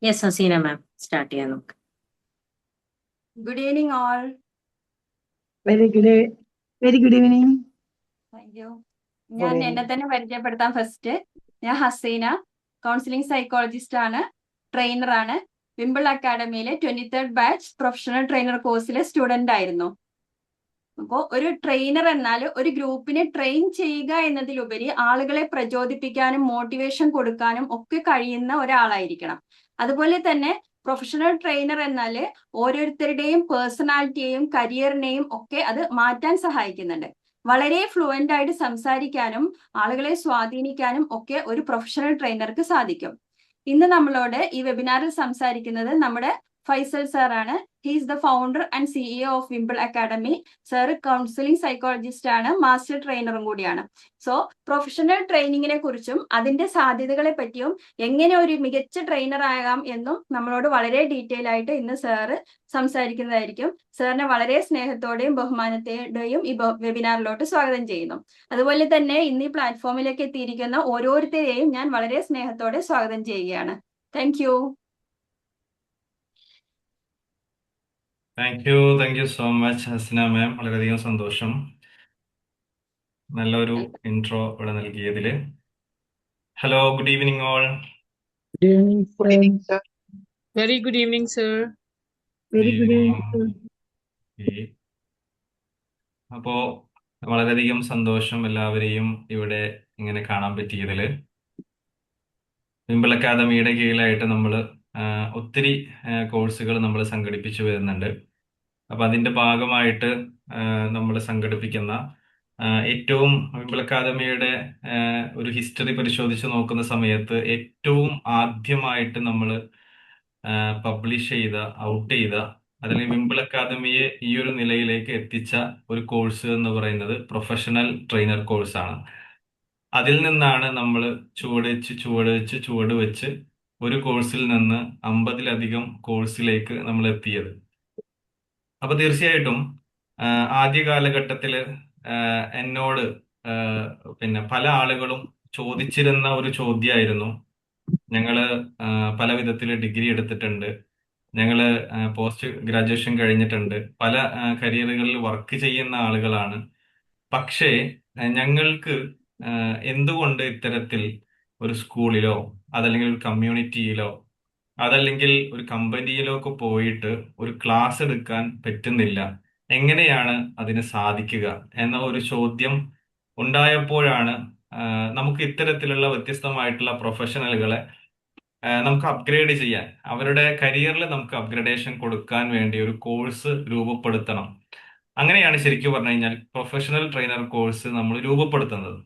Yes Hasina മാം, start ചെയ്യാം നമുക്ക്. Good evening, all. Very good evening. Thank you. ഞാൻ എന്നെ തന്നെ പരിചയപ്പെടുത്താം. ഫസ്റ്റ് ഞാൻ ഹസീന, കൗൺസിലിംഗ് സൈക്കോളജിസ്റ്റ് ആണ്, ട്രെയിനർ ആണ്. വിംബിൾ അക്കാഡമിയിലെ 23rd ബാച്ച് പ്രൊഫഷണൽ ട്രെയിനർ കോഴ്സിലെ സ്റ്റുഡന്റ് ആയിരുന്നു. അപ്പോൾ ഒരു ട്രെയിനർ എന്നാൽ ഒരു ഗ്രൂപ്പിനെ ട്രെയിൻ ചെയ്യുക എന്നതിലുപരി ആളുകളെ പ്രചോദിപ്പിക്കാനും മോട്ടിവേഷൻ കൊടുക്കാനും ഒക്കെ കഴിയുന്ന ഒരാളായിരിക്കണം. അതുപോലെ തന്നെ പ്രൊഫഷണൽ ട്രെയിനർ എന്നാൽ ഓരോരുത്തരുടെയും പേഴ്സണാലിറ്റിയെയും കരിയറിനെയും ഒക്കെ അത് മാറ്റാൻ സഹായിക്കുന്നുണ്ട്. വളരെ ഫ്ലുവന്റ് ആയിട്ട് സംസാരിക്കാനും ആളുകളെ സ്വാധീനിക്കാനും ഒക്കെ ഒരു പ്രൊഫഷണൽ ട്രെയിനർക്ക് സാധിക്കും. ഇന്ന് നമ്മളോട് ഈ വെബിനാറിൽ സംസാരിക്കുന്നത് നമ്മുടെ ഫൈസൽ സാറാണ്. He's the founder and CEO of വിംബിൾ academy. Sir counselling psychologist ആണ്, മാസ്റ്റർ ട്രെയിനറും കൂടിയാണ്. സോ പ്രൊഫഷണൽ ട്രെയിനിങ്ങിനെ കുറിച്ചും അതിന്റെ സാധ്യതകളെ പറ്റിയും എങ്ങനെ ഒരു മികച്ച ട്രെയിനർ ആകാം എന്നും നമ്മളോട് വളരെ ഡീറ്റെയിൽ ആയിട്ട് ഇന്ന് സാറ് സംസാരിക്കുന്നതായിരിക്കും. സാറിനെ വളരെ സ്നേഹത്തോടെയും ബഹുമാനത്തോടെയും ഈ വെബിനാറിലോട്ട് സ്വാഗതം ചെയ്യുന്നു. അതുപോലെ തന്നെ ഇന്ന് ഈ പ്ലാറ്റ്ഫോമിലേക്ക് എത്തിയിരിക്കുന്ന ഓരോരുത്തരെയും ഞാൻ വളരെ സ്നേഹത്തോടെ സ്വാഗതം ചെയ്യുകയാണ്. Thank you. Thank you so much ഹസന മാം. വളരെയധികം സന്തോഷം നല്ലൊരു ഇൻട്രോ ഇവിടെ നൽകിയതിൽ. Hello, good evening all. Good evening, sir. Very good evening, sir. Very good evening, sir. അപ്പോ വളരെയധികം സന്തോഷം എല്ലാവരെയും ഇവിടെ ഇങ്ങനെ കാണാൻ പറ്റിയതിൽ. വിംബിൾ അക്കാദമിയുടെ കീഴിലായിട്ട് നമ്മൾ ഒത്തിരി കോഴ്സുകൾ നമ്മൾ സംഘടിപ്പിച്ചു വരുന്നുണ്ട്. അപ്പൊ അതിന്റെ ഭാഗമായിട്ട് നമ്മൾ സംഘടിപ്പിക്കുന്ന ഏറ്റവും വിംബിൾ അക്കാദമിയുടെ ഒരു ഹിസ്റ്ററി പരിശോധിച്ച് നോക്കുന്ന സമയത്ത് ഏറ്റവും ആദ്യമായിട്ട് നമ്മൾ പബ്ലിഷ് ചെയ്ത, ഔട്ട് ചെയ്ത, അല്ലെങ്കിൽ വിംബിൾ അക്കാദമിയെ ഈ ഒരു നിലയിലേക്ക് എത്തിച്ച ഒരു കോഴ്സ് എന്ന് പറയുന്നത് പ്രൊഫഷണൽ ട്രെയിനർ കോഴ്സാണ്. അതിൽ നിന്നാണ് നമ്മൾ ചുവട് വെച്ച് ഒരു കോഴ്സിൽ നിന്ന് 50-ലധികം കോഴ്സിലേക്ക് നമ്മൾ എത്തിയത്. അപ്പൊ തീർച്ചയായിട്ടും ആദ്യ കാലഘട്ടത്തിൽ എന്നോട് പിന്നെ പല ആളുകളും ചോദിച്ചിരുന്ന ഒരു ചോദ്യമായിരുന്നു, ഞങ്ങള് പല വിധത്തിൽ ഡിഗ്രി എടുത്തിട്ടുണ്ട്, ഞങ്ങള് പോസ്റ്റ് ഗ്രാജുവേഷൻ കഴിഞ്ഞിട്ടുണ്ട്, പല കരിയറുകളിൽ വർക്ക് ചെയ്യുന്ന ആളുകളാണ്, പക്ഷേ ഞങ്ങൾക്ക് എന്തുകൊണ്ട് ഇത്തരത്തിൽ ഒരു സ്കൂളിലോ അതല്ലെങ്കിൽ ഒരു കമ്മ്യൂണിറ്റിയിലോ അതല്ലെങ്കിൽ ഒരു കമ്പനിയിലോ ഒക്കെ പോയിട്ട് ഒരു ക്ലാസ് എടുക്കാൻ പറ്റുന്നില്ല, എങ്ങനെയാണ് അതിന് സാധിക്കുക എന്ന ഒരു ചോദ്യം ഉണ്ടായപ്പോഴാണ് നമുക്ക് ഇത്തരത്തിലുള്ള വ്യത്യസ്തമായിട്ടുള്ള പ്രൊഫഷണലുകളെ നമുക്ക് അപ്ഗ്രേഡ് ചെയ്യാൻ, അവരുടെ കരിയറിൽ നമുക്ക് അപ്ഗ്രഡേഷൻ കൊടുക്കാൻ വേണ്ടി ഒരു കോഴ്സ് രൂപപ്പെടുത്തണം. അങ്ങനെയാണ് ശരിക്കും പറഞ്ഞു കഴിഞ്ഞാൽ പ്രൊഫഷണൽ ട്രെയിനർ കോഴ്സ് നമ്മൾ രൂപപ്പെടുത്തുന്നത്.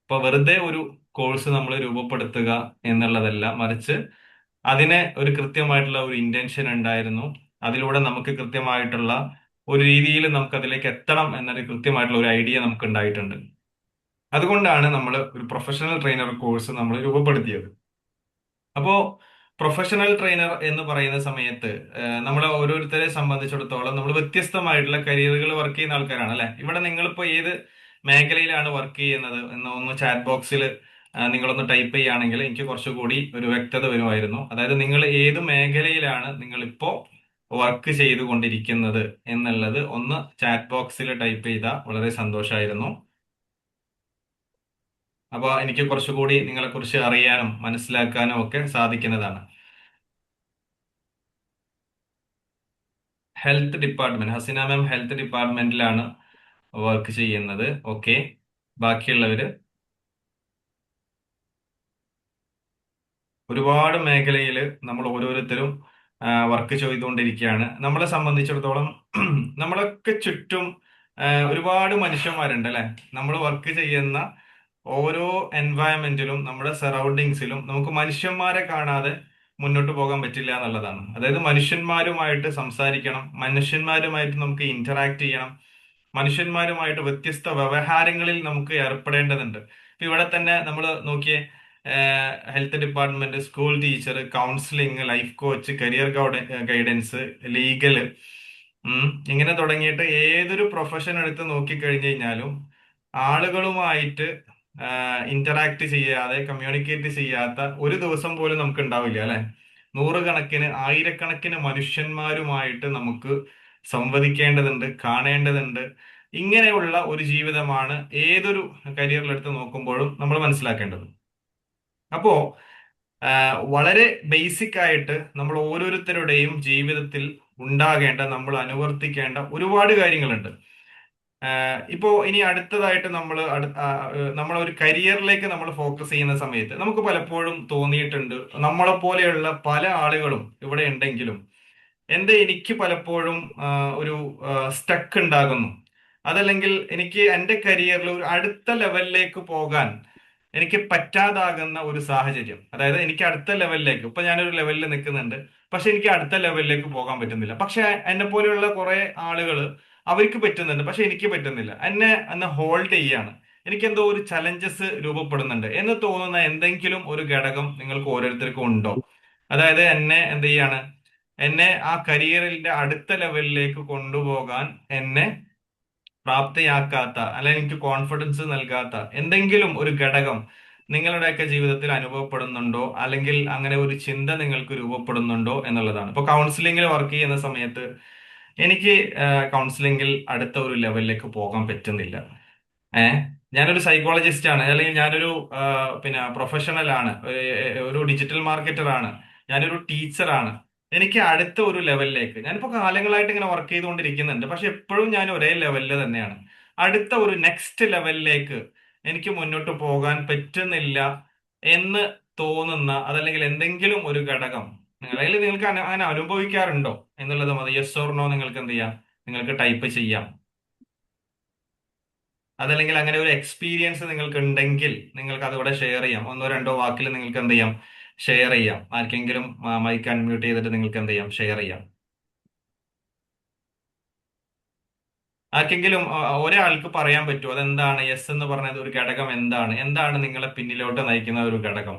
ഇപ്പൊ വെറുതെ ഒരു കോഴ്സ് നമ്മൾ രൂപപ്പെടുത്തുക എന്നുള്ളതല്ല, മറിച്ച് അതിന് ഒരു കൃത്യമായിട്ടുള്ള ഒരു ഇന്റൻഷൻ ഉണ്ടായിരുന്നു. അതിലൂടെ നമുക്ക് കൃത്യമായിട്ടുള്ള ഒരു രീതിയിൽ നമുക്ക് അതിലേക്ക് എത്തണം എന്നൊരു കൃത്യമായിട്ടുള്ള ഒരു ഐഡിയ നമുക്ക് ഉണ്ടായിട്ടുണ്ട്. അതുകൊണ്ടാണ് നമ്മൾ ഒരു പ്രൊഫഷണൽ ട്രെയിനർ കോഴ്സ് നമ്മൾ രൂപപ്പെടുത്തിയത്. അപ്പോ പ്രൊഫഷണൽ ട്രെയിനർ എന്ന് പറയുന്ന സമയത്ത് നമ്മളെ ഓരോരുത്തരെ സംബന്ധിച്ചിടത്തോളം നമ്മൾ വ്യത്യസ്തമായിട്ടുള്ള കരിയറുകൾ വർക്ക് ചെയ്യുന്ന ആൾക്കാരാണ് അല്ലെ. ഇവിടെ നിങ്ങളിപ്പോ ഏത് മേഖലയിലാണ് വർക്ക് ചെയ്യുന്നത് എന്ന് ഒന്ന് ചാറ്റ് ബോക്സിൽ നിങ്ങളൊന്ന് ടൈപ്പ് ചെയ്യുകയാണെങ്കിൽ എനിക്ക് കുറച്ചുകൂടി ഒരു വ്യക്തത വരുമായിരുന്നു. അതായത് നിങ്ങൾ ഏത് മേഖലയിലാണ് നിങ്ങളിപ്പോ വർക്ക് ചെയ്തുകൊണ്ടിരിക്കുന്നത് എന്നുള്ളത് ഒന്ന് ചാറ്റ് ബോക്സിൽ ടൈപ്പ് ചെയ്താൽ വളരെ സന്തോഷമായിരുന്നു. അപ്പൊ എനിക്ക് കുറച്ചുകൂടി നിങ്ങളെ കുറിച്ച് അറിയാനും മനസ്സിലാക്കാനും ഒക്കെ സാധിക്കുന്നതാണ്. ഹെൽത്ത് ഡിപ്പാർട്ട്മെന്റ്, ഹസീന മാം ഹെൽത്ത് ഡിപ്പാർട്ട്മെന്റിലാണ് വർക്ക് ചെയ്യുന്നത്. ഓക്കെ, ബാക്കിയുള്ളവര് ഒരുപാട് മേഖലയിൽ നമ്മൾ ഓരോരുത്തരും വർക്ക് ചെയ്തുകൊണ്ടിരിക്കുകയാണ്. നമ്മളെ സംബന്ധിച്ചിടത്തോളം നമ്മളൊക്കെ ചുറ്റും ഒരുപാട് മനുഷ്യന്മാരുണ്ട് അല്ലെ. നമ്മൾ വർക്ക് ചെയ്യുന്ന ഓരോ എൻവയൺമെന്റിലും നമ്മുടെ സറൗണ്ടിങ്സിലും നമുക്ക് മനുഷ്യന്മാരെ കാണാതെ മുന്നോട്ട് പോകാൻ പറ്റില്ല എന്നുള്ളതാണ്. അതായത് മനുഷ്യന്മാരുമായിട്ട് സംസാരിക്കണം, മനുഷ്യന്മാരുമായിട്ട് നമുക്ക് ഇന്ററാക്ട് ചെയ്യണം, മനുഷ്യന്മാരുമായിട്ട് വ്യത്യസ്ത വ്യവഹാരങ്ങളിൽ നമുക്ക് ഏർപ്പെടേണ്ടതുണ്ട്. ഇപ്പൊ ഇവിടെ തന്നെ നമ്മൾ നോക്കിയേ, health department, school teacher, counselling, life coach, career guidance, legal, ഇങ്ങനെ തുടങ്ങിയിട്ട് ഏതൊരു പ്രൊഫഷൻ എടുത്ത് നോക്കിക്കഴിഞ്ഞു കഴിഞ്ഞാലും ആളുകളുമായിട്ട് ഇന്ററാക്ട് ചെയ്യാതെ കമ്മ്യൂണിക്കേറ്റ് ചെയ്യാത്ത ഒരു ദിവസം പോലും നമുക്ക് ഉണ്ടാവില്ല അല്ലെ. നൂറുകണക്കിന് ആയിരക്കണക്കിന് മനുഷ്യന്മാരുമായിട്ട് നമുക്ക് സംവദിക്കേണ്ടതുണ്ട്, കാണേണ്ടതുണ്ട്. ഇങ്ങനെയുള്ള ഒരു ജീവിതമാണ് ഏതൊരു കരിയറിലെടുത്ത് നോക്കുമ്പോഴും നമ്മൾ മനസ്സിലാക്കേണ്ടത്. അപ്പോ വളരെ ബേസിക് ആയിട്ട് നമ്മൾ ഓരോരുത്തരുടെയും ജീവിതത്തിൽ ഉണ്ടാകേണ്ട, നമ്മൾ അനുവർത്തിക്കേണ്ട ഒരുപാട് കാര്യങ്ങളുണ്ട്. ഇപ്പോ ഇനി അടുത്തതായിട്ട് നമ്മൾ ഒരു കരിയറിലേക്ക് നമ്മൾ ഫോക്കസ് ചെയ്യുന്ന സമയത്ത് നമുക്ക് പലപ്പോഴും തോന്നിയിട്ടുണ്ട്, നമ്മളെ പോലെയുള്ള പല ആളുകളും ഇവിടെ ഉണ്ടെങ്കിലും എന്റെ എനിക്ക് പലപ്പോഴും ഒരു സ്റ്റക്ക് ഉണ്ടാകുന്നു. അതല്ലെങ്കിൽ എനിക്ക് എന്റെ കരിയറിൽ ഒരു അടുത്ത ലെവലിലേക്ക് പോകാൻ എനിക്ക് പറ്റാതാകുന്ന ഒരു സാഹചര്യം. അതായത് എനിക്ക് അടുത്ത ലെവലിലേക്ക്, ഇപ്പൊ ഞാനൊരു ലെവലിൽ നിൽക്കുന്നുണ്ട്, പക്ഷെ എനിക്ക് അടുത്ത ലെവലിലേക്ക് പോകാൻ പറ്റുന്നില്ല. പക്ഷെ എന്നെ പോലെയുള്ള കുറെ ആളുകൾ അവർക്ക് പറ്റുന്നുണ്ട്, പക്ഷെ എനിക്ക് പറ്റുന്നില്ല. എന്നെ ഹോൾഡ് ചെയ്യാണ്. എനിക്ക് എന്തോ ഒരു ചലഞ്ചസ് രൂപപ്പെടുന്നുണ്ട് എന്ന് തോന്നുന്ന എന്തെങ്കിലും ഒരു ഘടകം നിങ്ങൾക്ക് ഓരോരുത്തർക്കും ഉണ്ടോ? അതായത് എന്നെ എന്ത് ചെയ്യാണ്, എന്നെ ആ കരിയറിന്റെ അടുത്ത ലെവലിലേക്ക് കൊണ്ടുപോകാൻ എന്നെ പ്രാപ്തിയാക്കാത്ത, അല്ലെങ്കിൽ എനിക്ക് കോൺഫിഡൻസ് നൽകാത്ത എന്തെങ്കിലും ഒരു ഘടകം നിങ്ങളുടെയൊക്കെ ജീവിതത്തിൽ അനുഭവപ്പെടുന്നുണ്ടോ, അല്ലെങ്കിൽ അങ്ങനെ ഒരു ചിന്ത നിങ്ങൾക്ക് രൂപപ്പെടുന്നുണ്ടോ എന്നുള്ളതാണ്. ഇപ്പൊ കൗൺസിലിംഗിൽ വർക്ക് ചെയ്യുന്ന സമയത്ത് എനിക്ക് കൗൺസിലിംഗിൽ അടുത്ത ഒരു ലെവലിലേക്ക് പോകാൻ പറ്റുന്നില്ല. ഏഹ് ഞാനൊരു സൈക്കോളജിസ്റ്റ് ആണ്, അല്ലെങ്കിൽ ഞാനൊരു പിന്നെ പ്രൊഫഷണൽ ആണ്, ഒരു ഡിജിറ്റൽ മാർക്കറ്റർ ആണ്, ഞാനൊരു ടീച്ചറാണ്. എനിക്ക് അടുത്ത ഒരു ലെവലിലേക്ക്, ഞാനിപ്പോ കാലങ്ങളായിട്ട് ഇങ്ങനെ വർക്ക് ചെയ്തുകൊണ്ടിരിക്കുന്നുണ്ട്, പക്ഷെ എപ്പോഴും ഞാൻ ഒരേ ലെവലിൽ തന്നെയാണ്. അടുത്ത ഒരു നെക്സ്റ്റ് ലെവലിലേക്ക് എനിക്ക് മുന്നോട്ട് പോകാൻ പറ്റുന്നില്ല എന്ന് തോന്നുന്ന, അതല്ലെങ്കിൽ എന്തെങ്കിലും ഒരു ഘടകം അല്ലെങ്കിൽ നിങ്ങൾക്ക് അങ്ങനെ അനുഭവിക്കാറുണ്ടോ എന്നുള്ളത് മതി. യെസ് ഓർ നോ നിങ്ങൾക്ക് എന്ത് ചെയ്യാം, നിങ്ങൾക്ക് ടൈപ്പ് ചെയ്യാം. അതല്ലെങ്കിൽ അങ്ങനെ ഒരു എക്സ്പീരിയൻസ് നിങ്ങൾക്ക് ഉണ്ടെങ്കിൽ നിങ്ങൾക്ക് അതോടെ ഷെയർ ചെയ്യാം. ഒന്നോ രണ്ടോ വാക്കിൽ നിങ്ങൾക്ക് എന്ത് ചെയ്യാം, ഷെയർ ചെയ്യാം. ആർക്കെങ്കിലും മൈക്ക് അൺമ്യൂട്ട് ചെയ്തിട്ട് നിങ്ങൾക്ക് എന്ത് ചെയ്യാം, ഷെയർ ചെയ്യാം. ആർക്കെങ്കിലും ഒരാൾക്ക് പറയാൻ പറ്റുമോ അതെന്താണ് യെസ് എന്ന് പറഞ്ഞത്, ഒരു ഘടകം എന്താണ് നിങ്ങളെ പിന്നിലോട്ട് നയിക്കുന്ന ഒരു ഘടകം?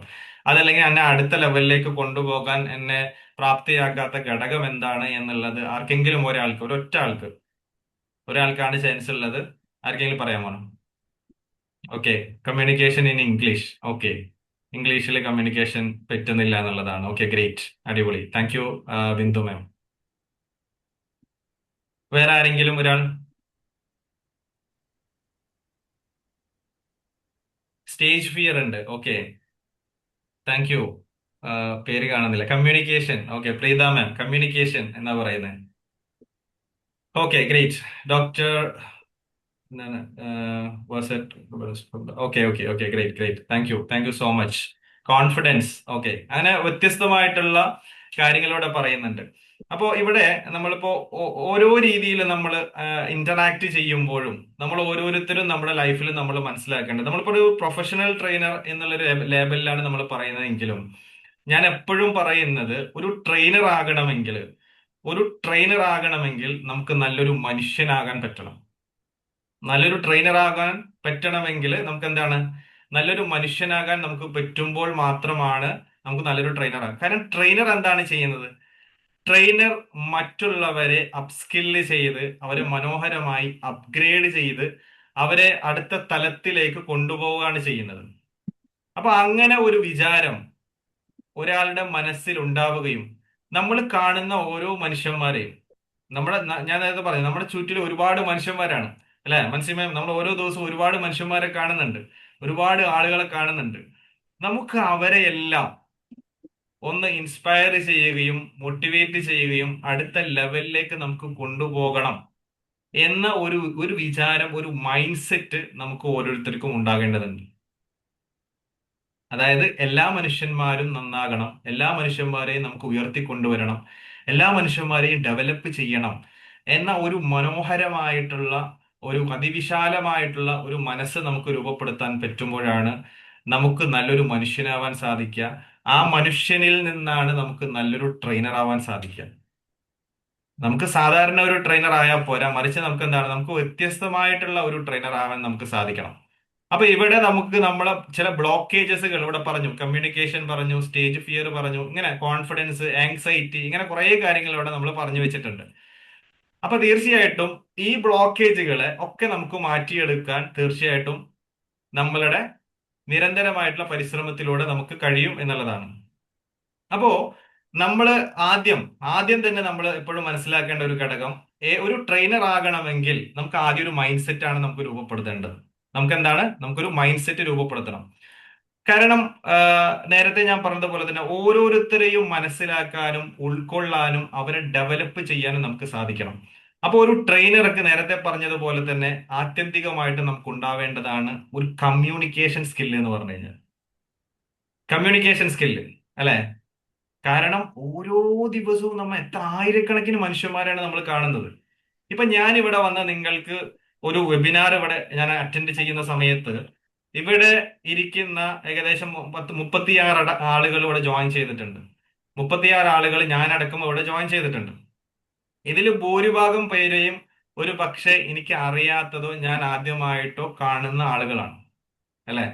അതല്ലെങ്കിൽ എന്നെ അടുത്ത ലെവലിലേക്ക് കൊണ്ടുപോകാൻ എന്നെ പ്രാപ്തിയാക്കാത്ത ഘടകം എന്താണ് എന്നുള്ളത് ആർക്കെങ്കിലും ഒരാൾക്കാണ് ചാൻസ് ഉള്ളത്. ആർക്കെങ്കിലും പറയാമോ? Okay, communication in English. Okay, ഇംഗ്ലീഷിൽ കമ്മ്യൂണിക്കേഷൻ പറ്റുന്നില്ല എന്നുള്ളതാണ്. ഓക്കെ, ഗ്രേറ്റ്, അടിപൊളി, താങ്ക് യു ബിന്ദു മാം. വേറെ ആരെങ്കിലും ഒരാൾ? സ്റ്റേജ് ഫിയർ ഉണ്ട്. Okay, thank you. പേര് കാണുന്നില്ല. കമ്മ്യൂണിക്കേഷൻ. ഓക്കെ, പ്രീത മാം കമ്മ്യൂണിക്കേഷൻ എന്നാ പറയുന്നത്. Okay, great. ഡോക്ടർ എന്താണ് okay okay okay, great, thank you so much. Confidence. Okay, അങ്ങനെ വ്യത്യസ്തമായിട്ടുള്ള കാര്യങ്ങളോടെ പറയുന്നുണ്ട്. അപ്പോൾ ഇവിടെ നമ്മളിപ്പോ ഓരോ രീതിയിൽ നമ്മൾ ഇന്ററാക്ട് ചെയ്യുമ്പോഴും നമ്മൾ ഓരോരുത്തരും നമ്മുടെ ലൈഫിൽ നമ്മൾ മനസ്സിലാക്കേണ്ടത്, നമ്മളിപ്പോ ഒരു പ്രൊഫഷണൽ ട്രെയിനർ എന്നുള്ള ലേബലിലാണ് നമ്മൾ പറയുന്നതെങ്കിലും ഞാൻ എപ്പോഴും പറയുന്നത്, ഒരു ട്രെയിനർ ആകണമെങ്കിൽ നമുക്ക് നല്ലൊരു മനുഷ്യനാകാൻ പറ്റണം. നല്ലൊരു ട്രെയിനർ ആകാൻ പറ്റണമെങ്കിൽ നമുക്ക് എന്താണ്, നല്ലൊരു മനുഷ്യനാകാൻ നമുക്ക് പറ്റുമ്പോൾ മാത്രമാണ് നമുക്ക് നല്ലൊരു ട്രെയിനർ ആകാൻ. കാരണം ട്രെയിനർ എന്താണ് ചെയ്യുന്നത്? ട്രെയിനർ മറ്റുള്ളവരെ അപ്സ്കില്ല് ചെയ്ത് അവരെ മനോഹരമായി അപ്ഗ്രേഡ് ചെയ്ത് അവരെ അടുത്ത തലത്തിലേക്ക് കൊണ്ടുപോവുകയാണ് ചെയ്യുന്നത്. അപ്പൊ അങ്ങനെ ഒരു വിചാരം ഒരാളുടെ മനസ്സിൽ ഉണ്ടാവുകയും നമ്മൾ കാണുന്ന ഓരോ മനുഷ്യന്മാരെയും, ഞാൻ നേരത്തെ പറഞ്ഞു, നമ്മുടെ ചുറ്റിലും ഒരുപാട് മനുഷ്യന്മാരാണ് അല്ലെ മനസ്സിലായി. നമ്മൾ ഓരോ ദിവസവും ഒരുപാട് മനുഷ്യന്മാരെ കാണുന്നുണ്ട്, ഒരുപാട് ആളുകളെ കാണുന്നുണ്ട്. നമുക്ക് അവരെ എല്ലാം ഒന്ന് ഇൻസ്പയർ ചെയ്യുകയും മോട്ടിവേറ്റ് ചെയ്യുകയും അടുത്ത ലെവലിലേക്ക് നമുക്ക് കൊണ്ടുപോകണം എന്ന ഒരു വിചാരം, ഒരു മൈൻഡ് സെറ്റ് നമുക്ക് ഓരോരുത്തർക്കും ഉണ്ടാകേണ്ടതുണ്ട്. അതായത് എല്ലാ മനുഷ്യന്മാരും നന്നാകണം, എല്ലാ മനുഷ്യന്മാരെയും നമുക്ക് ഉയർത്തിക്കൊണ്ടുവരണം, എല്ലാ മനുഷ്യന്മാരെയും ഡെവലപ്പ് ചെയ്യണം എന്ന ഒരു മനോഹരമായിട്ടുള്ള, ഒരു അതിവിശാലമായിട്ടുള്ള ഒരു മനസ്സ് നമുക്ക് രൂപപ്പെടുത്താൻ പറ്റുമ്പോഴാണ് നമുക്ക് നല്ലൊരു മനുഷ്യനാവാൻ സാധിക്കുക. ആ മനുഷ്യനിൽ നിന്നാണ് നമുക്ക് നല്ലൊരു ട്രെയിനർ ആവാൻ സാധിക്കുക. നമുക്ക് സാധാരണ ഒരു ട്രെയിനർ ആയാൽ പോരാ, മറിച്ച് നമുക്ക് എന്താണ്, നമുക്ക് വ്യത്യസ്തമായിട്ടുള്ള ഒരു ട്രെയിനർ ആവാൻ നമുക്ക് സാധിക്കണം. അപ്പൊ ഇവിടെ നമുക്ക് നമ്മളെ ചില ബ്ലോക്കേജസുകൾ ഇവിടെ പറഞ്ഞു, കമ്മ്യൂണിക്കേഷൻ പറഞ്ഞു, സ്റ്റേജ് ഫിയർ പറഞ്ഞു, ഇങ്ങനെ കോൺഫിഡൻസ്, ആങ്സൈറ്റി, ഇങ്ങനെ കുറെ കാര്യങ്ങൾ ഇവിടെ നമ്മൾ പറഞ്ഞു വെച്ചിട്ടുണ്ട്. അപ്പൊ തീർച്ചയായിട്ടും ഈ ബ്ലോക്കേജുകളെ ഒക്കെ നമുക്ക് മാറ്റിയെടുക്കാൻ തീർച്ചയായിട്ടും നമ്മളുടെ നിരന്തരമായിട്ടുള്ള പരിശ്രമത്തിലൂടെ നമുക്ക് കഴിയും എന്നുള്ളതാണ്. അപ്പോ നമ്മൾ ആദ്യം ആദ്യം തന്നെ നമ്മൾ എപ്പോഴും മനസ്സിലാക്കേണ്ട ഒരു ഘടകം, ഒരു ട്രെയിനർ ആകണമെങ്കിൽ നമുക്ക് ആദ്യം ഒരു മൈൻഡ് സെറ്റ് ആണ് നമുക്ക് രൂപപ്പെടുത്തേണ്ടത്. നമുക്ക് എന്താണ്, നമുക്കൊരു മൈൻഡ് സെറ്റ് രൂപപ്പെടുത്തണം. കാരണം നേരത്തെ ഞാൻ പറഞ്ഞതുപോലെ തന്നെ ഓരോരുത്തരെയും മനസ്സിലാക്കാനും ഉൾക്കൊള്ളാനും അവരെ ഡെവലപ്പ് ചെയ്യാനും നമുക്ക് സാധിക്കണം. അപ്പോൾ ഒരു ട്രെയിനർക്ക് നേരത്തെ പറഞ്ഞതുപോലെ തന്നെ ആത്യന്തികമായിട്ട് നമുക്ക് ഉണ്ടാവേണ്ടതാണ് ഒരു കമ്മ്യൂണിക്കേഷൻ സ്കില്ല് എന്ന് പറഞ്ഞു കഴിഞ്ഞാൽ. കമ്മ്യൂണിക്കേഷൻ സ്കില്ല് അല്ലെ? കാരണം ഓരോ ദിവസവും നമ്മൾ എത്ര ആയിരക്കണക്കിന് മനുഷ്യന്മാരാണ് നമ്മൾ കാണുന്നത്. ഇപ്പൊ ഞാൻ ഇവിടെ വന്ന നിങ്ങൾക്ക് ഒരു വെബിനാർ ഇവിടെ ഞാൻ അറ്റൻഡ് ചെയ്യുന്ന സമയത്ത് ഇവിടെ ഇരിക്കുന്ന ഏകദേശം 36 ആളുകൾ ഇവിടെ ജോയിൻ ചെയ്തിട്ടുണ്ട്. 36 ആളുകൾ ഞാനടക്കം ഇവിടെ ജോയിൻ ചെയ്തിട്ടുണ്ട്. ഇതിൽ ഭൂരിഭാഗം പേരെയും ഒരു പക്ഷേ എനിക്ക് അറിയാത്തതോ ഞാൻ ആദ്യമായിട്ടോ കാണുന്ന ആളുകളാണ്, അല്ലെ?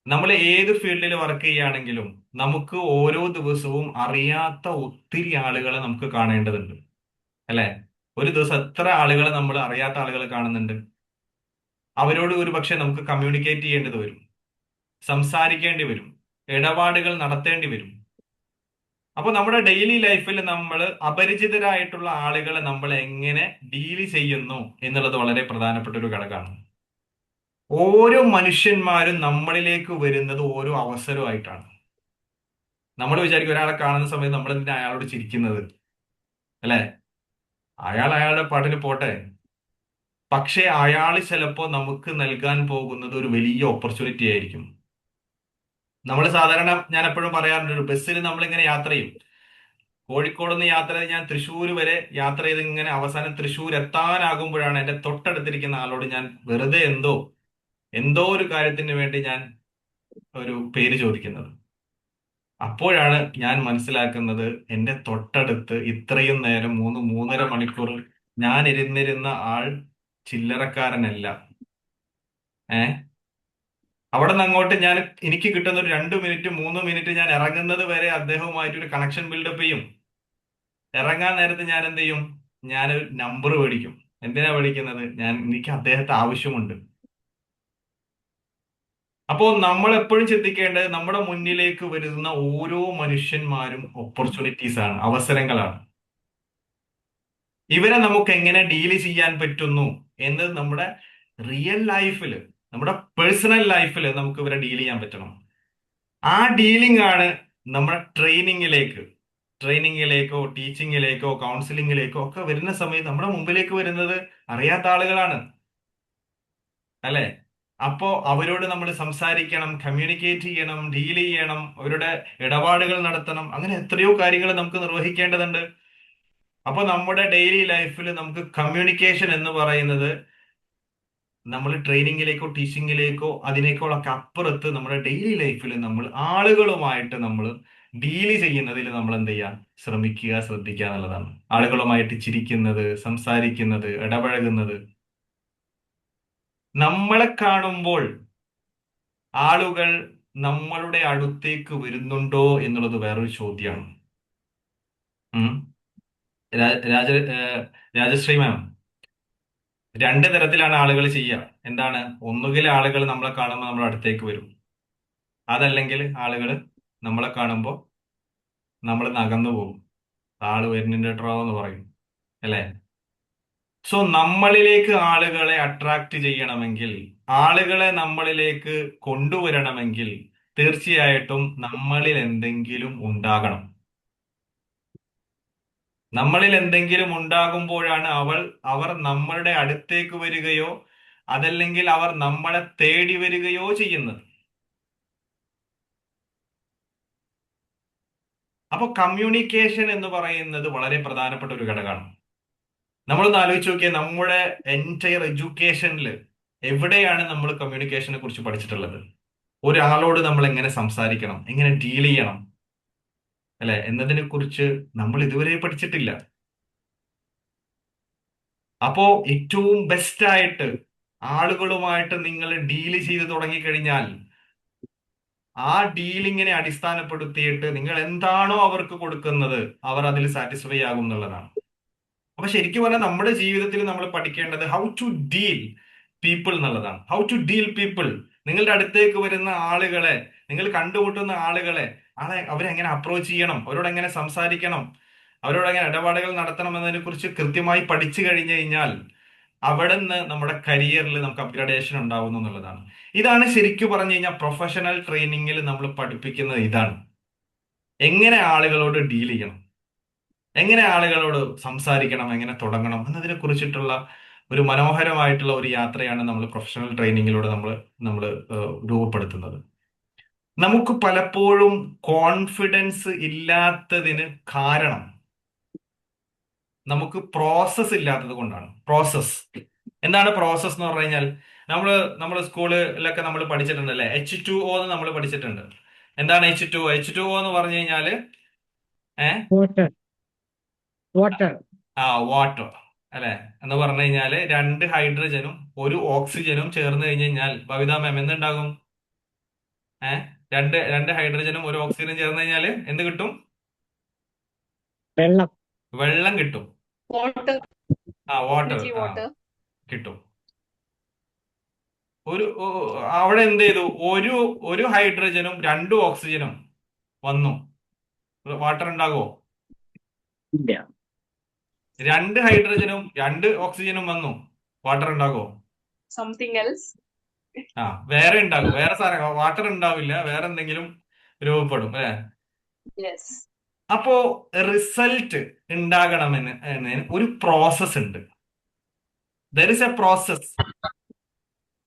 നമ്മൾ ഏത് ഫീൽഡിൽ വർക്ക് ചെയ്യുകയാണെങ്കിലും നമുക്ക് ഓരോ ദിവസവും അറിയാത്ത ഒത്തിരി ആളുകളെ നമുക്ക് കാണേണ്ടതുണ്ട്, അല്ലെ? ഒരു ദിവസം എത്ര ആളുകളെ നമ്മൾ അറിയാത്ത ആളുകളെ കാണുന്നുണ്ട്. അവരോട് ഒരു പക്ഷെ നമുക്ക് കമ്മ്യൂണിക്കേറ്റ് ചെയ്യേണ്ടത് വരും, സംസാരിക്കേണ്ടി വരും, ഇടപാടുകൾ നടത്തേണ്ടി വരും. അപ്പൊ നമ്മുടെ ഡെയിലി ലൈഫിൽ നമ്മൾ അപരിചിതരായിട്ടുള്ള ആളുകളെ നമ്മൾ എങ്ങനെ ഡീൽ ചെയ്യുന്നു എന്നുള്ളത് വളരെ പ്രധാനപ്പെട്ട ഒരു ഘടകമാണ്. ഓരോ മനുഷ്യന്മാരും നമ്മളിലേക്ക് വരുന്നത് ഓരോ അവസരമായിട്ടാണ്. നമ്മൾ വിചാരിക്കും ഒരാളെ കാണുന്ന സമയത്ത് നമ്മൾ എന്തിനാ അയാളോട് ചിരിക്കുന്നത്, അല്ലെ? അയാൾ അയാളുടെ പാട്ടിന് പോട്ടെ. പക്ഷെ അയാൾ ചിലപ്പോൾ നമുക്ക് നൽകാൻ പോകുന്നത് ഒരു വലിയ ഓപ്പർച്യൂണിറ്റി ആയിരിക്കും. നമ്മൾ സാധാരണ ഞാൻ എപ്പോഴും പറയാറുണ്ട്, ഒരു ബസ്സിൽ നമ്മളിങ്ങനെ യാത്ര ചെയ്യും. കോഴിക്കോട് നിന്ന് യാത്ര ചെയ്ത് ഞാൻ തൃശ്ശൂർ വരെ യാത്ര ചെയ്ത് ഇങ്ങനെ അവസാനം തൃശ്ശൂർ എത്താനാകുമ്പോഴാണ് എന്റെ തൊട്ടടുത്തിരിക്കുന്ന ആളോട് ഞാൻ വെറുതെ എന്തോ ഒരു കാര്യത്തിന് വേണ്ടി ഞാൻ ഒരു പേര് ചോദിക്കുന്നത്. അപ്പോഴാണ് ഞാൻ മനസ്സിലാക്കുന്നത് എന്റെ തൊട്ടടുത്ത് ഇത്രയും നേരം 3-3.5 മണിക്കൂർ ഞാൻ ഇരുന്നിരുന്ന ആൾ ചില്ലറക്കാരനല്ല. അവിടെ നിന്ന് അങ്ങോട്ട് എനിക്ക് കിട്ടുന്ന ഒരു 2 മിനിറ്റ് 3 മിനിറ്റ് ഞാൻ ഇറങ്ങുന്നത് വരെ അദ്ദേഹവുമായിട്ട് ഒരു കണക്ഷൻ ബിൽഡപ്പ് ചെയ്യും. ഇറങ്ങാൻ നേരത്ത് ഞാൻ എന്ത് ചെയ്യും, ഞാനൊരു നമ്പർ മേടിക്കും. എന്തിനാ മേടിക്കുന്നത്? എനിക്ക് അദ്ദേഹത്തെ ആവശ്യമുണ്ട്. അപ്പോ നമ്മൾ എപ്പോഴും ചിന്തിക്കേണ്ടത് നമ്മുടെ മുന്നിലേക്ക് വരുന്ന ഓരോ മനുഷ്യന്മാരും ഓപ്പർച്യൂണിറ്റീസ് ആണ്, അവസരങ്ങളാണ്. ഇവരെ നമുക്ക് എങ്ങനെ ഡീൽ ചെയ്യാൻ പറ്റുന്നു എന്നത് നമ്മുടെ റിയൽ ലൈഫിൽ, നമ്മുടെ പേഴ്സണൽ ലൈഫിൽ നമുക്ക് ഇവരെ ഡീൽ ചെയ്യാൻ പറ്റണം. ആ ഡീലിംഗ് ആണ് നമ്മുടെ ട്രെയിനിങ്ങിലേക്കോ ടീച്ചിങ്ങിലേക്കോ കൗൺസിലിങ്ങിലേക്കോ ഒക്കെ വരുന്ന സമയത്ത് നമ്മുടെ മുമ്പിലേക്ക് വരുന്നത് അറിയാത്ത ആളുകളാണ്, അല്ലെ? അപ്പോ അവരോട് നമ്മൾ സംസാരിക്കണം, കമ്മ്യൂണിക്കേറ്റ് ചെയ്യണം, ഡീൽ ചെയ്യണം, അവരുടെ ഇടപാടുകൾ നടത്തണം. അങ്ങനെ എത്രയോ കാര്യങ്ങൾ നമുക്ക് നിർവഹിക്കേണ്ടതുണ്ട്. അപ്പൊ നമ്മുടെ ഡെയിലി ലൈഫിൽ നമുക്ക് കമ്മ്യൂണിക്കേഷൻ എന്ന് പറയുന്നത് നമ്മൾ ട്രെയിനിങ്ങിലേക്കോ ടീച്ചിങ്ങിലേക്കോ അതിനേക്കാളൊക്കെ അപ്പുറത്ത് നമ്മുടെ ഡെയിലി ലൈഫിൽ നമ്മൾ ആളുകളുമായിട്ട് നമ്മൾ ഡീൽ ചെയ്യുന്നതിൽ നമ്മൾ എന്ത് ചെയ്യാൻ ശ്രദ്ധിക്കുക എന്നുള്ളതാണ്. ആളുകളുമായിട്ട് ചിരിക്കുന്നത്, സംസാരിക്കുന്നത്, ഇടപഴകുന്നത്. നമ്മളെ കാണുമ്പോൾ ആളുകൾ നമ്മളുടെ അടുത്തേക്ക് വരുന്നുണ്ടോ എന്നുള്ളത് വേറൊരു ചോദ്യമാണ്. രാജശ്രീ മാം, 2 തരത്തിലാണ് ആളുകൾ ചെയ്യുക. എന്താണ്? ഒന്നുകിൽ ആളുകൾ നമ്മളെ കാണുമ്പോൾ നമ്മുടെ അടുത്തേക്ക് വരും, അതല്ലെങ്കിൽ ആളുകൾ നമ്മളെ കാണുമ്പോൾ നമ്മൾ നകന്നു പോകും. ആള് വരുന്നുണ്ടോ എന്ന് പറയും, അല്ലെ? സോ നമ്മളിലേക്ക് ആളുകളെ അട്രാക്ട് ചെയ്യണമെങ്കിൽ, ആളുകളെ നമ്മളിലേക്ക് കൊണ്ടുവരണമെങ്കിൽ തീർച്ചയായിട്ടും നമ്മളിൽ എന്തെങ്കിലും ഉണ്ടാകണം. നമ്മളിൽ എന്തെങ്കിലും ഉണ്ടാകുമ്പോഴാണ് അവർ നമ്മളുടെ അടുത്തേക്ക് വരികയോ അതല്ലെങ്കിൽ അവർ നമ്മളെ തേടി വരികയോ ചെയ്യുന്നത്. അപ്പൊ കമ്മ്യൂണിക്കേഷൻ എന്ന് പറയുന്നത് വളരെ പ്രധാനപ്പെട്ട ഒരു ഘടകമാണ്. നമ്മളൊന്ന് ആലോചിച്ച് നോക്കിയാൽ നമ്മുടെ എൻറ്റയർ എഡ്യൂക്കേഷനിൽ എവിടെയാണ് നമ്മൾ കമ്മ്യൂണിക്കേഷനെ കുറിച്ച് പഠിച്ചിട്ടുള്ളത്? ഒരാളോട് നമ്മൾ എങ്ങനെ സംസാരിക്കണം, എങ്ങനെ ഡീൽ ചെയ്യണം, അല്ലെ, എന്നതിനെ കുറിച്ച് നമ്മൾ ഇതുവരെ പഠിച്ചിട്ടില്ല. അപ്പോ ഏറ്റവും ബെസ്റ്റ് ആയിട്ട് ആളുകളുമായിട്ട് നിങ്ങൾ ഡീൽ ചെയ്ത് തുടങ്ങിക്കഴിഞ്ഞാൽ ആ ഡീലിങ്ങിനെ അടിസ്ഥാനപ്പെടുത്തിയിട്ട് നിങ്ങൾ എന്താണോ അവർക്ക് കൊടുക്കുന്നത് അവർ അതിൽ സാറ്റിസ്ഫൈ ആകും എന്നുള്ളതാണ്. അപ്പൊ ശരിക്കും പറഞ്ഞാൽ നമ്മുടെ ജീവിതത്തിൽ നമ്മൾ പഠിക്കേണ്ടത് ഹൗ ടു ഡീൽ പീപ്പിൾ എന്നുള്ളതാണ്. How to deal people. നിങ്ങളുടെ അടുത്തേക്ക് വരുന്ന ആളുകളെ, നിങ്ങൾ കണ്ടുമുട്ടുന്ന ആളുകളെ, അവരെങ്ങനെ അപ്രോച്ച് ചെയ്യണം, അവരോട് എങ്ങനെ സംസാരിക്കണം, അവരോട് എങ്ങനെ ഇടപാടുകൾ നടത്തണം എന്നതിനെ കുറിച്ച് കൃത്യമായി പഠിച്ചു കഴിഞ്ഞു കഴിഞ്ഞാൽ അവിടെ നിന്ന് നമ്മുടെ കരിയറിൽ നമുക്ക് അപ്ഗ്രഡേഷൻ ഉണ്ടാവുന്നു എന്നുള്ളതാണ്. ഇതാണ് ശരിക്കും പറഞ്ഞു കഴിഞ്ഞാൽ പ്രൊഫഷണൽ ട്രെയിനിങ്ങിൽ നമ്മൾ പഠിപ്പിക്കുന്നത്. ഇതാണ് എങ്ങനെ ആളുകളോട് ഡീൽ ചെയ്യണം, എങ്ങനെ ആളുകളോട് സംസാരിക്കണം, എങ്ങനെ തുടങ്ങണം എന്നതിനെ കുറിച്ചിട്ടുള്ള ഒരു മനോഹരമായിട്ടുള്ള ഒരു യാത്രയാണ് നമ്മൾ പ്രൊഫഷണൽ ട്രെയിനിങ്ങിലൂടെ നമ്മൾ രൂപപ്പെടുത്തുന്നത്. നമുക്ക് പലപ്പോഴും കോൺഫിഡൻസ് ഇല്ലാത്തതിന് കാരണം നമുക്ക് പ്രോസസ് ഇല്ലാത്തത് കൊണ്ടാണ്. പ്രോസസ് എന്താണ്? പ്രോസസ് എന്ന് പറഞ്ഞു കഴിഞ്ഞാൽ നമ്മൾ സ്കൂളിലൊക്കെ നമ്മൾ പഠിച്ചിട്ടുണ്ടല്ലേ, H2O എന്ന് നമ്മൾ പഠിച്ചിട്ടുണ്ട്. എന്താണ് H2O? H2O എന്ന് പറഞ്ഞു കഴിഞ്ഞാല് വാട്ടർ വാട്ടർ വാട്ടർ അല്ലെ എന്ന് പറഞ്ഞു കഴിഞ്ഞാല് 2 ഹൈഡ്രജനും 1 ഓക്സിജനും ചേർന്ന് കഴിഞ്ഞ് കഴിഞ്ഞാൽ ബബിത മാം എന്തുണ്ടാകും? രണ്ട് ഹൈഡ്രജനും 1 ഓക്സിജനും ചേർന്ന് കഴിഞ്ഞാല് എന്ത് കിട്ടും? വെള്ളം വെള്ളം കിട്ടും. Water, water energy water. കിട്ടും. അവിടെ എന്ത് ചെയ്തു? ഒരു ഹൈഡ്രജനും 2 ഓക്സിജനും വന്നു, വാട്ടർ ഉണ്ടാകുമോ? ഇല്ല. 2 ഹൈഡ്രജനും 2 ഓക്സിജനും വന്നു, വാട്ടർ ഉണ്ടാകുമോ? Something else. വേറെ ഉണ്ടാകും, വേറെ സാധനം. വാട്ടർ ഉണ്ടാവില്ല, വേറെ എന്തെങ്കിലും രൂപപ്പെടും അല്ലെ? Yes. അപ്പോ റിസൾട്ട് ഉണ്ടാകണമെന്ന് ഒരു പ്രോസസ് ഉണ്ട്. There is A process.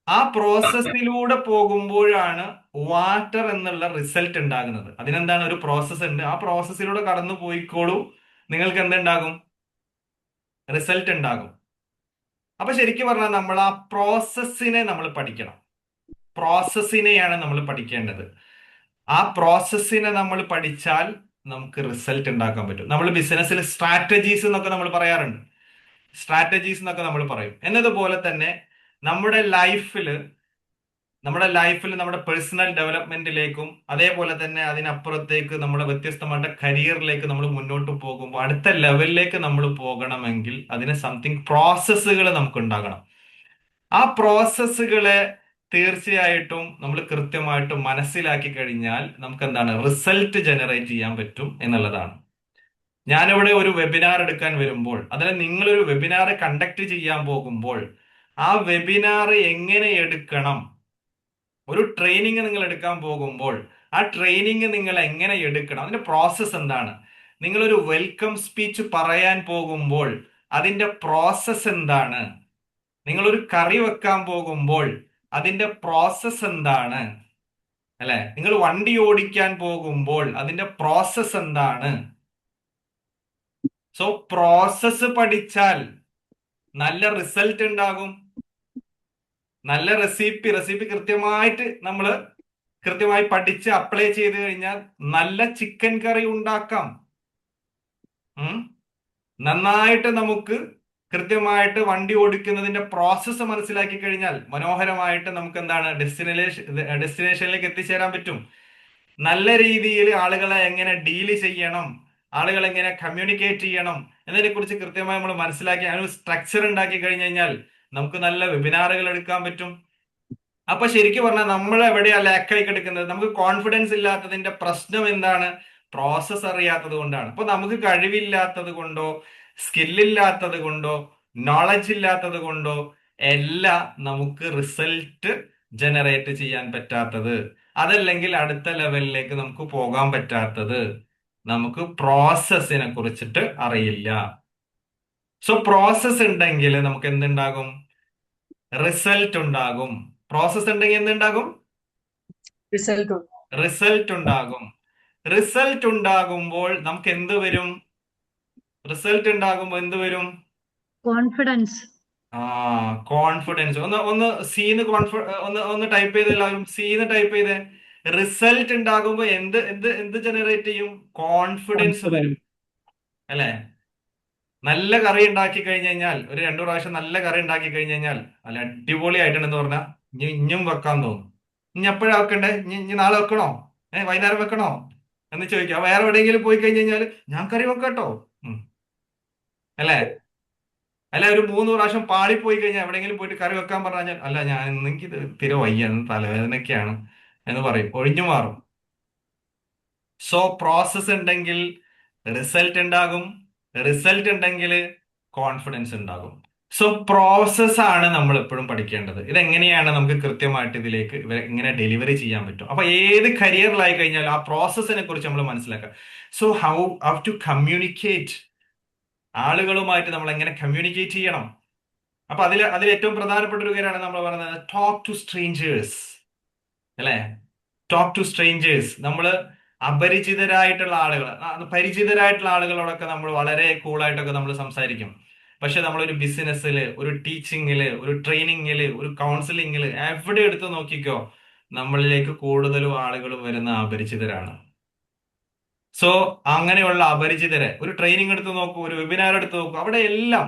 ആ പ്രോസസ്സിലൂടെ പോകുമ്പോഴാണ് വാട്ടർ എന്നുള്ള റിസൾട്ട് ഉണ്ടാകുന്നത്. അതിനെന്താണ്? ഒരു പ്രോസസ് ഉണ്ട്. ആ പ്രോസസ്സിലൂടെ കടന്നു പോയിക്കോളൂ, നിങ്ങൾക്ക് എന്തുണ്ടാകും? റിസൾട്ട് ഉണ്ടാകും. അപ്പൊ ശരിക്കും പറഞ്ഞാൽ നമ്മൾ ആ പ്രോസസ്സിനെ നമ്മൾ പഠിക്കണം. പ്രോസസ്സിനെയാണ് നമ്മൾ പഠിക്കേണ്ടത്. ആ പ്രോസസ്സിനെ നമ്മൾ പഠിച്ചാൽ നമുക്ക് റിസൾട്ട് ഉണ്ടാക്കാൻ പറ്റും. നമ്മൾ ബിസിനസ്സിൽ സ്ട്രാറ്റജീസ് എന്നൊക്കെ നമ്മൾ പറയാറുണ്ട്. സ്ട്രാറ്റജീസ് എന്നൊക്കെ നമ്മൾ പറയും. എന്നതുപോലെ തന്നെ നമ്മുടെ ലൈഫിൽ നമ്മുടെ പേഴ്സണൽ ഡെവലപ്മെന്റിലേക്കും അതേപോലെ തന്നെ അതിനപ്പുറത്തേക്ക് നമ്മുടെ വ്യത്യസ്തമായിട്ട് കരിയറിലേക്ക് നമ്മൾ മുന്നോട്ട് പോകുമ്പോൾ അടുത്ത ലെവലിലേക്ക് നമ്മൾ പോകണമെങ്കിൽ അതിന് സംതിങ് പ്രോസസ്സുകൾ നമുക്ക് ഉണ്ടാകണം. ആ പ്രോസസ്സുകളെ തീർച്ചയായിട്ടും നമ്മൾ കൃത്യമായിട്ട് മനസ്സിലാക്കി കഴിഞ്ഞാൽ നമുക്ക് എന്താണ്? റിസൾട്ട് ജനറേറ്റ് ചെയ്യാൻ പറ്റും എന്നുള്ളതാണ്. ഞാനിവിടെ ഒരു വെബിനാർ എടുക്കാൻ വരുമ്പോൾ, അതിൽ നിങ്ങളൊരു വെബിനാർ കണ്ടക്ട് ചെയ്യാൻ പോകുമ്പോൾ ആ വെബിനാർ എങ്ങനെ എടുക്കണം, ഒരു ട്രെയിനിങ് നിങ്ങൾ എടുക്കാൻ പോകുമ്പോൾ ആ ട്രെയിനിങ് നിങ്ങൾ എങ്ങനെ എടുക്കണം, അതിന്റെ പ്രോസസ്സ് എന്താണ്? നിങ്ങളൊരു വെൽക്കം സ്പീച്ച് പറയാൻ പോകുമ്പോൾ അതിന്റെ പ്രോസസ്സ് എന്താണ്? നിങ്ങളൊരു കറി വെക്കാൻ പോകുമ്പോൾ അതിന്റെ പ്രോസസ്സ് എന്താണ്? അല്ലെ, നിങ്ങൾ വണ്ടി ഓടിക്കാൻ പോകുമ്പോൾ അതിന്റെ പ്രോസസ്സ് എന്താണ്? സോ പ്രോസസ്സ് പഠിച്ചാൽ നല്ല റിസൾട്ട് ഉണ്ടാകും. നല്ല റെസിപ്പി കൃത്യമായി പഠിച്ച് അപ്ലൈ ചെയ്ത് കഴിഞ്ഞാൽ നല്ല ചിക്കൻ കറി ഉണ്ടാക്കാം. നന്നായിട്ട് നമുക്ക് കൃത്യമായിട്ട് വണ്ടി ഓടിക്കുന്നതിന്റെ പ്രോസസ്സ് മനസ്സിലാക്കി കഴിഞ്ഞാൽ മനോഹരമായിട്ട് നമുക്ക് എന്താണ്? ഡെസ്റ്റിനേഷനിലേക്ക് എത്തിച്ചേരാൻ പറ്റും. നല്ല രീതിയിൽ ആളുകളെ എങ്ങനെ ഡീല് ചെയ്യണം, ആളുകൾ എങ്ങനെ കമ്മ്യൂണിക്കേറ്റ് ചെയ്യണം എന്നതിനെ കുറിച്ച് കൃത്യമായി നമ്മൾ മനസ്സിലാക്കി അതിന് സ്ട്രക്ചർ ഉണ്ടാക്കി കഴിഞ്ഞു കഴിഞ്ഞാൽ നമുക്ക് നല്ല വെബിനാറുകൾ എടുക്കാൻ പറ്റും. അപ്പൊ ശരിക്കും പറഞ്ഞാൽ നമ്മൾ എവിടെയാ ലാക്കായി കിടക്കുന്നത്? നമുക്ക് കോൺഫിഡൻസ് ഇല്ലാത്തതിന്റെ പ്രശ്നം എന്താണ്? പ്രോസസ് അറിയാത്തത് കൊണ്ടാണ്. അപ്പൊ നമുക്ക് കഴിവില്ലാത്തത് കൊണ്ടോ സ്കില്ലില്ലാത്തത് കൊണ്ടോ നോളജ് ഇല്ലാത്തത് കൊണ്ടോ അല്ല നമുക്ക് റിസൾട്ട് ജനറേറ്റ് ചെയ്യാൻ പറ്റാത്തത്. അതല്ലെങ്കിൽ അടുത്ത ലെവലിലേക്ക് നമുക്ക് പോകാൻ പറ്റാത്തത് നമുക്ക് പ്രോസസ്സിനെ കുറിച്ചിട്ട് അറിയില്ല. സോ പ്രോസസ് ഉണ്ടെങ്കിൽ നമുക്ക് എന്തുണ്ടാകും? റിസൾട്ട് ഉണ്ടാകും. പ്രോസസ് ഉണ്ടെങ്കിൽ എന്തുണ്ടാകും? Result. റിസൾട്ട് ഉണ്ടാകും. റിസൾട്ട് ഉണ്ടാകുമ്പോൾ നമുക്ക് എന്ത് വരും? റിസൾട്ട് ഉണ്ടാകുമ്പോൾ എന്ത് വരും? കോൺഫിഡൻസ്. കോൺഫിഡൻസ്. ഒന്ന് സീന്ന് ഒന്ന് ടൈപ്പ് ചെയ്ത് എല്ലാവരും സീന്ന് ടൈപ്പ് ചെയ്ത്. റിസൾട്ട് ഉണ്ടാകുമ്പോൾ എന്ത് ജനറേറ്റ് ചെയ്യും? കോൺഫിഡൻസ് വരും അല്ലെ? നല്ല കറി ഉണ്ടാക്കി കഴിഞ്ഞു കഴിഞ്ഞാൽ, ഒരു 2 പ്രാവശ്യം നല്ല കറി ഉണ്ടാക്കി കഴിഞ്ഞു കഴിഞ്ഞാൽ നല്ല അടിപൊളി ആയിട്ടുണ്ടെന്ന് പറഞ്ഞാൽ ഇനിയും വെക്കാൻ തോന്നും ഇനി എപ്പോഴാ വെക്കണ്ടേ, ഇനി നാളെ വെക്കണോ, വൈകുന്നേരം വെക്കണോ എന്ന് ചോദിക്കാം. വേറെ എവിടെയെങ്കിലും പോയി കഴിഞ്ഞ് കഴിഞ്ഞാൽ ഞാൻ കറി വെക്കാട്ടോ, അല്ലേ? അല്ല, ഒരു 3 പ്രാവശ്യം പാളിപ്പോയി കഴിഞ്ഞാൽ എവിടെയെങ്കിലും പോയിട്ട് കറി വെക്കാൻ പറഞ്ഞാൽ അല്ല ഞാൻ എനിക്ക് തീരെ വയ്യ, തലവേദനയൊക്കെയാണ് എന്ന് പറയും, ഒഴിഞ്ഞു മാറും. സോ പ്രോസസ് ഉണ്ടെങ്കിൽ റിസൾട്ട് ഉണ്ടാകും, റിസൾട്ട് ഉണ്ടെങ്കിൽ കോൺഫിഡൻസ് ഉണ്ടാകും. സോ പ്രോസസ് ആണ് നമ്മൾ എപ്പോഴും പഠിക്കേണ്ടത്. ഇതെങ്ങനെയാണ് നമുക്ക് കൃത്യമായിട്ട് ഇതിലേക്ക് ഇങ്ങനെ ഡെലിവറി ചെയ്യാൻ പറ്റും. അപ്പൊ ഏത് കരിയറിലായി കഴിഞ്ഞാൽ ആ പ്രോസസ്സിനെ കുറിച്ച് നമ്മൾ മനസ്സിലാക്കുക. സോ ഹൗ ടു കമ്മ്യൂണിക്കേറ്റ്, ആളുകളുമായിട്ട് നമ്മൾ എങ്ങനെ കമ്മ്യൂണിക്കേറ്റ് ചെയ്യണം. അപ്പൊ അതിൽ ഏറ്റവും പ്രധാനപ്പെട്ട ഒരു കാര്യമാണ് നമ്മൾ പറയുന്നത് ടോക്ക് ടു സ്ട്രേഞ്ചേഴ്സ്, അല്ലെ? Talk to strangers. നമ്മൾ അപരിചിതരായിട്ടുള്ള ആളുകൾ, പരിചിതരായിട്ടുള്ള ആളുകളോടൊക്കെ നമ്മൾ വളരെ കൂളായിട്ടൊക്കെ നമ്മൾ സംസാരിക്കും. പക്ഷെ നമ്മളൊരു ബിസിനസ്സില്, ഒരു ടീച്ചിങ്ങില്, ഒരു ട്രെയിനിങ്ങില്, ഒരു കൗൺസിലിങ്ങില് എവിടെ എടുത്ത് നോക്കിക്കോ, നമ്മളിലേക്ക് കൂടുതലും ആളുകൾ വരുന്ന അപരിചിതരാണ്. സോ അങ്ങനെയുള്ള അപരിചിതരെ ഒരു ട്രെയിനിങ് എടുത്ത് നോക്കൂ, ഒരു വെബിനാർ എടുത്ത് നോക്കൂ, അവിടെ എല്ലാം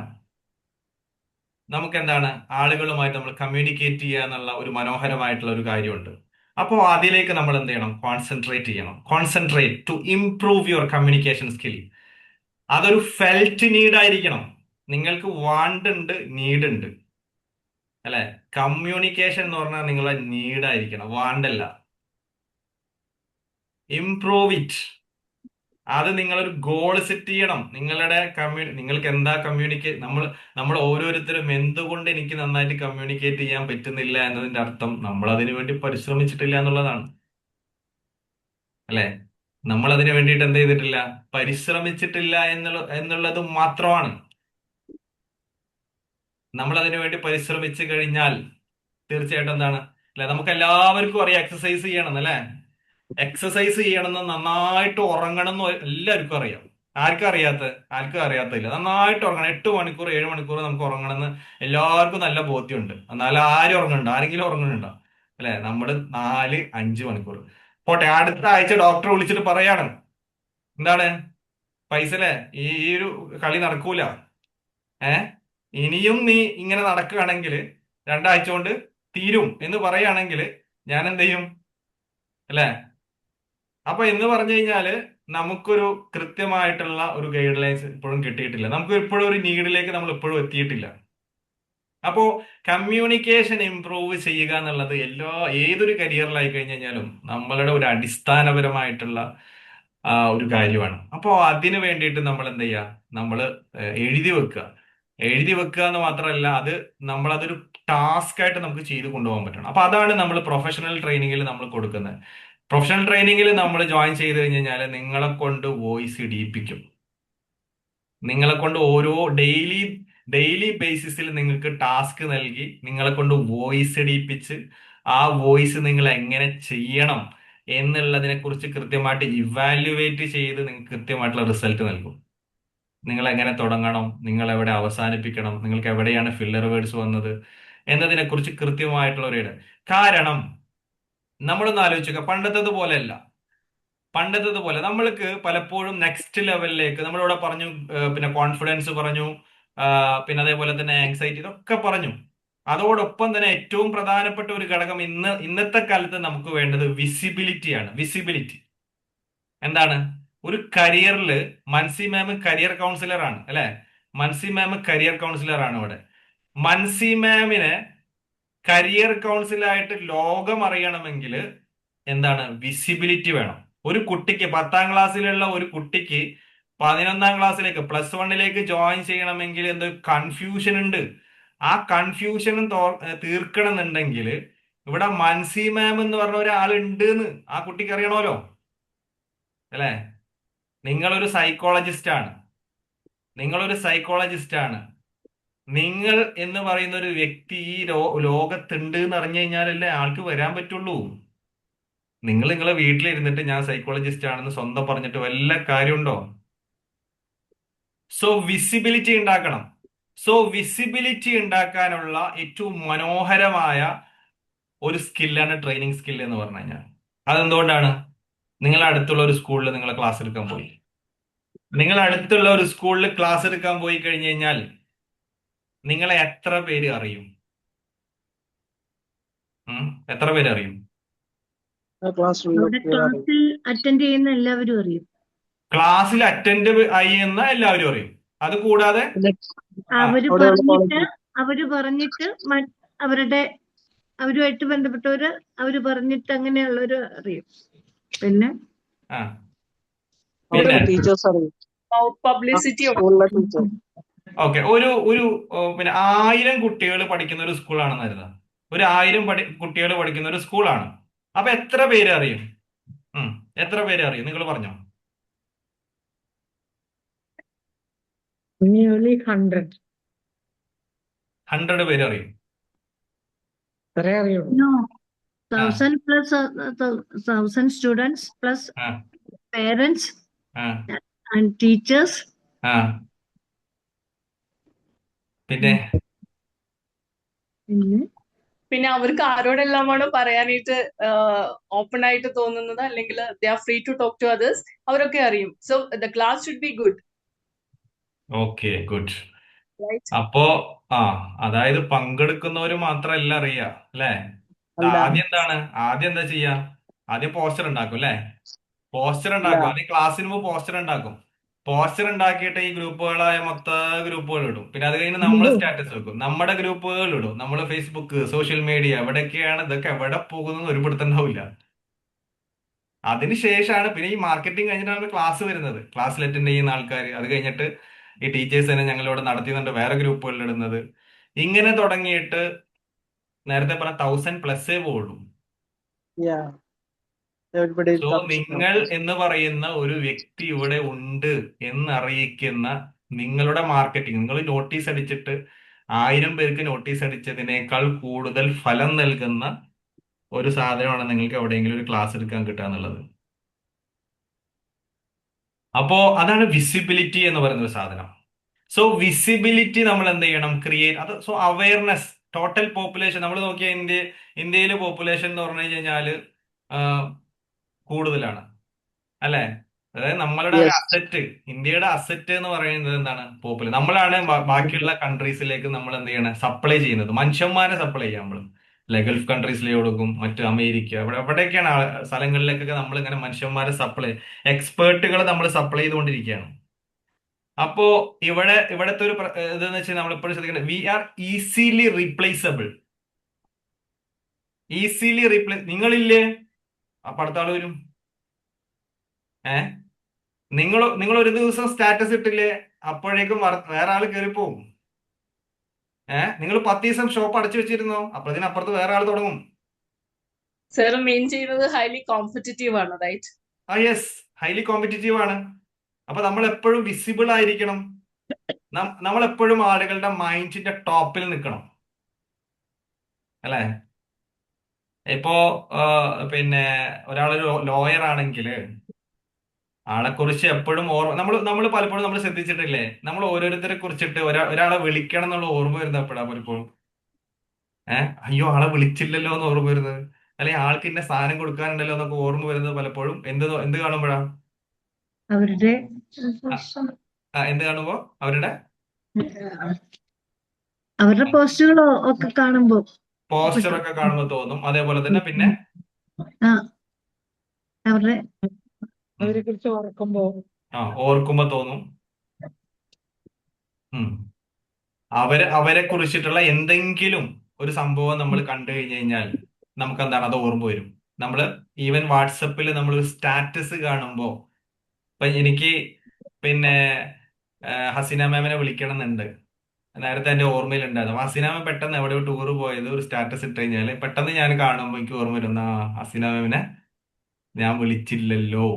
നമുക്ക് എന്താണ്, ആളുകളുമായിട്ട് നമ്മൾ കമ്മ്യൂണിക്കേറ്റ് ചെയ്യുക എന്നുള്ള ഒരു മനോഹരമായിട്ടുള്ള ഒരു കാര്യമുണ്ട്. അപ്പോൾ അതിലേക്ക് നമ്മൾ എന്ത് ചെയ്യണം, കോൺസെൻട്രേറ്റ് ചെയ്യണം. Concentrate to improve your communication skill. അതൊരു ഫെൽറ്റ് നീഡ് ആയിരിക്കണം. നിങ്ങൾക്ക് വാണ്ട് ഉണ്ട്, നീഡ് ഉണ്ട്, അല്ലെ? കമ്മ്യൂണിക്കേഷൻ എന്ന് പറഞ്ഞാൽ നിങ്ങളെ നീഡ് ആയിരിക്കണം, വാണ്ടല്ല. Improve it. അത് നിങ്ങളൊരു ഗോൾ സെറ്റ് ചെയ്യണം. നിങ്ങളുടെ നിങ്ങൾക്ക് എന്താ കമ്മ്യൂണിക്കേറ്റ്, നമ്മൾ ഓരോരുത്തരും എന്തുകൊണ്ട് എനിക്ക് നന്നായിട്ട് കമ്മ്യൂണിക്കേറ്റ് ചെയ്യാൻ പറ്റുന്നില്ല എന്നതിന്റെ അർത്ഥം നമ്മൾ അതിനു വേണ്ടി പരിശ്രമിച്ചിട്ടില്ല എന്നുള്ളതാണ്, അല്ലെ? നമ്മൾ അതിനു വേണ്ടിയിട്ട് എന്ത് ചെയ്തിട്ടില്ല, പരിശ്രമിച്ചിട്ടില്ല എന്നുള്ളത് മാത്രമാണ്. നമ്മൾ അതിനു വേണ്ടി പരിശ്രമിച്ചു കഴിഞ്ഞാൽ തീർച്ചയായിട്ടും എന്താണ്, അല്ലെ? നമുക്ക് എല്ലാവർക്കും അറിയാം എക്സസൈസ് ചെയ്യണം, അല്ലെ? എക്സസൈസ് ചെയ്യണമെന്ന്, നന്നായിട്ട് ഉറങ്ങണം എന്ന് എല്ലാവർക്കും അറിയാം. ആർക്കും അറിയാത്തില്ല. നന്നായിട്ട് ഉറങ്ങണം, 8 മണിക്കൂർ 7 മണിക്കൂർ നമുക്ക് ഉറങ്ങണമെന്ന് എല്ലാവർക്കും നല്ല ബോധ്യമുണ്ട്. എന്നാൽ ആരും ഉറങ്ങുന്നുണ്ടോ? ആരെങ്കിലും ഉറങ്ങുന്നുണ്ടോ? അല്ലെ? നമ്മൾ 4-5 മണിക്കൂർ പോട്ടെ. അടുത്ത ആഴ്ച ഡോക്ടറെ വിളിച്ചിട്ട് പറയാണ്, എന്താണ് പൈസല്ലേ, ഈ ഒരു കളി നടക്കൂല, ഇനിയും നീ ഇങ്ങനെ നടക്കുകയാണെങ്കിൽ 2 ആഴ്ച കൊണ്ട് തീരും എന്ന് പറയുകയാണെങ്കിൽ ഞാൻ എന്ത് ചെയ്യും, അല്ലെ? അപ്പൊ എന്ന് പറഞ്ഞു കഴിഞ്ഞാല് നമുക്കൊരു കൃത്യമായിട്ടുള്ള ഒരു ഗൈഡ് ലൈൻസ് ഇപ്പോഴും കിട്ടിയിട്ടില്ല. നമുക്ക് ഇപ്പോഴും ഒരു നീഡിലേക്ക് നമ്മൾ ഇപ്പോഴും എത്തിയിട്ടില്ല. അപ്പോ കമ്മ്യൂണിക്കേഷൻ ഇംപ്രൂവ് ചെയ്യുക എന്നുള്ളത് ഏതൊരു കരിയറിലായി കഴിഞ്ഞു കഴിഞ്ഞാലും നമ്മളുടെ ഒരു അടിസ്ഥാനപരമായിട്ടുള്ള ഒരു കാര്യമാണ്. അപ്പോൾ അതിന് വേണ്ടിയിട്ട് നമ്മൾ എന്ത് ചെയ്യുക, നമ്മൾ എഴുതി വെക്കുക എന്ന് മാത്രമല്ല, നമ്മളതൊരു ടാസ്ക് ആയിട്ട് നമുക്ക് ചെയ്ത് കൊണ്ടുപോകാൻ പറ്റണം. അപ്പൊ അതാണ് നമ്മൾ പ്രൊഫഷണൽ ട്രെയിനിങ്ങിൽ നമ്മൾ കൊടുക്കുന്നത്. പ്രൊഫഷണൽ ട്രെയിനിങ്ങിൽ നമ്മൾ ജോയിൻ ചെയ്ത് കഴിഞ്ഞ് കഴിഞ്ഞാൽ നിങ്ങളെ കൊണ്ട് വോയിസ് ഇടിയിപ്പിക്കും. നിങ്ങളെ കൊണ്ട് ഓരോ ഡെയിലി ബേസിസിൽ നിങ്ങൾക്ക് ടാസ്ക് നൽകി നിങ്ങളെ കൊണ്ട് വോയിസ് ഇടിയിപ്പിച്ച് ആ വോയിസ് നിങ്ങൾ എങ്ങനെ ചെയ്യണം എന്നുള്ളതിനെ കുറിച്ച് കൃത്യമായിട്ട് ഇവാലുവേറ്റ് ചെയ്ത് നിങ്ങൾക്ക് കൃത്യമായിട്ടുള്ള റിസൾട്ട് നൽകും. നിങ്ങൾ എങ്ങനെ തുടങ്ങണം, നിങ്ങൾ എവിടെ അവസാനിപ്പിക്കണം, നിങ്ങൾക്ക് എവിടെയാണ് ഫില്ലർ വേർഡ്സ് വന്നത് എന്നതിനെ കുറിച്ച് കൃത്യമായിട്ടുള്ള ഒരു കാരണം നമ്മളൊന്ന് ആലോചിക്കുക, പണ്ടത്തത് പോലെ നമ്മൾക്ക് പലപ്പോഴും നെക്സ്റ്റ് ലെവലിലേക്ക് നമ്മളിവിടെ പറഞ്ഞു, പിന്നെ കോൺഫിഡൻസ് പറഞ്ഞു, പിന്നെ അതേപോലെ തന്നെ ആങ്സൈറ്റി, ഇതൊക്കെ പറഞ്ഞു. അതോടൊപ്പം തന്നെ ഏറ്റവും പ്രധാനപ്പെട്ട ഒരു ഘടകം ഇന്നത്തെ കാലത്ത് നമുക്ക് വേണ്ടത് വിസിബിലിറ്റിയാണ്. വിസിബിലിറ്റി എന്താണ്? ഒരു കരിയറിൽ മൻസി മാം കരിയർ കൗൺസിലർ ആണ്, അല്ലെ? മൻസി മാം കരിയർ കൗൺസിലർ ആണ്. ഇവിടെ മൻസി മാമിനെ കരിയർ കൗൺസിലായിട്ട് ലോകം അറിയണമെങ്കിൽ എന്താണ്? വിസിബിലിറ്റി വേണം. ഒരു കുട്ടിക്ക് 10ാം ക്ലാസ്സിലുള്ള ഒരു കുട്ടിക്ക് 11ാം ക്ലാസ്സിലേക്ക് +1 ജോയിൻ ചെയ്യണമെങ്കിൽ എന്തോ കൺഫ്യൂഷൻ ഉണ്ട്. ആ കൺഫ്യൂഷനും തീർക്കണമെന്നുണ്ടെങ്കിൽ ഇവിടെ മൻസി മാം എന്ന് പറഞ്ഞ ഒരാളുണ്ട് എന്ന് ആ കുട്ടിക്ക് അറിയണമല്ലോ, അല്ലെ? നിങ്ങളൊരു സൈക്കോളജിസ്റ്റ് ആണ്. നിങ്ങൾ എന്ന് പറയുന്ന ഒരു വ്യക്തി ഈ ലോകത്തുണ്ട് എന്ന് അറിഞ്ഞു കഴിഞ്ഞാലല്ലേ ആൾക്ക് വരാൻ പറ്റുള്ളൂ. നിങ്ങളെ വീട്ടിലിരുന്നിട്ട് ഞാൻ സൈക്കോളജിസ്റ്റ് ആണെന്ന് സ്വന്തം പറഞ്ഞിട്ട് വല്ല കാര്യമുണ്ടോ? സോ വിസിബിലിറ്റി ഉണ്ടാക്കണം. സോ വിസിബിലിറ്റി ഉണ്ടാക്കാനുള്ള ഏറ്റവും മനോഹരമായ ഒരു സ്കില്ലാണ് ട്രെയിനിങ് സ്കിൽ എന്ന് പറഞ്ഞു കഴിഞ്ഞാൽ. അതെന്തുകൊണ്ടാണ്? നിങ്ങൾ അടുത്തുള്ള ഒരു സ്കൂളിൽ നിങ്ങൾ ക്ലാസ് എടുക്കാൻ പോയി. കഴിഞ്ഞു കഴിഞ്ഞാൽ നിങ്ങളെ എത്ര പേര് അറിയും? അവിടെ ക്ലാസ്സിൽ അറ്റൻഡ് ചെയ്യുന്ന എല്ലാവരും അറിയും. ക്ലാസ്സിൽ അറ്റൻഡ് ചെയ്യുന്ന എല്ലാവരും അറിയും. അത് കൂടാതെ അവര് പറഞ്ഞിട്ട് അവരുടെ അവരുമായിട്ട് ബന്ധപ്പെട്ടവര് അവര് പറഞ്ഞിട്ട് അങ്ങനെയുള്ളവര് അറിയും. പിന്നെ ആ പിന്നെ Publicity of ഓക്കെ, ഒരു ഒരു പിന്നെ 1000 കുട്ടികൾ പഠിക്കുന്ന ഒരു സ്കൂളാണെന്ന് കരുതാം. ഒരു 1000 കുട്ടികൾ പഠിക്കുന്ന ഒരു സ്കൂളാണ്. അപ്പൊ എത്ര പേര് അറിയും? എത്ര പേര് അറിയും? നിങ്ങൾ പറഞ്ഞോ. nearly 100. 100 പേര് അറിയും. അത്രേ അറിയുള്ളൂ. No, 1000 plus 1000 students plus ആ parents ആ and teachers. ആ പിന്നെ പിന്നെ അവർക്ക് ആരോടെല്ലാമാണോ പറയാനായിട്ട് ഓപ്പൺ ആയിട്ട് തോന്നുന്നത്, അല്ലെങ്കിൽ they are free to talk to others, അവരൊക്കെ അറിയും. So the class should be good. Okay, good. Right. അപ്പോ അതായത് പങ്കെടുക്കുന്നവര് മാത്രമല്ല അറിയാ അല്ലേ? ആദ്യം എന്താ ചെയ്യാ? ആദ്യം പോസ്റ്റർ ഉണ്ടാക്കും അല്ലേ? പോസ്റ്റർ ഉണ്ടാക്കും. ആദ്യം ക്ലാസ്സിന് മുമ്പ് പോസ്റ്റർ ഉണ്ടാക്കും. പോസ്റ്റർ ഉണ്ടാക്കിയിട്ട് ഈ ഗ്രൂപ്പുകളായ മൊത്തം ഗ്രൂപ്പുകൾ ഇടും. പിന്നെ അത് കഴിഞ്ഞ് നമ്മൾ സ്റ്റാറ്റസ് വെക്കും. നമ്മുടെ ഗ്രൂപ്പുകൾ ഇടും. നമ്മൾ ഫേസ്ബുക്ക്, സോഷ്യൽ മീഡിയ, എവിടെയൊക്കെയാണ് ഇതൊക്കെ എവിടെ പോകുന്നത് ഒരു പിടുത്തുണ്ടാവില്ല. അതിനുശേഷമാണ് പിന്നെ ഈ മാർക്കറ്റിംഗ് കഴിഞ്ഞിട്ടാണ് ക്ലാസ് വരുന്നത്. ക്ലാസ്സിൽ അറ്റൻഡ് ചെയ്യുന്ന ആൾക്കാർ, അത് കഴിഞ്ഞിട്ട് ഈ ടീച്ചേഴ്സ് തന്നെ ഞങ്ങളിവിടെ നടത്തിയുന്നുണ്ട് വേറെ ഗ്രൂപ്പുകളിൽ ഇടുന്നത്. ഇങ്ങനെ തുടങ്ങിയിട്ട് നേരത്തെ പറഞ്ഞ 1000+ പോവുള്ളൂ. സോ നിങ്ങൾ എന്ന് പറയുന്ന ഒരു വ്യക്തി ഇവിടെ ഉണ്ട് എന്നറിയിക്കുന്ന നിങ്ങളുടെ മാർക്കറ്റിംഗ്, നിങ്ങൾ നോട്ടീസ് അടിച്ചിട്ട് 1000 പേർക്ക് നോട്ടീസ് അടിച്ചതിനേക്കാൾ കൂടുതൽ ഫലം നൽകുന്ന ഒരു സാധനമാണ് നിങ്ങൾക്ക് എവിടെയെങ്കിലും ഒരു ക്ലാസ് എടുക്കാൻ കിട്ടുക എന്നുള്ളത്. അപ്പോ അതാണ് വിസിബിലിറ്റി എന്ന് പറയുന്ന ഒരു സാധനം. സോ വിസിബിലിറ്റി നമ്മൾ എന്ത് ചെയ്യണം? ക്രിയേറ്റ് അത്. സോ അവയർനെസ്, ടോട്ടൽ പോപ്പുലേഷൻ നമ്മൾ നോക്കിയാൽ ഇന്ത്യയിലെ പോപ്പുലേഷൻ എന്ന് പറഞ്ഞു കഴിഞ്ഞാൽ കൂടുതലാണ് അല്ലെ? അതായത് നമ്മളുടെ ഒരു അസറ്റ്, ഇന്ത്യയുടെ അസറ്റ് എന്ന് പറയുന്നത് എന്താണ്? പോപ്പുലേഷൻ. നമ്മളാണ് ബാക്കിയുള്ള കൺട്രീസിലേക്ക് നമ്മൾ എന്ത് ചെയ്യണം? സപ്ലൈ ചെയ്യുന്നത്. മനുഷ്യന്മാരെ സപ്ലൈ ചെയ്യാം നമ്മൾ. ഗൾഫ് കൺട്രീസിലേക്ക് കൊടുക്കും, മറ്റ് അമേരിക്ക, എവിടെയൊക്കെയാണ് സ്ഥലങ്ങളിലേക്കൊക്കെ നമ്മൾ ഇങ്ങനെ മനുഷ്യന്മാരെ സപ്ലൈ, എക്സ്പേർട്ടുകൾ നമ്മൾ സപ്ലൈ ചെയ്തുകൊണ്ടിരിക്കുകയാണ്. അപ്പോ ഇവിടത്തെ ഒരു ഇതെന്ന് വെച്ചാൽ നമ്മൾ എപ്പോഴും ശ്രദ്ധിക്കേണ്ടത്, വി ആർ ഈസിലി റീപ്ലേസബിൾ. നിങ്ങളില്ലേ അപ്പൊ അടുത്ത ആള് വരും. നിങ്ങൾ ഒരു ദിവസം സ്റ്റാറ്റസ് ഇട്ടില്ലേ, അപ്പോഴേക്കും വേറെ ആള് കയറിപ്പോവും. നിങ്ങൾ 10 ദിവസം ഷോപ്പ് അടച്ചു വെച്ചിരുന്നോ, അപ്പൊ ഇതിനപ്പുറത്ത് വേറെ ആൾ തുടങ്ങും. സർ മെയിൻ ചെയ്യുന്നത് ഹൈലി കോമ്പറ്റീറ്റീവ് ആണ്, റൈറ്റ്? യെസ്, ഹൈലി കോമ്പറ്റീറ്റീവ് ആണ്. അപ്പൊ നമ്മൾ എപ്പോഴും വിസിബിൾ ആയിരിക്കണം. നമ്മൾ എപ്പോഴും ആളുകളുടെ മൈൻഡിന്റെ ടോപ്പിൽ നിൽക്കണം അല്ലെ? ഇപ്പോ പിന്നെ ഒരാളൊരു ലോയർ ആണെങ്കിൽ ആളെക്കുറിച്ച് എപ്പോഴും നമ്മൾ പലപ്പോഴും നമ്മൾ ശ്രദ്ധിച്ചിട്ടില്ലേ, നമ്മൾ ഓരോരുത്തരെ കുറിച്ചിട്ട് ഒരാളെ വിളിക്കണം എന്നുള്ള ഓർമ്മ വരുന്നത് എപ്പോഴാ? പലപ്പോഴും അയ്യോ ആളെ വിളിച്ചില്ലല്ലോ എന്ന് ഓർമ്മ വരുന്നത്, അല്ലെങ്കിൽ ആൾക്ക് ഇന്ന സാധനം കൊടുക്കാനുണ്ടല്ലോ എന്നൊക്കെ ഓർമ്മ വരുന്നത് പലപ്പോഴും എന്ത് കാണുമ്പോഴാ? അവരുടെ എന്ത് കാണുമ്പോ? അവരുടെ പോസ്റ്റുകളോ ഒക്കെ കാണുമ്പോ, പോസ്റ്ററൊക്കെ കാണുമ്പോൾ തോന്നും. അതേപോലെ തന്നെ പിന്നെ അവരെ കുറിച്ച് ഓർക്കുമ്പോ തോന്നും. അവരെ കുറിച്ചിട്ടുള്ള എന്തെങ്കിലും ഒരു സംഭവം നമ്മൾ കണ്ടു കഴിഞ്ഞു കഴിഞ്ഞാൽ നമുക്ക് എന്താണ് അത് ഓർമ്മ വരും. നമ്മൾ ഈവൻ വാട്സപ്പിൽ നമ്മൾ ഒരു സ്റ്റാറ്റസ് കാണുമ്പോ, ഇപ്പൊ എനിക്ക് പിന്നെ ഹസീന മാമിനെ വിളിക്കണം എന്നുണ്ട്, നേരത്തെ എന്റെ ഓർമ്മയിലുണ്ടായിരുന്നു. ഹസീന മാം പെട്ടെന്ന് എവിടെയോ ടൂർ പോയത് ഒരു സ്റ്റാറ്റസ് ഇട്ട് കഴിഞ്ഞാൽ പെട്ടെന്ന് ഞാൻ കാണുമ്പോൾ എനിക്ക് ഓർമ്മ വരുന്ന ഹസീന മാമിനെ ഞാൻ വിളിച്ചില്ലല്ലോ.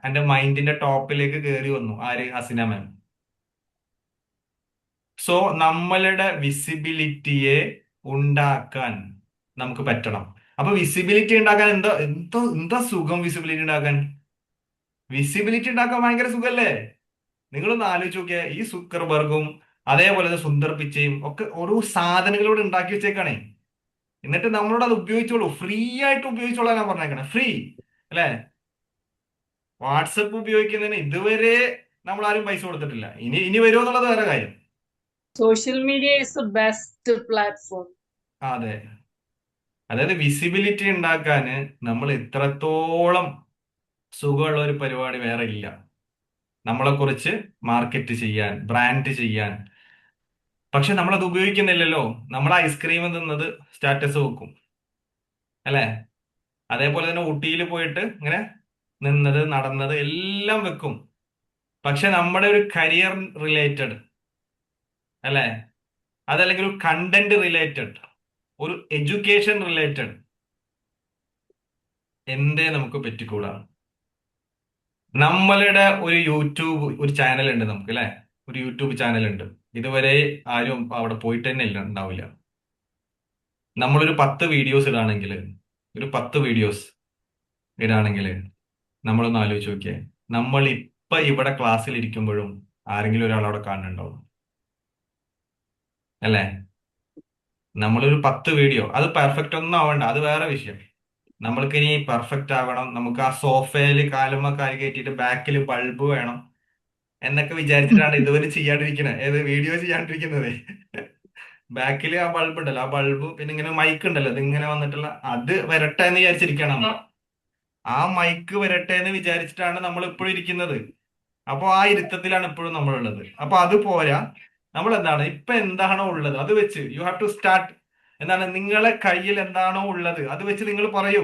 എന്റെ മൈൻഡിന്റെ ടോപ്പിലേക്ക് കയറി വന്നു ആര്? ഹസീന മാം. സോ നമ്മളുടെ വിസിബിലിറ്റിയെ ഉണ്ടാക്കാൻ നമുക്ക് പറ്റണം. അപ്പൊ വിസിബിലിറ്റി ഉണ്ടാക്കാൻ എന്താ സുഖം? വിസിബിലിറ്റി ഉണ്ടാക്കാൻ ഭയങ്കര സുഖല്ലേ? നിങ്ങളൊന്ന് ആലോചിച്ച് നോക്കിയാ, ഈ സുക്കർബർഗും അതേപോലെ തന്നെ സുന്ദർ പിച്ചയും ഒക്കെ ഓരോ സാധനങ്ങളോട് ഉണ്ടാക്കി വെച്ചേക്കാണേ. എന്നിട്ട് നമ്മളോട് അത് ഉപയോഗിച്ചോളൂ, ഫ്രീ ആയിട്ട് ഉപയോഗിച്ചോളാൻ ഞാൻ പറഞ്ഞേക്കണേ. ഫ്രീ അല്ലേ? വാട്സപ്പ് ഉപയോഗിക്കുന്നതിന് ഇതുവരെ നമ്മൾ ആരും പൈസ കൊടുത്തിട്ടില്ല. ഇനി വരുമോ എന്നുള്ളത് വേറെ കാര്യം. Social media is the best platform. അതെ, അതായത് വിസിബിലിറ്റി ഉണ്ടാക്കാന് നമ്മൾ ഇത്രത്തോളം സുഖമുള്ള ഒരു പരിപാടി വേറെ ഇല്ല. നമ്മളെ കുറിച്ച് മാർക്കറ്റ് ചെയ്യാൻ, ബ്രാൻഡ് ചെയ്യാൻ. പക്ഷെ നമ്മളത് ഉപയോഗിക്കുന്നില്ലല്ലോ. നമ്മൾ ഐസ്ക്രീം തിന്നത് സ്റ്റാറ്റസ് വെക്കും, അല്ലെ? അതേപോലെ തന്നെ ഊട്ടിയിൽ പോയിട്ട് ഇങ്ങനെ നിന്നത്, നടന്നത് എല്ലാം വെക്കും. പക്ഷെ നമ്മുടെ ഒരു കരിയർ റിലേറ്റഡ്, അല്ലെ, അതല്ലെങ്കിൽ ഒരു കണ്ടന്റ് റിലേറ്റഡ്, ഒരു എഡ്യൂക്കേഷൻ റിലേറ്റഡ് എന്തേ നമുക്ക് പറ്റിക്കൂടാ? നമ്മളുടെ ഒരു യൂട്യൂബ് ഒരു ചാനൽ ഉണ്ട് നമുക്ക്, അല്ലെ? ഒരു യൂട്യൂബ് ചാനൽ ഉണ്ട്. ഇതുവരെ ആരും അവിടെ പോയിട്ട് തന്നെ ഇല്ല, ഉണ്ടാവില്ല. നമ്മളൊരു 10 വീഡിയോസ് ഇടാണെങ്കിൽ, ഒരു 10 വീഡിയോസ് ഇടാണെങ്കിൽ നമ്മളൊന്ന് ആലോചിച്ച് നോക്കിയേ, നമ്മൾ ഇപ്പൊ ഇവിടെ ക്ലാസ്സിൽ ഇരിക്കുമ്പോഴും ആരെങ്കിലും ഒരാൾ അവിടെ കാണുന്നുണ്ടാവും, അല്ലേ? നമ്മളൊരു 10 വീഡിയോ, അത് പെർഫെക്റ്റ് ഒന്നും ആവണ്ട, അത് വേറെ വിഷയം. നമ്മൾക്ക് ഇനി പെർഫെക്റ്റ് ആവണം, നമുക്ക് ആ സോഫയിൽ കാലുമ്മ കാല് കയറ്റിയിട്ട് ബാക്കിൽ ബൾബ് വേണം എന്നൊക്കെ വിചാരിച്ചിട്ടാണ് ഇതുവരെ ചെയ്യാണ്ടിരിക്കണേ, ഏത് വീഡിയോ ചെയ്യാണ്ടിരിക്കുന്നത്. ബാക്കിൽ ആ ബൾബ് ഉണ്ടല്ലോ, ആ ബൾബ്, പിന്നെ ഇങ്ങനെ മൈക്ക് ഉണ്ടല്ലോ, ഇത് ഇങ്ങനെ വന്നിട്ടുള്ള, അത് വരട്ടെ എന്ന് വിചാരിച്ചിരിക്കണം നമ്മൾ. ആ മൈക്ക് വരട്ടെ എന്ന് വിചാരിച്ചിട്ടാണ് നമ്മൾ ഇപ്പോഴും ഇരിക്കുന്നത്. അപ്പോൾ ആ ഇരുത്തത്തിലാണ് ഇപ്പോഴും നമ്മളുള്ളത്. അപ്പൊ അത് പോരാ, നമ്മൾ എന്താണ് ഇപ്പൊ എന്താണോ ഉള്ളത് അത് വെച്ച് യു ഹാവ് ടു സ്റ്റാർട്ട്. എന്താണ് നിങ്ങളെ കയ്യിൽ എന്താണോ ഉള്ളത് അത് വെച്ച് നിങ്ങൾ പറയൂ.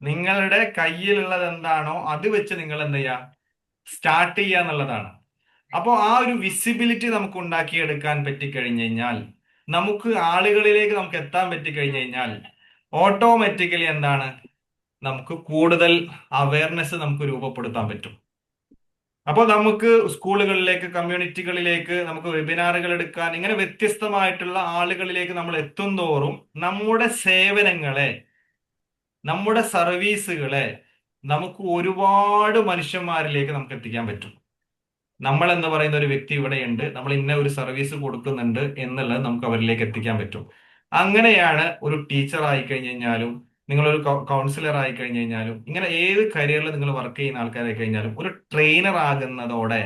നിങ്ങളുടെ കയ്യിലുള്ളത് എന്താണോ അത് വെച്ച് നിങ്ങൾ എന്ത് ചെയ്യുക, സ്റ്റാർട്ട് ചെയ്യുക എന്നുള്ളതാണ്. അപ്പോൾ ആ ഒരു വിസിബിലിറ്റി നമുക്ക് ഉണ്ടാക്കിയെടുക്കാൻ പറ്റിക്കഴിഞ്ഞു കഴിഞ്ഞാൽ, നമുക്ക് ആളുകളിലേക്ക് നമുക്ക് എത്താൻ പറ്റിക്കഴിഞ്ഞു കഴിഞ്ഞാൽ, ഓട്ടോമാറ്റിക്കലി എന്താണ്, നമുക്ക് കൂടുതൽ അവയർനെസ് നമുക്ക് രൂപപ്പെടുത്താൻ പറ്റും. അപ്പോൾ നമുക്ക് സ്കൂളുകളിലേക്ക്, കമ്മ്യൂണിറ്റികളിലേക്ക് നമുക്ക് വെബിനാറുകൾ എടുക്കാൻ, ഇങ്ങനെ വ്യത്യസ്തമായിട്ടുള്ള ആളുകളിലേക്ക് നമ്മൾ എത്തും തോറും നമ്മുടെ സേവനങ്ങളെ, നമ്മുടെ സർവീസുകളെ നമുക്ക് ഒരുപാട് മനുഷ്യന്മാരിലേക്ക് നമുക്ക് എത്തിക്കാൻ പറ്റും. നമ്മൾ എന്ന് പറയുന്ന ഒരു വ്യക്തി ഇവിടെയുണ്ട്, നമ്മൾ ഇന്ന ഒരു സർവീസ് കൊടുക്കുന്നുണ്ട് എന്നുള്ളത് നമുക്ക് അവരിലേക്ക് എത്തിക്കാൻ പറ്റും. അങ്ങനെയാണ് ഒരു ടീച്ചർ ആയി കഴിഞ്ഞു കഴിഞ്ഞാലും, നിങ്ങളൊരു കൗൺസിലർ ആയി കഴിഞ്ഞു കഴിഞ്ഞാലും, ഇങ്ങനെ ഏത് കരിയറിൽ നിങ്ങൾ വർക്ക് ചെയ്യുന്ന ആൾക്കാരായി കഴിഞ്ഞാലും, ഒരു ട്രെയിനർ ആകുന്നതോടെ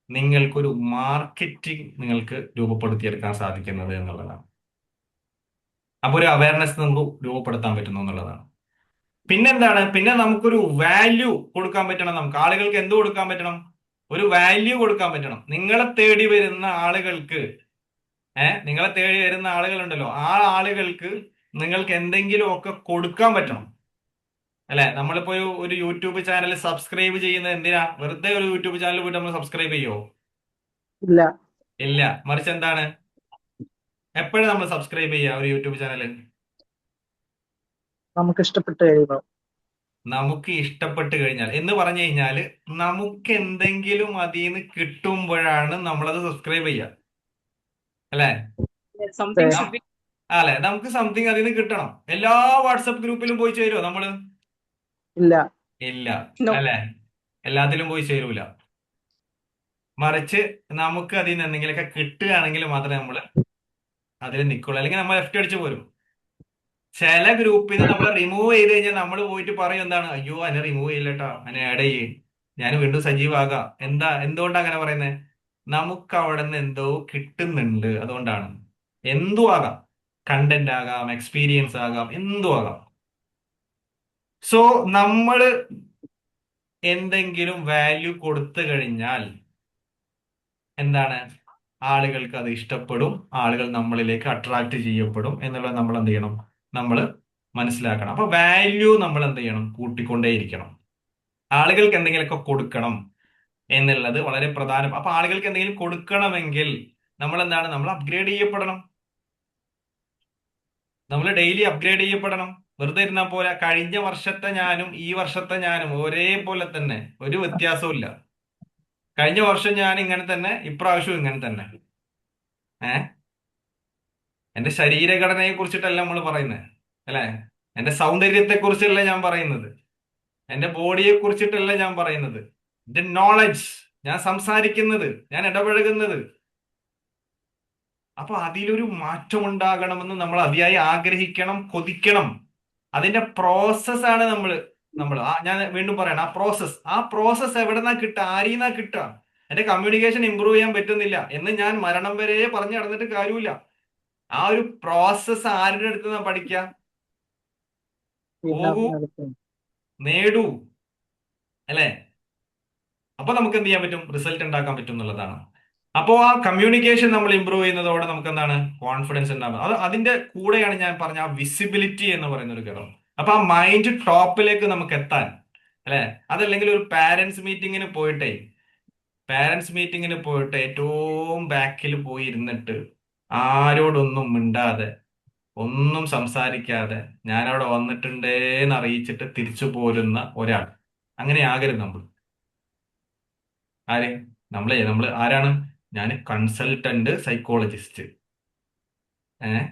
നിങ്ങൾക്കൊരു മാർക്കറ്റിംഗ് നിങ്ങൾക്ക് രൂപപ്പെടുത്തിയെടുക്കാൻ സാധിക്കുന്നത് എന്നുള്ളതാണ്. അപ്പൊ ഒരു അവയർനെസ് നമുക്ക് രൂപപ്പെടുത്താൻ പറ്റുന്നു എന്നുള്ളതാണ്. പിന്നെന്താണ്, പിന്നെ നമുക്കൊരു വാല്യൂ കൊടുക്കാൻ പറ്റണം. നമുക്ക് ആളുകൾക്ക് എന്ത് കൊടുക്കാൻ പറ്റണം? ഒരു വാല്യൂ കൊടുക്കാൻ പറ്റണം. നിങ്ങളെ തേടി വരുന്ന ആളുകൾക്ക്, നിങ്ങളെ തേടി വരുന്ന ആളുകളുണ്ടല്ലോ, ആ ആളുകൾക്ക് നിങ്ങൾക്ക് എന്തെങ്കിലും ഒക്കെ കൊടുക്കാൻ പറ്റണം, അല്ലെ? നമ്മളിപ്പോ ഒരു യൂട്യൂബ് ചാനൽ സബ്സ്ക്രൈബ് ചെയ്യുന്നത് എന്തിനാ? വെറുതെ ഒരു യൂട്യൂബ് ചാനൽ പോയിട്ട് നമ്മൾ സബ്സ്ക്രൈബ് ചെയ്യോ? ഇല്ല. ഇല്ല. മറിച്ച് എന്താണ്, എപ്പോഴും നമ്മൾ സബ്സ്ക്രൈബ് ചെയ്യുക ഒരു യൂട്യൂബ് ചാനൽ? നമുക്ക് ഇഷ്ടപ്പെട്ട് കഴിയുമ്പോൾ. നമുക്ക് ഇഷ്ടപ്പെട്ട് കഴിഞ്ഞാൽ എന്ന് പറഞ്ഞു കഴിഞ്ഞാല്, നമുക്ക് എന്തെങ്കിലും അതിൽ നിന്ന് കിട്ടുമ്പോഴാണ് നമ്മളത് സബ്സ്ക്രൈബ് ചെയ്യുക, അല്ലെ? Something should be. അല്ലെ, നമുക്ക് സംതിങ് അതിൽ നിന്ന് കിട്ടണം. എല്ലാ വാട്സപ്പ് ഗ്രൂപ്പിലും പോയി ചേരുമോ നമ്മള്? ഇല്ല. ഇല്ല, No. അല്ലെ? എല്ലാത്തിലും പോയി ചേരൂല. മറിച്ച് നമുക്ക് അതിൽ നിന്ന് എന്തെങ്കിലുമൊക്കെ കിട്ടുകയാണെങ്കിൽ മാത്രമേ നമ്മൾ അതിൽ നിൽക്കുള്ളൂ, അല്ലെങ്കിൽ നമ്മൾ ലെഫ്റ്റ് അടിച്ച് പോരും. ചില ഗ്രൂപ്പിൽ നിന്ന് നമ്മൾ റിമൂവ് ചെയ്ത് കഴിഞ്ഞാൽ നമ്മൾ പോയിട്ട് പറയും എന്താണ്, അയ്യോ എന്നെ റിമൂവ് ചെയ്യില്ലട്ടാ, എന്നെ ആഡ് ചെയ്യേ, ഞാൻ വീണ്ടും സജീവാകാം. എന്തുകൊണ്ടാണ് അങ്ങനെ പറയുന്നത്? നമുക്ക് അവിടെ നിന്ന് എന്തോ കിട്ടുന്നുണ്ട്, അതുകൊണ്ടാണ്. എന്തും ആകാം, കണ്ടന്റ് ആകാം, എക്സ്പീരിയൻസ് ആകാം, എന്തും ആകാം. സോ നമ്മൾ എന്തെങ്കിലും വാല്യൂ കൊടുത്തു കഴിഞ്ഞാൽ എന്താണ്, ആളുകൾക്ക് അത് ഇഷ്ടപ്പെടും, ആളുകൾ നമ്മളിലേക്ക് അട്രാക്ട് ചെയ്യപ്പെടും എന്നുള്ളത് നമ്മൾ എന്ത് ചെയ്യണം, നമ്മൾ മനസ്സിലാക്കണം. അപ്പൊ വാല്യൂ നമ്മൾ എന്ത് ചെയ്യണം, കൂട്ടിക്കൊണ്ടേയിരിക്കണം. ആളുകൾക്ക് എന്തെങ്കിലുമൊക്കെ കൊടുക്കണം എന്നുള്ളത് വളരെ പ്രധാനം. അപ്പൊ ആളുകൾക്ക് എന്തെങ്കിലും കൊടുക്കണമെങ്കിൽ നമ്മൾ എന്താണ്, നമ്മൾ അപ്ഗ്രേഡ് ചെയ്യപ്പെടണം. നമ്മൾ ഡെയിലി അപ്ഗ്രേഡ് ചെയ്യപ്പെടണം. വെറുതെ ഇരുന്നാൽ പോലെ കഴിഞ്ഞ വർഷത്തെ ഞാനും ഈ വർഷത്തെ ഞാനും ഒരേപോലെ തന്നെ, ഒരു വ്യത്യാസവും ഇല്ല. കഴിഞ്ഞ വർഷം ഞാൻ ഇങ്ങനെ തന്നെ, ഇപ്രാവശ്യവും ഇങ്ങനെ തന്നെ. എന്റെ ശരീരഘടനയെ കുറിച്ചിട്ടല്ല നമ്മൾ പറയുന്നത്, അല്ലെ? എന്റെ സൗന്ദര്യത്തെ കുറിച്ചല്ല ഞാൻ പറയുന്നത്, എന്റെ ബോഡിയെ കുറിച്ചിട്ടല്ല ഞാൻ പറയുന്നത്. എന്റെ നോളജ്, ഞാൻ സംസാരിക്കുന്നത്, ഞാൻ ഇടപഴകുന്നത്. അപ്പൊ അതിലൊരു മാറ്റം ഉണ്ടാകണമെന്ന് നമ്മൾ അതിയായി ആഗ്രഹിക്കണം, കൊതിക്കണം. അതിന്റെ പ്രോസസ്സാണ് ഞാൻ വീണ്ടും പറയണം, ആ പ്രോസസ് എവിടെന്നാ കിട്ടുക, ആരീന്നാ കിട്ടുക? എന്റെ കമ്മ്യൂണിക്കേഷൻ ഇമ്പ്രൂവ് ചെയ്യാൻ പറ്റുന്നില്ല എന്ന് ഞാൻ മരണം വരെ പറഞ്ഞു നടന്നിട്ട് കാര്യമില്ല. ആ ഒരു പ്രോസസ്സ് ആരുടെ അടുത്ത് നിന്നാ പഠിക്കുക? പോകൂ, അടുത്ത് നേടൂ, അല്ലെ? അപ്പൊ നമുക്ക് എന്ത് ചെയ്യാൻ പറ്റും? റിസൾട്ട് ഉണ്ടാക്കാൻ പറ്റും എന്നുള്ളതാണ്. അപ്പോൾ ആ കമ്മ്യൂണിക്കേഷൻ നമ്മൾ ഇമ്പ്രൂവ് ചെയ്യുന്നതോടെ നമുക്ക് എന്താണ്? കോൺഫിഡൻസ് ഉണ്ടാകും. അതിന്റെ കൂടെയാണ് ഞാൻ പറഞ്ഞ ആ വിസിബിലിറ്റി എന്ന് പറയുന്ന ഒരു ഘടകം. അപ്പൊ ആ മൈൻഡ് ടോപ്പിലേക്ക് നമുക്ക് എത്താൻ, അല്ലെ? അതല്ലെങ്കിൽ ഒരു പാരന്റ്സ് മീറ്റിങ്ങിന് പോയിട്ട് ഏറ്റവും ബാക്കിൽ പോയി ഇരുന്നിട്ട് ആരോടൊന്നും മിണ്ടാതെ ഒന്നും സംസാരിക്കാതെ ഞാനവിടെ വന്നിട്ടുണ്ടേന്ന് അറിയിച്ചിട്ട് തിരിച്ചു പോരുന്ന ഒരാൾ. അങ്ങനെ ആകരുത് നമ്മൾ. ആര്? നമ്മൾ ആരാണ്? ഞാൻ കൺസൾട്ടന്റ് സൈക്കോളജിസ്റ്റ്. ഏഹ്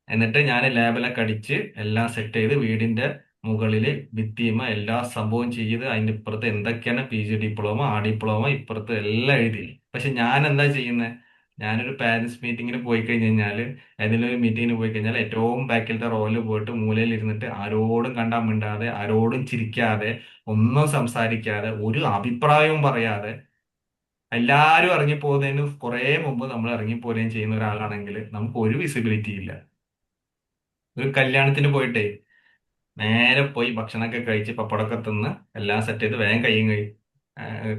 എന്നിട്ട് ഞാൻ ലാബിലൊക്കെ അടിച്ച് എല്ലാം സെറ്റ് ചെയ്ത് വീടിന്റെ മുകളില് ഭിത്തിയുമ എല്ലാ സംഭവം ചെയ്ത് അതിന്റെ ഇപ്പുറത്ത് എന്തൊക്കെയാണ് PG ഡിപ്ലോമ, ആ ഡിപ്ലോമ, ഇപ്പുറത്ത് എല്ലാം എഴുതി. പക്ഷെ ഞാൻ എന്താ ചെയ്യുന്നത്? ഞാനൊരു പാരന്റ്സ് മീറ്റിങ്ങിന് പോയി കഴിഞ്ഞ് കഴിഞ്ഞാൽ, ഏതെങ്കിലും ഒരു മീറ്റിങ്ങിന് പോയി കഴിഞ്ഞാൽ ഏറ്റവും ബാക്കിലത്തെ റോയിൽ പോയിട്ട് മൂലയിൽ ഇരുന്നിട്ട് ആരോടും കണ്ടാൽ മിണ്ടാതെ, ആരോടും ചിരിക്കാതെ, ഒന്നും സംസാരിക്കാതെ, ഒരു അഭിപ്രായവും പറയാതെ, എല്ലാവരും ഇറങ്ങിപ്പോകുന്നതിന് കുറെ മുമ്പ് നമ്മൾ ഇറങ്ങിപ്പോരുകയും ചെയ്യുന്ന ഒരാളാണെങ്കിൽ നമുക്ക് ഒരു വിസിബിലിറ്റി ഇല്ല. ഒരു കല്യാണത്തിന് പോയിട്ടേ നേരെ പോയി ഭക്ഷണമൊക്കെ കഴിച്ച് പപ്പടമൊക്കെ തിന്ന് എല്ലാം സെറ്റ് ചെയ്ത് വേഗം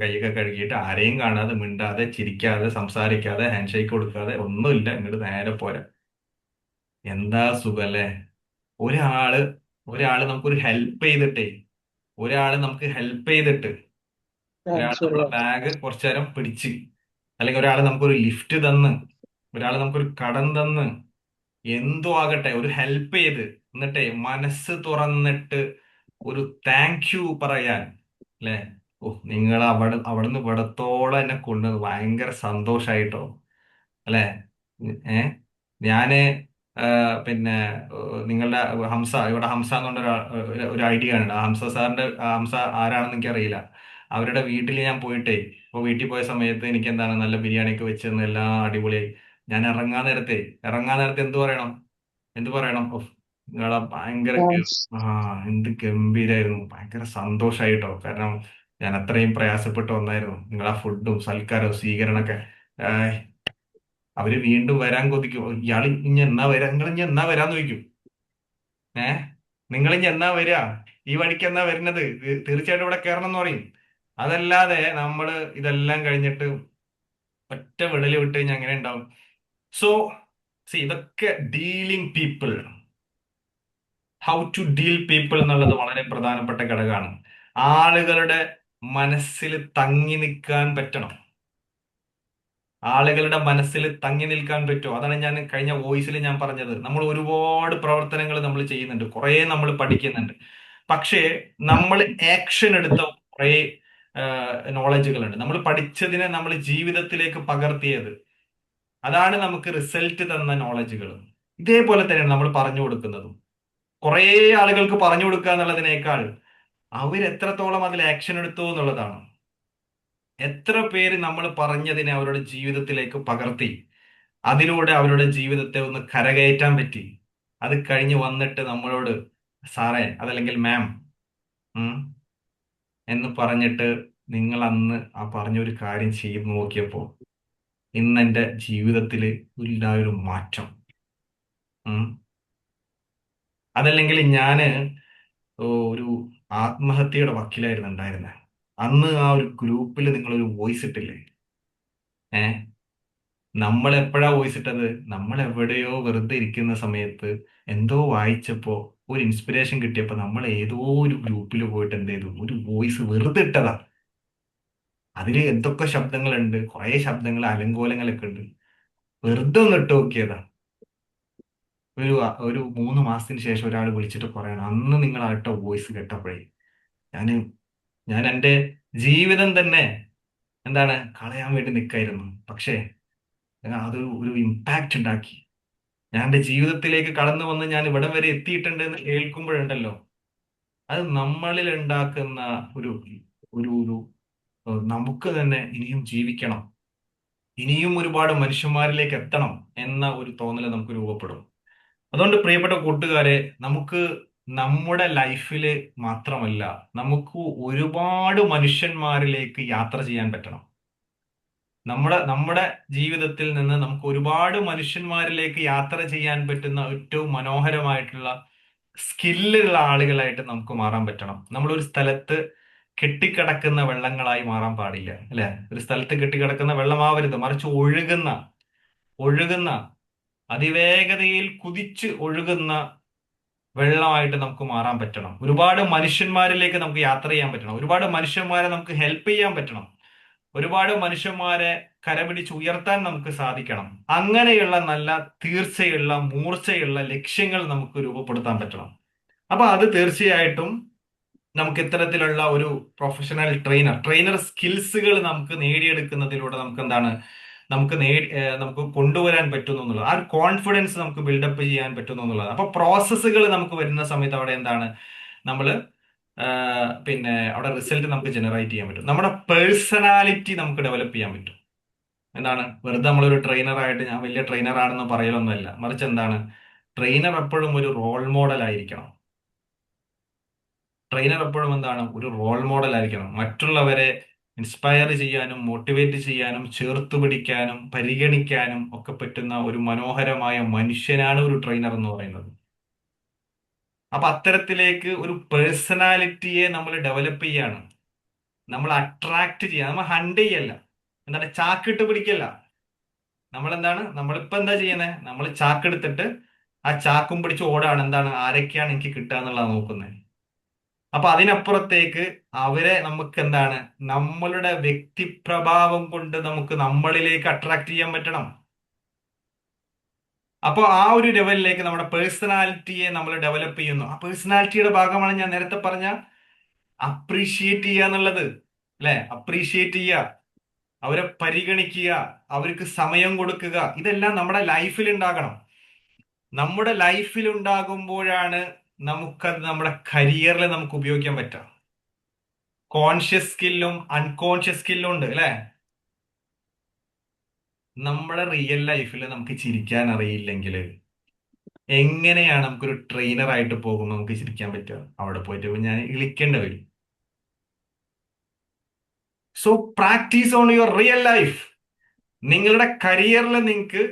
കൈയൊക്കെ കഴുകിയിട്ട് ആരെയും കാണാതെ മിണ്ടാതെ ചിരിക്കാതെ സംസാരിക്കാതെ ഹാൻഡ് ഷേക്ക് കൊടുക്കാതെ ഒന്നുമില്ല, ഇങ്ങോട്ട് നേരെ പോരാ. എന്താ സുഖം അല്ലേ? ഒരാള് ഒരാള് നമുക്കൊരു ഹെൽപ്പ് ചെയ്തിട്ടേ ഒരാള് നമുക്ക് ഹെൽപ്പ് ചെയ്തിട്ട് ഒരാൾ നമ്മളെ ശരിയാണ്. ബാഗ് കുറച്ചു നേരം പിടിച്ച്, അല്ലെങ്കിൽ ഒരാൾ നമുക്കൊരു ലിഫ്റ്റ് തന്ന്, ഒരാൾ നമുക്കൊരു കടം തന്ന്, എന്തോ ആകട്ടെ ഒരു ഹെൽപ്പ് ചെയ്ത് എന്നിട്ടേ മനസ്സ് തുറന്നിട്ട് ഒരു താങ്ക് യു പറയാൻ, അല്ലെ? ഓ, നിങ്ങൾ അവിടുന്ന് ഇവിടത്തോളം എന്നെ കൊണ്ടത് ഭയങ്കര സന്തോഷായിട്ടോ, അല്ലെ? ഏ ഞാന് പിന്നെ നിങ്ങളുടെ ഇവിടെ ഹംസ എന്ന് പറഞ്ഞ ഒരു ഐഡിയ ആണ്. ഹംസ ആരാണെന്ന് എനിക്കറിയില്ല. അവരുടെ വീട്ടിൽ ഞാൻ പോയിട്ടേ, ഇപ്പൊ വീട്ടിൽ പോയ സമയത്ത് എനിക്ക് എന്താണ് നല്ല ബിരിയാണി ഒക്കെ വെച്ച് തന്ന് എല്ലാം അടിപൊളിയായി. ഞാൻ ഇറങ്ങാൻ നേരത്തെ എന്ത് പറയണം? ഉഫ്, നിങ്ങളെ ഭയങ്കര ആ എന്ത് ഗംഭീരായിരുന്നു, ഭയങ്കര സന്തോഷായിട്ടോ. കാരണം ഞാൻ അത്രയും പ്രയാസപ്പെട്ട് വന്നായിരുന്നു. നിങ്ങളെ ഫുഡും സൽക്കാരവും സ്വീകരണമൊക്കെ. ഏഹ് അവര് വീണ്ടും വരാൻ കൊതിക്കും. ഇയാൾ ഇനി എന്നാ വരാ, നിങ്ങൾ ഇനി എന്നാ വരാന്ന് ചോദിക്കും. ഏഹ് നിങ്ങൾ ഇനി എന്നാ വരിക, ഈ വഴിക്ക് എന്നാ വരുന്നത്, തീർച്ചയായിട്ടും ഇവിടെ കയറണം എന്ന് പറയും. അതല്ലാതെ നമ്മള് ഇതെല്ലാം കഴിഞ്ഞിട്ട് ഒറ്റ വിടല് വിട്ട് കഴിഞ്ഞാൽ അങ്ങനെ ഉണ്ടാവും. സോ ഇതൊക്കെ dealing people, how to deal people എന്നുള്ളത് വളരെ പ്രധാനപ്പെട്ട ഘടകമാണ്. ആളുകളുടെ മനസ്സിൽ തങ്ങി നിൽക്കാൻ പറ്റണം. ആളുകളുടെ മനസ്സിൽ തങ്ങി നിൽക്കാൻ പറ്റുമോ? അതാണ് ഞാൻ കഴിഞ്ഞ വോയിസിൽ ഞാൻ പറഞ്ഞത്. നമ്മൾ ഒരുപാട് പ്രവർത്തനങ്ങൾ നമ്മൾ ചെയ്യുന്നുണ്ട്, കുറെ നമ്മൾ പഠിക്കുന്നുണ്ട്. പക്ഷേ നമ്മൾ ആക്ഷൻ എടുത്ത കുറെ നോളജുകളുണ്ട്. നമ്മൾ പഠിച്ചതിനെ നമ്മൾ ജീവിതത്തിലേക്ക് പകർത്തിയത്, അതാണ് നമുക്ക് റിസൾട്ട് തന്ന നോളജുകൾ. ഇതേപോലെ തന്നെയാണ് നമ്മൾ പറഞ്ഞു കൊടുക്കുന്നതും. കുറെ ആളുകൾക്ക് പറഞ്ഞു കൊടുക്കുക എന്നുള്ളതിനേക്കാൾ അവരെത്രത്തോളം അതിൽ ആക്ഷൻ എടുത്തു എന്നുള്ളതാണ്. എത്ര പേര് നമ്മൾ പറഞ്ഞതിനെ അവരുടെ ജീവിതത്തിലേക്ക് പകർത്തി, അതിലൂടെ അവരുടെ ജീവിതത്തെ ഒന്ന് കരകയറ്റാൻ പറ്റി. അത് കഴിഞ്ഞ് വന്നിട്ട് നമ്മളോട് സാറേ അതല്ലെങ്കിൽ മാം എന്ന് പറഞ്ഞിട്ട് നിങ്ങൾ അന്ന് ആ പറഞ്ഞൊരു കാര്യം ചെയ്ത് നോക്കിയപ്പോൾ ഇന്ന് എൻ്റെ ജീവിതത്തിൽ ഒരു മാറ്റം. ഉം. അതല്ലെങ്കിൽ ഞാന് ഒരു ആത്മഹത്യയുടെ വക്കിലായിരുന്നു ഉണ്ടായിരുന്നത്. അന്ന് ആ ഒരു ഗ്രൂപ്പിൽ നിങ്ങളൊരു വോയിസ് ഇട്ടില്ലേ? ഏഹ് നമ്മൾ എപ്പോഴാ വോയിസ് ഇട്ടത്? നമ്മൾ എവിടെയോ വെറുതെ ഇരിക്കുന്ന സമയത്ത് എന്തോ വായിച്ചപ്പോ ഒരു ഇൻസ്പിറേഷൻ കിട്ടിയപ്പോ നമ്മൾ ഏതോ ഒരു ഗ്രൂപ്പിൽ പോയിട്ട് എന്ത് ചെയ്തു? ഒരു വോയിസ് വെറുതെ ഇട്ടതാ. അതില് എന്തൊക്കെ ശബ്ദങ്ങളുണ്ട്, കുറെ ശബ്ദങ്ങൾ അലങ്കോലങ്ങളൊക്കെ ഉണ്ട്. വെറുതെ ഒന്ന് ഇട്ട് നോക്കിയതാ. ഒരു 3 മാസത്തിന് ശേഷം ഒരാൾ വിളിച്ചിട്ട് പറയണം, അന്ന് നിങ്ങൾ ആ ഇട്ട വോയിസ് കേട്ടപ്പോഴേ ഞാൻ ഞാൻ എൻ്റെ ജീവിതം തന്നെ എന്താണ് കളയാൻ വേണ്ടി നിൽക്കായിരുന്നു. പക്ഷേ അത് ഒരു ഇമ്പാക്റ്റ് ഉണ്ടാക്കി. ഞാൻ എൻ്റെ ജീവിതത്തിലേക്ക് കടന്നു വന്ന് ഞാൻ ഇവിടം വരെ എത്തിയിട്ടുണ്ട് എന്ന് കേൾക്കുമ്പോഴുണ്ടല്ലോ, അത് നമ്മളിൽ ഉണ്ടാക്കുന്ന ഒരു ഒരു ഒരു നമുക്ക് തന്നെ ഇനിയും ജീവിക്കണം, ഇനിയും ഒരുപാട് മനുഷ്യന്മാരിലേക്ക് എത്തണം എന്ന ഒരു തോന്നൽ നമുക്ക് രൂപപ്പെടും. അതുകൊണ്ട് പ്രിയപ്പെട്ട കൂട്ടുകാരെ, നമുക്ക് നമ്മുടെ ലൈഫില് മാത്രമല്ല, നമുക്ക് ഒരുപാട് മനുഷ്യന്മാരിലേക്ക് യാത്ര ചെയ്യാൻ പറ്റണം. നമ്മുടെ ജീവിതത്തിൽ നിന്ന് നമുക്ക് ഒരുപാട് മനുഷ്യന്മാരിലേക്ക് യാത്ര ചെയ്യാൻ പറ്റുന്ന ഏറ്റവും മനോഹരമായിട്ടുള്ള സ്കില്ലുള്ള ആളുകളായിട്ട് നമുക്ക് മാറാൻ പറ്റണം. നമ്മളൊരു സ്ഥലത്ത് കെട്ടിക്കിടക്കുന്ന വെള്ളങ്ങളായി മാറാൻ പാടില്ല, അല്ലെ? ഒരു സ്ഥലത്ത് കെട്ടിക്കിടക്കുന്ന വെള്ളമാവരുത്, മറിച്ച് ഒഴുകുന്ന ഒഴുകുന്ന അതിവേഗതയിൽ കുതിച്ച് ഒഴുകുന്ന വെള്ളമായിട്ട് നമുക്ക് മാറാൻ പറ്റണം. ഒരുപാട് മനുഷ്യന്മാരിലേക്ക് നമുക്ക് യാത്ര ചെയ്യാൻ പറ്റണം. ഒരുപാട് മനുഷ്യന്മാരെ നമുക്ക് ഹെൽപ്പ് ചെയ്യാൻ പറ്റണം. ഒരുപാട് മനുഷ്യന്മാരെ കരപിടിച്ച് ഉയർത്താൻ നമുക്ക് സാധിക്കണം. അങ്ങനെയുള്ള നല്ല തീർച്ചയുള്ള മൂർച്ചയുള്ള ലക്ഷ്യങ്ങൾ നമുക്ക് രൂപപ്പെടുത്താൻ പറ്റണം. അപ്പൊ അത് തീർച്ചയായിട്ടും നമുക്ക് ഇത്തരത്തിലുള്ള ഒരു പ്രൊഫഷണൽ ട്രെയിനർ സ്കിൽസുകൾ നമുക്ക് നേടിയെടുക്കുന്നതിലൂടെ നമുക്ക് എന്താണ് നമുക്ക് കൊണ്ടുവരാൻ പറ്റുന്നു എന്നുള്ളത്. ആ ഒരു കോൺഫിഡൻസ് നമുക്ക് ബിൽഡപ്പ് ചെയ്യാൻ പറ്റുന്നു എന്നുള്ളത്. അപ്പൊ പ്രോസസ്സുകൾ നമുക്ക് വരുന്ന സമയത്ത് അവിടെ എന്താണ് നമ്മൾ പിന്നെ അവിടെ റിസൾട്ട് നമുക്ക് ജനറേറ്റ് ചെയ്യാൻ പറ്റും. നമ്മുടെ പേഴ്സണാലിറ്റി നമുക്ക് ഡെവലപ്പ് ചെയ്യാൻ പറ്റും. എന്താണ്, വെറുതെ നമ്മളൊരു ട്രെയിനറായിട്ട് ഞാൻ വലിയ ട്രെയിനറാണെന്ന് പറയലൊന്നുമല്ല, മറിച്ച് എന്താണ്, ട്രെയിനർ എപ്പോഴും ഒരു റോൾ മോഡൽ ആയിരിക്കണം. ട്രെയിനർ എപ്പോഴും എന്താണ്, ഒരു റോൾ മോഡൽ ആയിരിക്കണം. മറ്റുള്ളവരെ ഇൻസ്പയർ ചെയ്യാനും മോട്ടിവേറ്റ് ചെയ്യാനും ചേർത്ത് പിടിക്കാനും പരിഗണിക്കാനും ഒക്കെ പറ്റുന്ന ഒരു മനോഹരമായ മനുഷ്യനാണ് ഒരു ട്രെയിനർ എന്ന് പറയുന്നത്. അപ്പൊ അത്തരത്തിലേക്ക് ഒരു പേഴ്സണാലിറ്റിയെ നമ്മൾ ഡെവലപ്പ് ചെയ്യാണ്, നമ്മൾ അട്രാക്ട് ചെയ്യുക, നമ്മൾ ഹണ്ട് ചെയ്യല്ല. എന്താണ്, ചാക്കിട്ട് പിടിക്കല്ല. നമ്മളിപ്പോ എന്താ ചെയ്യുന്നത്, നമ്മൾ ചാക്കെടുത്തിട്ട് ആ ചാക്കും പിടിച്ച് ഓടാണ്. എന്താണ്, ആരൊക്കെയാണ് എനിക്ക് കിട്ടുക എന്നുള്ളത് നോക്കുന്നത്. അപ്പൊ അതിനപ്പുറത്തേക്ക് അവരെ നമുക്ക് എന്താണ്, നമ്മളുടെ വ്യക്തിപ്രഭാവം കൊണ്ട് നമുക്ക് നമ്മളിലേക്ക് അട്രാക്ട് ചെയ്യാൻ പറ്റണം. അപ്പോൾ ആ ഒരു ലെവലിലേക്ക് നമ്മുടെ പേഴ്സണാലിറ്റിയെ നമ്മൾ ഡെവലപ്പ് ചെയ്യുന്നു. ആ പേഴ്സണാലിറ്റിയുടെ ഭാഗമാണ് ഞാൻ നേരത്തെ പറഞ്ഞ അപ്രീഷിയേറ്റ് ചെയ്യുക എന്നുള്ളത്, അല്ലെ? അപ്രീഷിയേറ്റ് ചെയ്യുക, അവരെ പരിഗണിക്കുക, അവർക്ക് സമയം കൊടുക്കുക. ഇതെല്ലാം നമ്മുടെ ലൈഫിൽ ഉണ്ടാകണം. നമ്മുടെ ലൈഫിൽ ഉണ്ടാകുമ്പോഴാണ് നമുക്കത് നമ്മുടെ കരിയറിൽ നമുക്ക് ഉപയോഗിക്കാൻ പറ്റുക. കോൺഷ്യസ് സ്കില്ലും അൺകോൺഷ്യസ് സ്കില്ലും ഉണ്ട്, അല്ലെ? നമ്മുടെ റിയൽ ലൈഫിൽ നമുക്ക് ചിരിക്കാൻ അറിയില്ലെങ്കിൽ എങ്ങനെയാണ് നമുക്കൊരു ട്രെയിനർ ആയിട്ട് പോകുമ്പോൾ നമുക്ക് ചിരിക്കാൻ പറ്റുക? അവിടെ പോയിട്ട് ഞാൻ ഇളിക്കേണ്ടി വരും. So practice on your real life. നിങ്ങളുടെ കരിയറിൽ നിങ്ങൾക്ക്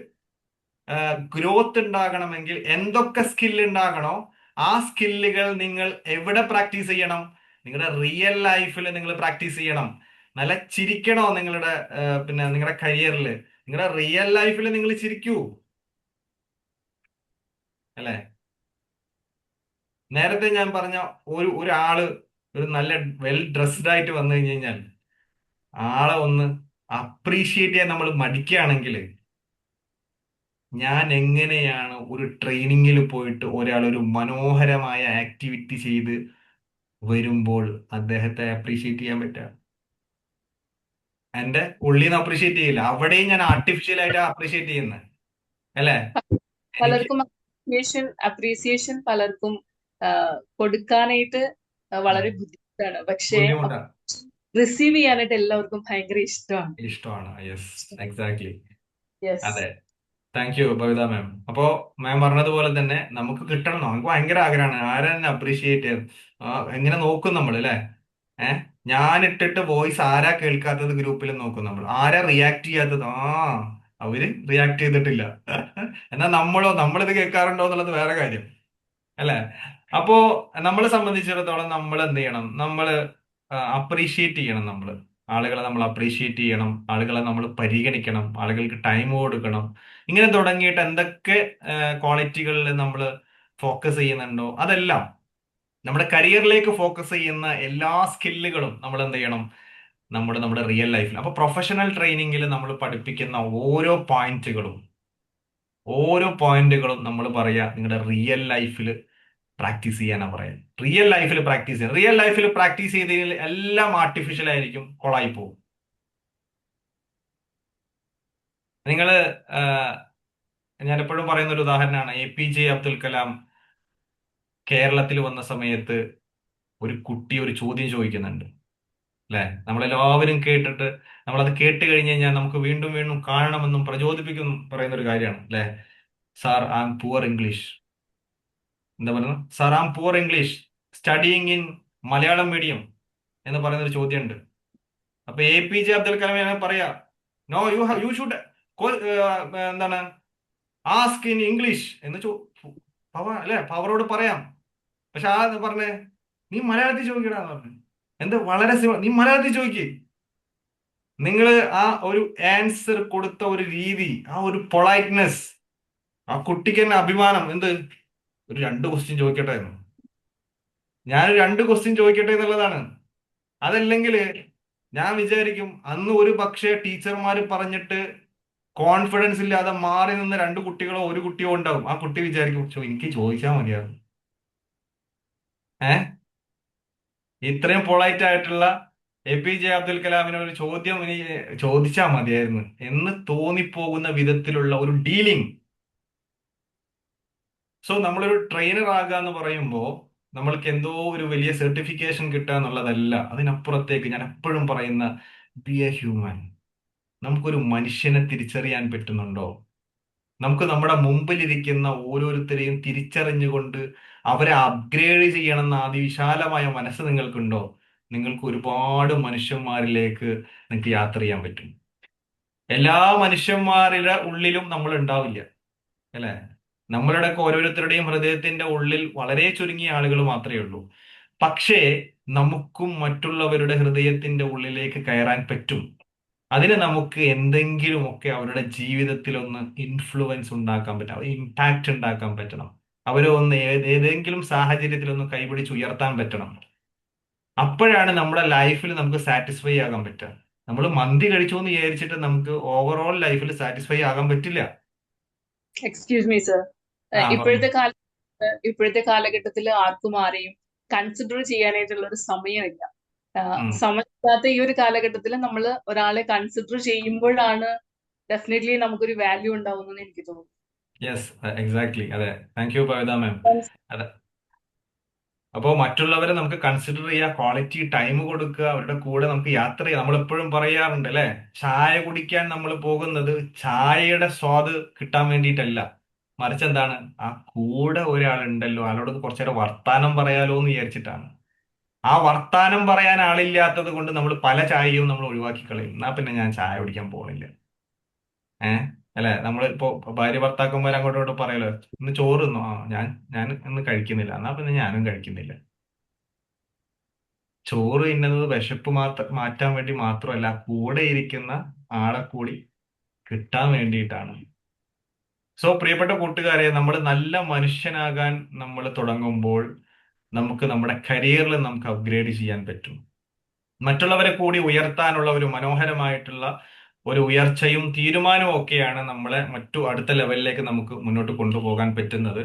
ഗ്രോത്ത് ഉണ്ടാകണമെങ്കിൽ എന്തൊക്കെ സ്കിൽ ഉണ്ടാകണോ ആ സ്കില്ലുകൾ നിങ്ങൾ എവിടെ പ്രാക്ടീസ് ചെയ്യണം? നിങ്ങളുടെ റിയൽ ലൈഫിൽ നിങ്ങൾ പ്രാക്ടീസ് ചെയ്യണം. നല്ല ചിരിക്കണോ നിങ്ങളുടെ നിങ്ങളുടെ കരിയറിൽ? നിങ്ങളുടെ റിയൽ ലൈഫിൽ നിങ്ങൾ ചിരിക്കൂ, അല്ലെ? നേരത്തെ ഞാൻ പറഞ്ഞ ഒരാള് ഒരു നല്ല വെൽ ഡ്രസ്ഡ് ആയിട്ട് വന്നു കഴിഞ്ഞാൽ ആളെ ഒന്ന് അപ്രീഷിയേറ്റ് ചെയ്യാൻ നമ്മൾ മടിക്കുകയാണെങ്കിൽ, ഞാൻ എങ്ങനെയാണ് ഒരു ട്രെയിനിങ്ങിൽ പോയിട്ട് ഒരാൾ ഒരു മനോഹരമായ ആക്ടിവിറ്റി ചെയ്ത് വരുമ്പോൾ അദ്ദേഹത്തെ അപ്രീഷിയേറ്റ് ചെയ്യാൻ പറ്റുക? എന്റെ ഉള്ളിൽ നിന്ന് അപ്രീഷിയേറ്റ് ചെയ്യില്ല, അവിടെയും ഞാൻ ആർട്ടിഫിഷ്യൽ ആയിട്ട് അപ്രീഷിയേറ്റ് ചെയ്യുന്നത്, അല്ലെ? എനിക്ക് പലർക്കും അപ്രീസിയേഷൻ പലർക്കും കൊടുക്കാനായിട്ട് വളരെ ബുദ്ധിമുട്ടാണ്. പക്ഷേ ബുദ്ധിമുട്ടാണ്, റിസീവ് ചെയ്യാനായിട്ട് എല്ലാവർക്കും ഭയങ്കര ഇഷ്ടമാണ്. Yes, exactly. യെസ്. അതെ, താങ്ക് യു ബബിത മാം. അപ്പോ മാം പറഞ്ഞതുപോലെ തന്നെ നമുക്ക് കിട്ടണം, നമുക്ക് ഭയങ്കര ആഗ്രഹമാണ് ആരെ തന്നെ അപ്രീഷിയേറ്റ് എങ്ങനെ നോക്കും നമ്മൾ, അല്ലെ? ഞാൻ ഇട്ടിട്ട് വോയിസ് ആരാ കേൾക്കാത്തത് ഗ്രൂപ്പിൽ നോക്കും നമ്മൾ, ആരാ റിയാക്ട് ചെയ്യാത്തത്, അവര് റിയാക്ട് ചെയ്തിട്ടില്ല. എന്നാൽ നമ്മളിത് കേൾക്കാറുണ്ടോ എന്നുള്ളത് വേറെ കാര്യം, അല്ലെ? അപ്പോ നമ്മളെ സംബന്ധിച്ചിടത്തോളം നമ്മൾ എന്ത് ചെയ്യണം, നമ്മൾ അപ്രീഷിയേറ്റ് ചെയ്യണം. ആളുകളെ നമ്മൾ അപ്രീഷിയേറ്റ് ചെയ്യണം, ആളുകളെ നമ്മൾ പരിഗണിക്കണം, ആളുകൾക്ക് ടൈം കൊടുക്കണം. ഇങ്ങനെ തുടങ്ങിയിട്ട് എന്തൊക്കെ ക്വാളിറ്റികളിൽ നമ്മൾ ഫോക്കസ് ചെയ്യുന്നുണ്ടോ അതെല്ലാം, നമ്മുടെ കരിയറിലേക്ക് ഫോക്കസ് ചെയ്യുന്ന എല്ലാ സ്കില്ലുകളും നമ്മൾ എന്ത് ചെയ്യണം, നമ്മുടെ റിയൽ ലൈഫിൽ. അപ്പൊ പ്രൊഫഷണൽ ട്രെയിനിങ്ങിൽ നമ്മൾ പഠിപ്പിക്കുന്ന ഓരോ പോയിന്റുകളും നമ്മൾ പറയാ നിങ്ങളുടെ റിയൽ ലൈഫിൽ പ്രാക്ടീസ് ചെയ്യാനാ പറയാം. റിയൽ ലൈഫിൽ പ്രാക്ടീസ് ചെയ്യാം. റിയൽ ലൈഫിൽ പ്രാക്ടീസ് ചെയ്തതിൽ എല്ലാം ആർട്ടിഫിഷ്യൽ ആയിരിക്കും, കൊളായി പോകും. നിങ്ങൾ ഞാൻ എപ്പോഴും പറയുന്ന ഒരു ഉദാഹരണമാണ് APJ അബ്ദുൽ കലാം കേരളത്തിൽ വന്ന സമയത്ത് ഒരു കുട്ടി ഒരു ചോദ്യം ചോദിക്കുന്നുണ്ട്, അല്ലെ? നമ്മളെല്ലാവരും കേട്ടിട്ട് നമ്മളത് കേട്ട് കഴിഞ്ഞ് കഴിഞ്ഞാൽ നമുക്ക് വീണ്ടും വീണ്ടും കാണണമെന്നും പ്രചോദിപ്പിക്കും പറയുന്ന ഒരു കാര്യമാണ്, അല്ലെ? Sir I am poor English. എന്താ പറയുന്നത്? Sir I am poor English studying in Malayalam medium എന്ന് പറയുന്ന ഒരു ചോദ്യമുണ്ട്. അപ്പൊ APJ അബ്ദുൽ കലാം പറയാ, നോ യു ഷുഡ് എന്താണ് ആസ്ക് ഇൻ ഇംഗ്ലീഷ് എന്ന് പവർ അല്ലെ, പവറോട് പറയാം. പക്ഷെ ആ പറഞ്ഞേ നീ മലയാളത്തിൽ ചോദിക്കടാന്ന് പറഞ്ഞു. എന്ത് വളരെ നീ മലയാളത്തിൽ ചോദിക്കേ. നിങ്ങൾ ആ ഒരു ആൻസർ കൊടുത്ത ഒരു രീതി, ആ ഒരു പൊളൈറ്റ്നെസ്, ആ കുട്ടിക്ക് തന്നെ അഭിമാനം. എന്ത് ഒരു 2 ക്വസ്റ്റ്യൻ ചോദിക്കട്ടെ എന്ന്, ഞാൻ 2 ക്വസ്റ്റ്യൻ ചോദിക്കട്ടെ എന്നുള്ളതാണ്. അതല്ലെങ്കിൽ ഞാൻ വിചാരിക്കും അന്ന് ഒരു പക്ഷേ ടീച്ചർമാർ പറഞ്ഞിട്ട് കോൺഫിഡൻസ് ഇല്ലാതെ മാറി നിന്ന് 2 കുട്ടികളോ 1 കുട്ടിയോ ഉണ്ടാവും. ആ കുട്ടി വിചാരിക്കും എനിക്ക് ചോദിച്ചാൽ മതിയാകും. ഏഹ് ഇത്രയും പൊളൈറ്റ് ആയിട്ടുള്ള APJ അബ്ദുൽ കലാമിന് ഒരു ചോദ്യം ഇനി ചോദിച്ചാൽ മതിയായിരുന്നു എന്ന് തോന്നിപ്പോകുന്ന വിധത്തിലുള്ള ഒരു ഡീലിംഗ്. സോ നമ്മളൊരു ട്രെയിനർ ആകുക എന്ന് പറയുമ്പോൾ നമ്മൾക്ക് എന്തോ ഒരു വലിയ സർട്ടിഫിക്കേഷൻ കിട്ടുക എന്നുള്ളതല്ല. അതിനപ്പുറത്തേക്ക് ഞാൻ എപ്പോഴും പറയുന്ന ബി എ ഹ്യൂമൻ. നമുക്കൊരു മനുഷ്യനെ തിരിച്ചറിയാൻ പറ്റുന്നുണ്ടോ? നമുക്ക് നമ്മുടെ മുമ്പിലിരിക്കുന്ന ഓരോരുത്തരെയും തിരിച്ചറിഞ്ഞുകൊണ്ട് അവരെ അപ്ഗ്രേഡ് ചെയ്യണമെന്ന അതിവിശാലമായ മനസ്സ് നിങ്ങൾക്കുണ്ടോ? നിങ്ങൾക്ക് ഒരുപാട് മനുഷ്യന്മാരിലേക്ക് നിങ്ങൾക്ക് യാത്ര ചെയ്യാൻ പറ്റും. എല്ലാ മനുഷ്യന്മാരുടെ ഉള്ളിലും നമ്മൾ ഉണ്ടാവില്ല, അല്ലെ? നമ്മളുടെയൊക്കെ ഓരോരുത്തരുടെയും ഹൃദയത്തിന്റെ ഉള്ളിൽ വളരെ ചുരുങ്ങിയ ആളുകൾ മാത്രമേ ഉള്ളൂ. പക്ഷേ നമുക്കും മറ്റുള്ളവരുടെ ഹൃദയത്തിന്റെ ഉള്ളിലേക്ക് കയറാൻ പറ്റും. അതിന് നമുക്ക് എന്തെങ്കിലുമൊക്കെ അവരുടെ ജീവിതത്തിൽ ഒന്ന് ഇൻഫ്ലുവൻസ് ഉണ്ടാക്കാൻ പറ്റണം, ഇമ്പാക്റ്റ് ഉണ്ടാക്കാൻ പറ്റണം. അവരെ ഒന്ന് ഏതെങ്കിലും സാഹചര്യത്തിൽ ഒന്ന് കൈപിടിച്ച് ഉയർത്താൻ പറ്റണം. അപ്പോഴാണ് നമ്മുടെ ലൈഫിൽ നമുക്ക് സാറ്റിസ്ഫൈ ആകാൻ പറ്റുക. നമ്മൾ മന്തി കഴിച്ചു എന്ന് വിചാരിച്ചിട്ട് നമുക്ക് ഓവറോൾ ലൈഫിൽ സാറ്റിസ്ഫൈ ആകാൻ പറ്റില്ല. എക്സ്ക്യൂസ് മീ സർ, പറഞ്ഞു. ഇപ്പോഴത്തെ കാലഘട്ടത്തിൽ ആർക്കും ആരെയും കൺസിഡർ ചെയ്യാനായിട്ടുള്ള ഒരു സമയമില്ല. ഉം. സമയമില്ലാത്ത ഈ ഒരു കാലഘട്ടത്തിൽ നമ്മൾ ഒരാളെ കൺസിഡർ ചെയ്യുമ്പോഴാണ് ഡെഫിനറ്റ്ലി നമുക്കൊരു വാല്യൂ ഉണ്ടാവുമെന്ന് എനിക്ക് തോന്നുന്നു. Yes, exactly. അതെ, താങ്ക് യു പവിത മാം. അതെ, അപ്പോൾ മറ്റുള്ളവരെ നമുക്ക് കൺസിഡർ ചെയ്യുക, ക്വാളിറ്റി ടൈം കൊടുക്കുക, അവരുടെ കൂടെ നമുക്ക് യാത്ര ചെയ്യാം. നമ്മൾ എപ്പോഴും പറയാറുണ്ട് അല്ലെ, ചായ കുടിക്കാൻ നമ്മൾ പോകുന്നത് ചായയുടെ സ്വാദ് കിട്ടാൻ വേണ്ടിയിട്ടല്ല, മറിച്ച് എന്താണ്, ആ കൂടെ ഒരാളുണ്ടല്ലോ ആളോട് കുറച്ചു നേരം വർത്താനം പറയാലോ എന്ന് വിചാരിച്ചിട്ടാണ്. ആ വർത്താനം പറയാൻ ആളില്ലാത്തത് കൊണ്ട് നമ്മൾ പല ചായയും നമ്മൾ ഒഴിവാക്കി കളയും. എന്നാ പിന്നെ ഞാൻ ചായ കുടിക്കാൻ പോകുന്നില്ല. അല്ലെ, നമ്മൾ ഇപ്പോ ഭാര്യ ഭർത്താക്കന്മാർ അങ്ങോട്ടും ഇങ്ങോട്ടും പറയല്ലോ, ഇന്ന് ചോറ് തിന്നോ? ഞാൻ ഇന്ന് കഴിക്കുന്നില്ല. എന്നാ പിന്നെ ഞാനും കഴിക്കുന്നില്ല. ചോറ് തിന്നുന്നത് വിശപ്പ് മാറ്റാൻ വേണ്ടി മാത്രമല്ല, കൂടെ ഇരിക്കുന്ന ആളെ കൂടി കിട്ടാൻ വേണ്ടിയിട്ടാണ്. സോ പ്രിയപ്പെട്ട കൂട്ടുകാരെ, നമ്മൾ നല്ല മനുഷ്യനാകാൻ നമ്മൾ തുടങ്ങുമ്പോൾ നമുക്ക് നമ്മുടെ കരിയറിൽ നമുക്ക് അപ്ഗ്രേഡ് ചെയ്യാൻ പറ്റും. മറ്റുള്ളവരെ കൂടി ഉയർത്താനുള്ള ഒരു മനോഹരമായിട്ടുള്ള ഒരു ഉയർച്ചയും തീരുമാനവും ഒക്കെയാണ് നമ്മളെ അടുത്ത ലെവലിലേക്ക് നമുക്ക് മുന്നോട്ട് കൊണ്ടുപോകാൻ പറ്റുന്നത്.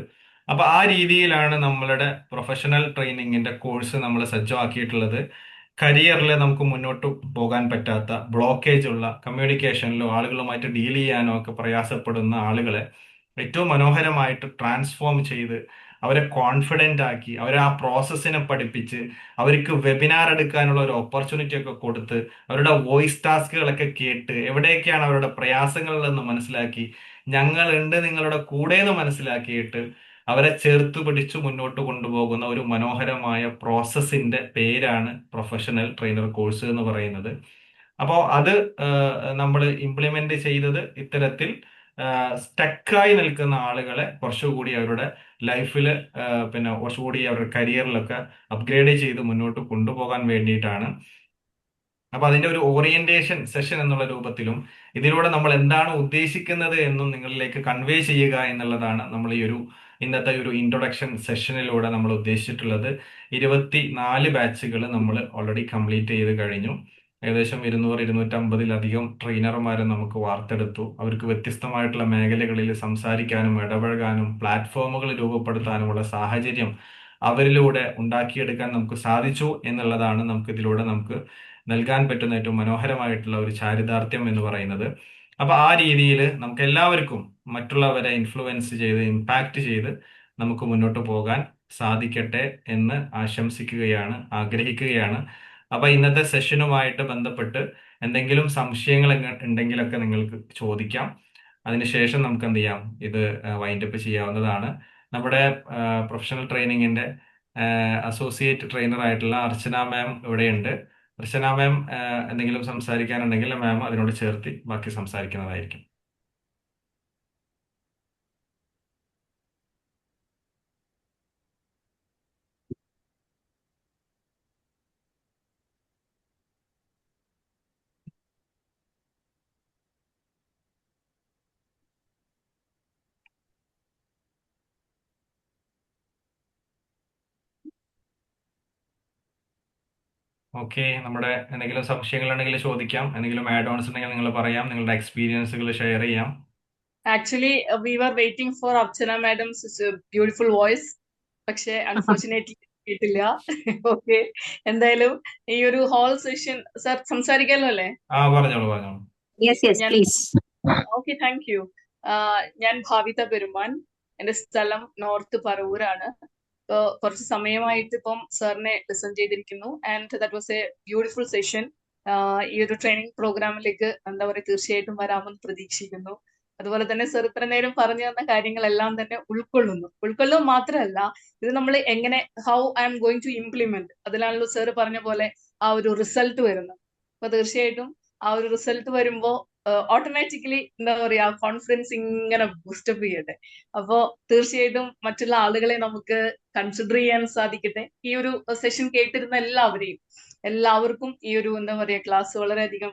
അപ്പൊ ആ രീതിയിലാണ് നമ്മളുടെ പ്രൊഫഷണൽ ട്രെയിനിങ്ങിന്റെ കോഴ്സ് നമ്മൾ സജ്ജമാക്കിയിട്ടുള്ളത്. കരിയറിൽ നമുക്ക് മുന്നോട്ട് പോകാൻ പറ്റാത്ത, ബ്ലോക്കേജ് ഉള്ള, കമ്മ്യൂണിക്കേഷനിലോ ആളുകളുമായിട്ട് ഡീൽ ചെയ്യാനോ ഒക്കെ പ്രയാസപ്പെടുന്ന ആളുകളെ ഏറ്റവും മനോഹരമായിട്ട് ട്രാൻസ്ഫോം ചെയ്ത് അവരെ കോൺഫിഡന്റ് ആക്കി അവരെ ആ പ്രോസസ്സിനെ പഠിപ്പിച്ച് അവർക്ക് വെബിനാർ എടുക്കാനുള്ള ഒരു ഓപ്പർച്യൂണിറ്റി ഒക്കെ കൊടുത്ത് അവരുടെ വോയിസ് ടാസ്കുകളൊക്കെ കേട്ട് എവിടെയൊക്കെയാണ് അവരുടെ പ്രയാസങ്ങളിലെന്ന് മനസ്സിലാക്കി ഞങ്ങളുണ്ട് നിങ്ങളുടെ കൂടെ എന്ന് മനസ്സിലാക്കിയിട്ട് അവരെ ചേർത്ത് പിടിച്ചു മുന്നോട്ട് കൊണ്ടുപോകുന്ന ഒരു മനോഹരമായ പ്രോസസ്സിന്റെ പേരാണ് പ്രൊഫഷണൽ ട്രെയിനർ കോഴ്സ് എന്ന് പറയുന്നത്. അപ്പോൾ അത് നമ്മൾ ഇംപ്ലിമെന്റ് ചെയ്തത് ഇത്തരത്തിൽ സ്റ്റക്കായി നിൽക്കുന്ന ആളുകളെ കുറച്ചുകൂടി അവരുടെ ലൈഫിൽ പിന്നെ കുറച്ചുകൂടി അവരുടെ കരിയറിലൊക്കെ അപ്ഗ്രേഡ് ചെയ്ത് മുന്നോട്ട് കൊണ്ടുപോകാൻ വേണ്ടിയിട്ടാണ്. അപ്പൊ അതിന്റെ ഒരു ഓറിയന്റേഷൻ സെഷൻ എന്നുള്ള രൂപത്തിലും ഇതിലൂടെ നമ്മൾ എന്താണ് ഉദ്ദേശിക്കുന്നത് എന്നും നിങ്ങളിലേക്ക് കൺവേ ചെയ്യുക എന്നുള്ളതാണ് നമ്മൾ ഈ ഒരു ഇന്നത്തെ ഒരു ഇൻട്രൊഡക്ഷൻ സെഷനിലൂടെ നമ്മൾ ഉദ്ദേശിച്ചിട്ടുള്ളത്. 24 ബാച്ചുകൾ നമ്മൾ ഓൾറെഡി കംപ്ലീറ്റ് ചെയ്ത് കഴിഞ്ഞു. ഏകദേശം 200-250-ലധികം ട്രെയിനർമാരെ നമുക്ക് വാർത്തെടുത്തു. അവർക്ക് വ്യത്യസ്തമായിട്ടുള്ള മേഖലകളിൽ സംസാരിക്കാനും ഇടപഴകാനും പ്ലാറ്റ്ഫോമുകൾ രൂപപ്പെടുത്താനുമുള്ള സാഹചര്യം അവരിലൂടെ ഉണ്ടാക്കിയെടുക്കാൻ നമുക്ക് സാധിച്ചു എന്നുള്ളതാണ് ഇതിലൂടെ നമുക്ക് നൽകാൻ പറ്റുന്ന ഏറ്റവും മനോഹരമായിട്ടുള്ള ഒരു ചാരിതാർത്ഥ്യം എന്ന് പറയുന്നത്. അപ്പൊ ആ രീതിയിൽ നമുക്ക് എല്ലാവർക്കും മറ്റുള്ളവരെ ഇൻഫ്ലുവൻസ് ചെയ്ത് ഇമ്പാക്ട് ചെയ്ത് നമുക്ക് മുന്നോട്ട് പോകാൻ സാധിക്കട്ടെ എന്ന് ആശംസിക്കുകയാണ്, ആഗ്രഹിക്കുകയാണ്. അപ്പൊ ഇന്നത്തെ സെഷനുമായിട്ട് ബന്ധപ്പെട്ട് എന്തെങ്കിലും സംശയങ്ങൾ ഉണ്ടെങ്കിലൊക്കെ നിങ്ങൾക്ക് ചോദിക്കാം. അതിനുശേഷം നമുക്ക് എന്ത് ചെയ്യാം, ഇത് വൈൻഡപ്പ് ചെയ്യാവുന്നതാണ്. നമ്മുടെ പ്രൊഫഷണൽ ട്രെയിനിങ്ങിന്റെ അസോസിയേറ്റ് ട്രെയിനർ ആയിട്ടുള്ള അർച്ചന മാം ഇവിടെയുണ്ട്. അർച്ചന മാം എന്തെങ്കിലും സംസാരിക്കാനുണ്ടെങ്കിൽ മാം അതിനോട് ചേർത്ത് ബാക്കി സംസാരിക്കുന്നതായിരിക്കും. ഓക്കെ, നമ്മുടെ എന്തെങ്കിലും സംശയങ്ങളുണ്ടെങ്കിൽ ചോദിക്കാം, എന്തെങ്കിലും ആഡ് ഓൺസ് ഉണ്ടെങ്കിൽ നിങ്ങൾ പറയാം, നിങ്ങളുടെ എക്സ്പീരിയൻസുകൾ ഷെയർ ചെയ്യാം. Actually, we were waiting for Archana madam's beautiful voice. പക്ഷെ അൺഫോർച്ചുനേറ്റ്ലി കിട്ടില്ല. ഓക്കെ, എന്തായാലും ഈ ഒരു ഹോൾ സെഷൻ സർ സംസാരിക്കാമല്ലോ അല്ലേ? പറഞ്ഞോളൂ പറഞ്ഞോളൂ. യെസ് യെസ് ഞാൻ പ്ലീസ്. Okay, thank you. ഞാൻ ഭാവിത പെരുമാൻ, എന്റെ സ്ഥലം നോർത്ത് പറവൂരാണ്. കുറച്ച് സമയമായിട്ട് ഇപ്പം സാറിനെ ലിസൺ ചെയ്തിരിക്കുന്നു. And that was A beautiful session. ഈ ഒരു ട്രെയിനിങ് പ്രോഗ്രാമിലേക്ക് എന്താ പറയുക, തീർച്ചയായിട്ടും വരാമെന്ന് പ്രതീക്ഷിക്കുന്നു. അതുപോലെ തന്നെ സർ ഇത്ര നേരം പറഞ്ഞു തന്ന കാര്യങ്ങളെല്ലാം തന്നെ ഉൾക്കൊള്ളുക മാത്രമല്ല, ഇത് നമ്മൾ എങ്ങനെ how I am going to implement, അതിലാണല്ലോ സർ പറഞ്ഞ പോലെ ആ ഒരു റിസൾട്ട് വരുന്നത്. അപ്പൊ തീർച്ചയായിട്ടും ആ ഒരു റിസൾട്ട് വരുമ്പോ ഓട്ടോമാറ്റിക്കലി എന്താ പറയാ, കോൺഫിഡൻസ് ഇങ്ങനെ ബൂസ്റ്റപ്പ് ചെയ്യട്ടെ. അപ്പോ തീർച്ചയായിട്ടും മറ്റുള്ള ആളുകളെ നമുക്ക് കൺസിഡർ ചെയ്യാൻ സാധിക്കട്ടെ. ഈ ഒരു സെഷൻ കേട്ടിരുന്ന എല്ലാവർക്കും ഈ ഒരു എന്താ പറയാ ക്ലാസ് വളരെയധികം